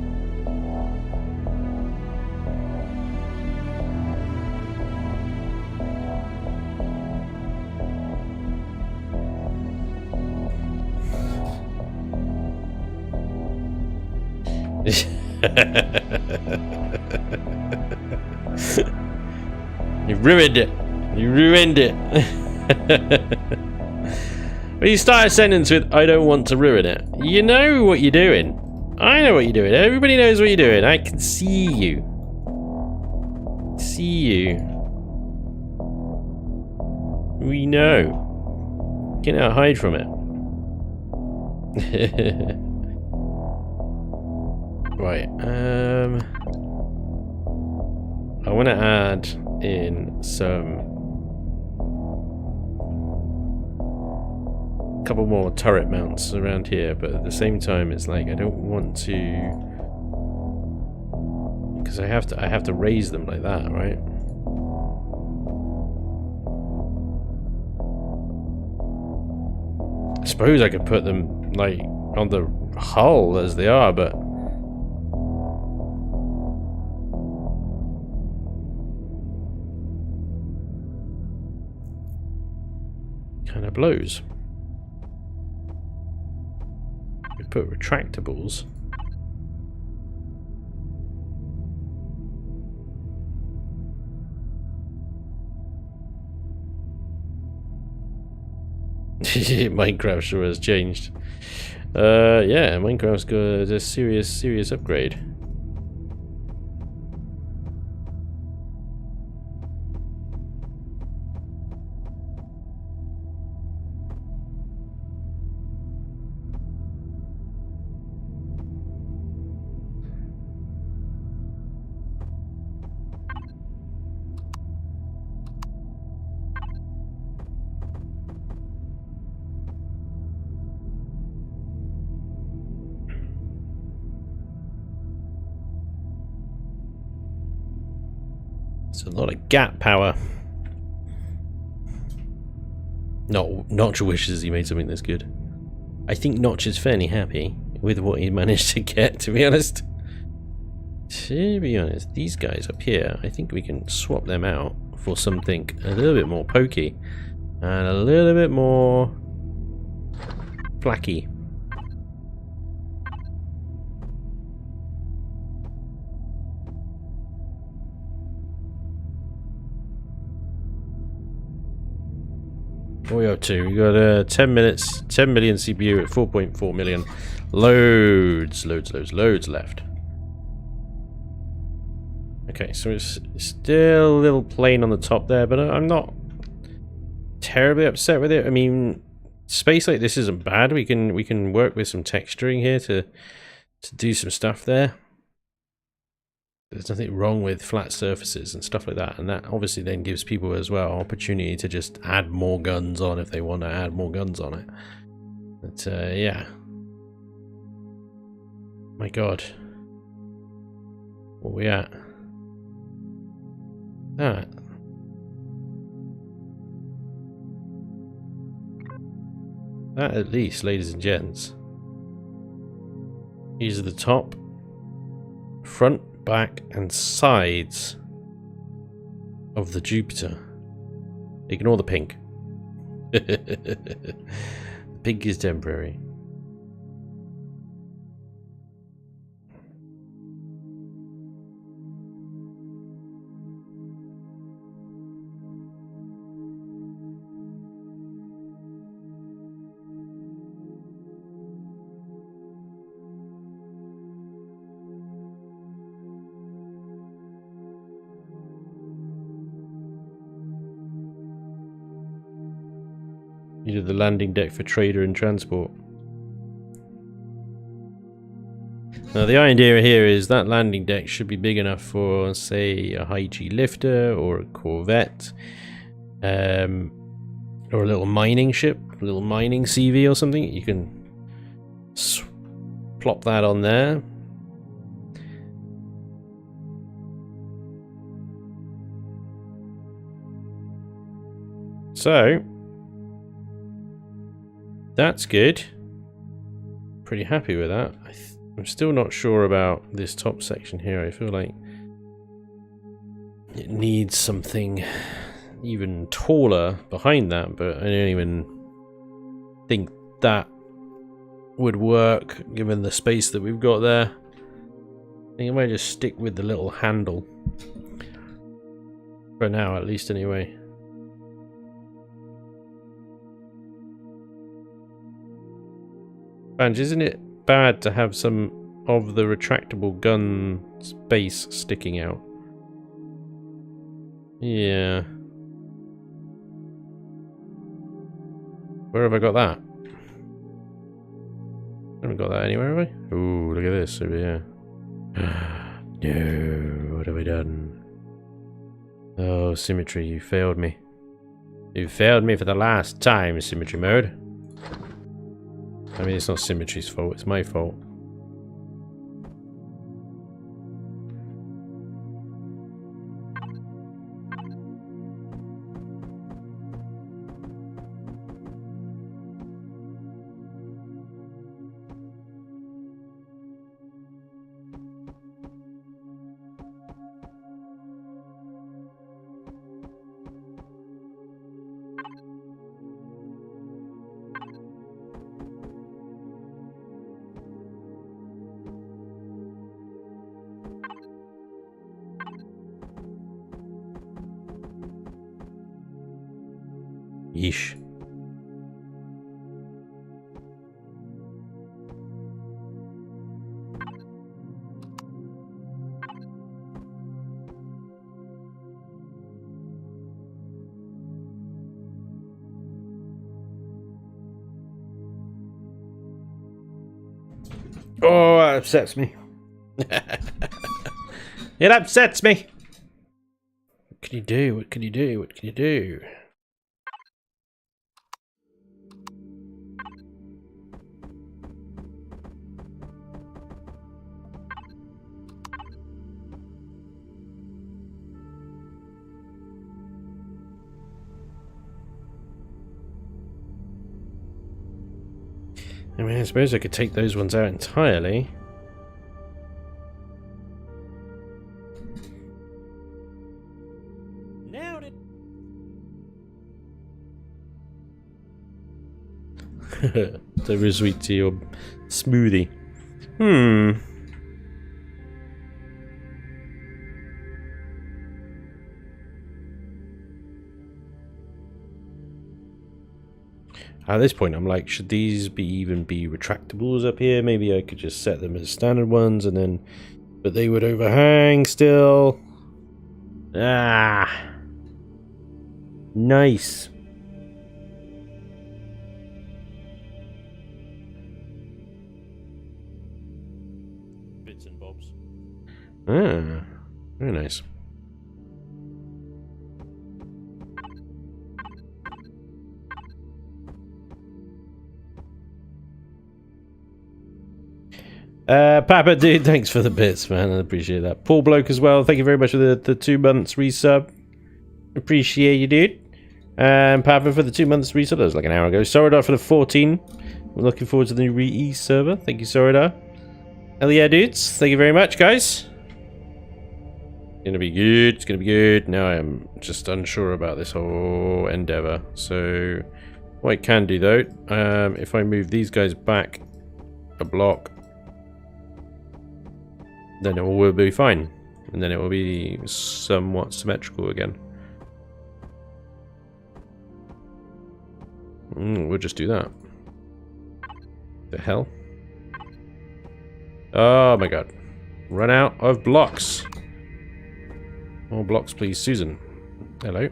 You ruined it. You ruined it. When you start a sentence with, I don't want to ruin it, you know what you're doing. I know what you're doing. Everybody knows what you're doing. I can see you. See you. We know. You cannot hide from it. Right, I want to add in some couple more turret mounts around here, but at the same time it's like I don't want to, because I have to raise them like that, right? I suppose I could put them like on the hull as they are, but kind of blows. We put retractables. Minecraft sure has changed. Yeah, Minecraft's got a serious upgrade. It's a lot of gap power. No, Notch wishes he made something this good. I think Notch is fairly happy with what he managed to get, to be honest. To be honest, these guys up here, I think we can swap them out for something a little bit more pokey and a little bit more flaky. What are we up to? We got 10 minutes, 10 million CPU at 4.4 million. Loads left. Okay, so it's still a little plain on the top there, but I'm not terribly upset with it. I mean, space like this isn't bad. We can work with some texturing here to do some stuff there. There's nothing wrong with flat surfaces and stuff like that, and that obviously then gives people as well opportunity to just add more guns on if they want to add more guns on it. But yeah, my god, what are we at? That at least, ladies and gents. These are the top, front, back and sides of the Jupiter. Ignore the pink. The pink is temporary. Needed the landing deck for trader and transport. Now the idea here is that landing deck should be big enough for, say, a high G lifter or a corvette, or a little mining ship, a little mining CV or something. You can plop that on there. So that's good. Pretty happy with that. I'm still not sure about this top section here. I feel like it needs something even taller behind that, but I don't even think that would work given the space that we've got there. I think I might just stick with the little handle for now, at least anyway. Spanj, isn't it bad to have some of the retractable gun base sticking out? Yeah. Where have I got that? I haven't got that anywhere, have I? Ooh, look at this over here. No, what have I done? Oh, symmetry, you failed me. You failed me for the last time, symmetry mode. I mean, it's not symmetry's fault, it's my fault. Yeesh. Oh, that upsets me. It upsets me. What can you do? What can you do? What can you do? I mean, I suppose I could take those ones out entirely. Nailed it. It's over sweet tea or smoothie. At this point, I'm like, should these even be retractables up here? Maybe I could just set them as standard ones and then... But they would overhang still. Ah. Nice. Bits and bobs. Ah. Very nice. Papa dude, thanks for the bits, man. I appreciate that. Paul Bloke as well. Thank you very much for the 2 months resub. Appreciate you, dude. And Papa for the 2 months resub. That was like an hour ago. Soradar for the 14. We're looking forward to the new Re-E server. Thank you, Soradar. Hell yeah, dudes. Thank you very much, guys. It's gonna be good. It's gonna be good. Now I am just unsure about this whole endeavor. So, what I can do though, if I move these guys back a block, then it will be fine, and then it will be somewhat symmetrical again. We'll just do that. The hell? Oh my god. Run out of blocks. More blocks, please, Susan. Hello.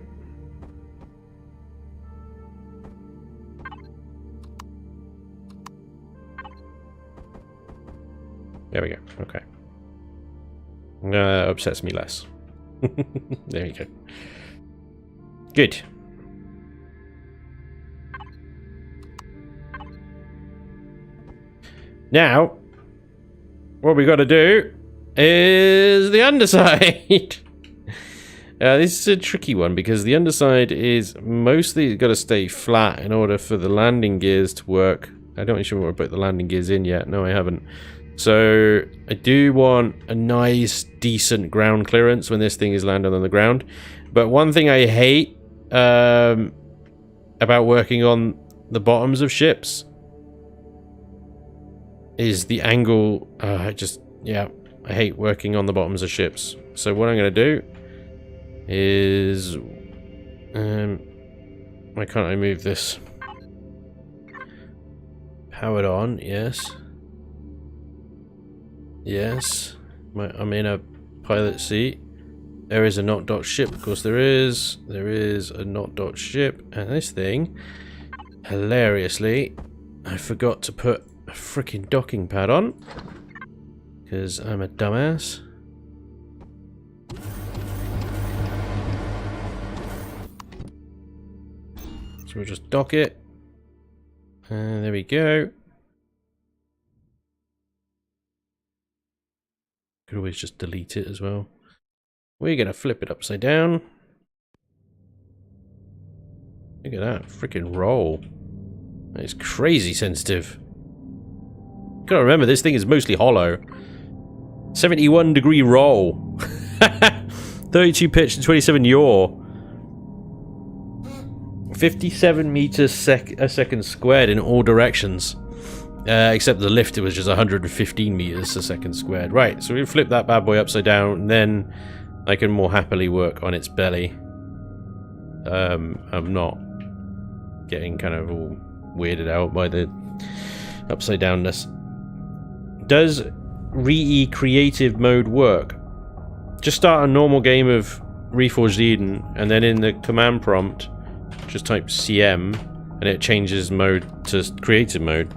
There we go. Okay. Upsets me less. There we go. Good. Now, what we got to do is the underside. This is a tricky one because the underside is mostly got to stay flat in order for the landing gears to work. I don't actually want to put the landing gears in yet. No, I haven't. So I do want a nice, decent ground clearance when this thing is landed on the ground. But one thing I hate about working on the bottoms of ships is the angle. I hate working on the bottoms of ships. So what I'm going to do is... why can't I move this? Powered on, yes. Yes. I'm in a pilot seat. There is a not-docked ship. Of course there is. There is a not-docked ship. And this thing, hilariously, I forgot to put a freaking docking pad on. Because I'm a dumbass. So we'll just dock it. And there we go. Could always just delete it as well. We're going to flip it upside down. Look at that freaking roll. That is crazy sensitive. Gotta remember, this thing is mostly hollow. 71 degree roll. 32 pitch and 27 yaw. 57 meters a second squared in all directions. Except the lift, it was just 115 meters a second squared. Right, so we flip that bad boy upside down, and then I can more happily work on its belly. I'm not getting kind of all weirded out by the upside downness. Does Re-E creative mode work? Just start a normal game of Reforged Eden, and then in the command prompt, just type CM, and it changes mode to creative mode.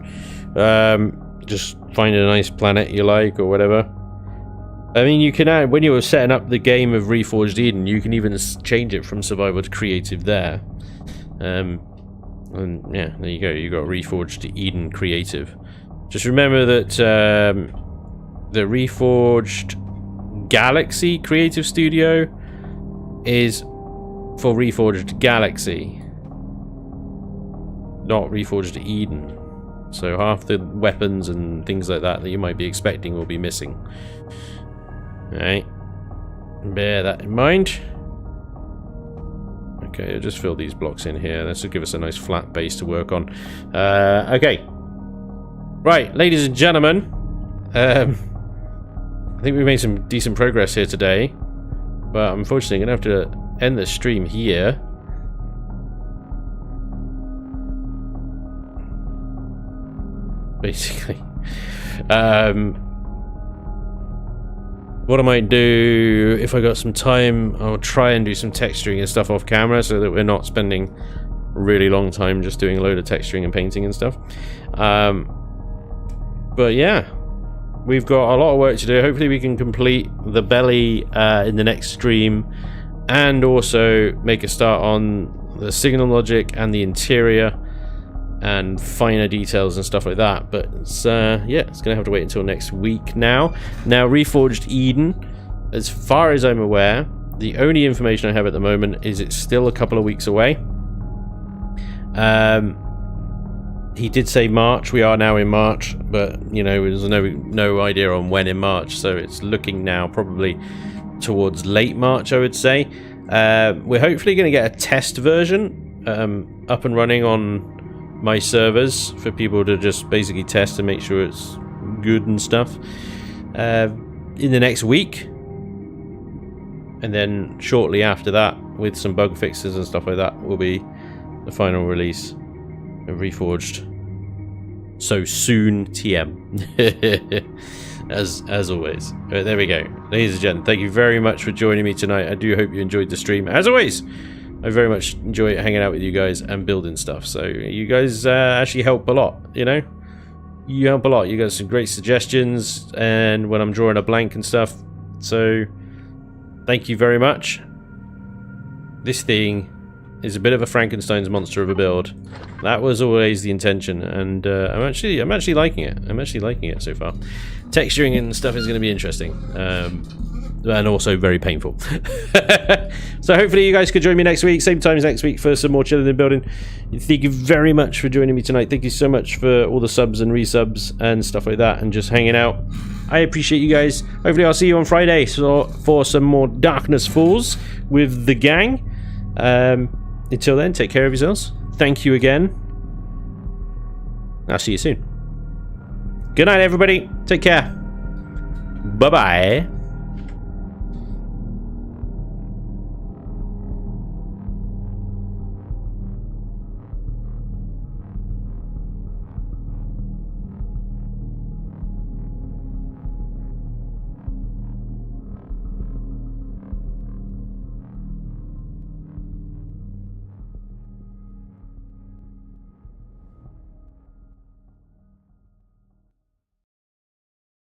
Just find a nice planet you like, or whatever. I mean, you can add, when you're setting up the game of Reforged Eden, you can even change it from survival to creative there. And yeah, there you go. You got Reforged Eden creative. Just remember that the Reforged Galaxy Creative Studio is for Reforged Galaxy, not Reforged Eden. So half the weapons and things like that that you might be expecting will be missing. Alright. Bear that in mind. Okay, I'll just fill these blocks in here. This will give us a nice flat base to work on. Okay. Right, ladies and gentlemen. I think we made some decent progress here today. But unfortunately, I'm going to have to end the stream here. Basically. What I might do, if I got some time, I'll try and do some texturing and stuff off camera so that we're not spending a really long time just doing a load of texturing and painting and stuff. But yeah, we've got a lot of work to do. Hopefully we can complete the belly in the next stream, and also make a start on the signal logic and the interior and finer details and stuff like that. But it's, yeah, it's gonna have to wait until next week now. Reforged Eden, as far as I'm aware, the only information I have at the moment is it's still a couple of weeks away. He did say March. We are now in March, but you know, there's no idea on when in March, so it's looking now probably towards late March, I would say. We're hopefully going to get a test version up and running on my servers for people to just basically test and make sure it's good and stuff in the next week, and then shortly after that, with some bug fixes and stuff like that, will be the final release of Reforged. So soon, TM. as always. Right, there we go, ladies and gentlemen, thank you very much for joining me tonight. I do hope you enjoyed the stream. As always, I very much enjoy hanging out with you guys and building stuff. So you guys actually help a lot, you know? you help a lot. You got some great suggestions, and when I'm drawing a blank and stuff. So, thank you very much. This thing is a bit of a Frankenstein's monster of a build. That was always the intention, and I'm actually liking it. I'm actually liking it so far. Texturing and stuff is going to be interesting, and also very painful. So hopefully you guys could join me next week, same time as next week, for some more Chillin and Building. Thank you very much for joining me tonight. Thank you so much for all the subs and resubs and stuff like that, and just hanging out. I appreciate you guys. Hopefully I'll see you on Friday for some more Darkness Falls with the gang. Until then, take care of yourselves. Thank you again. I'll see you soon. Good night, everybody. Take care. Bye-bye.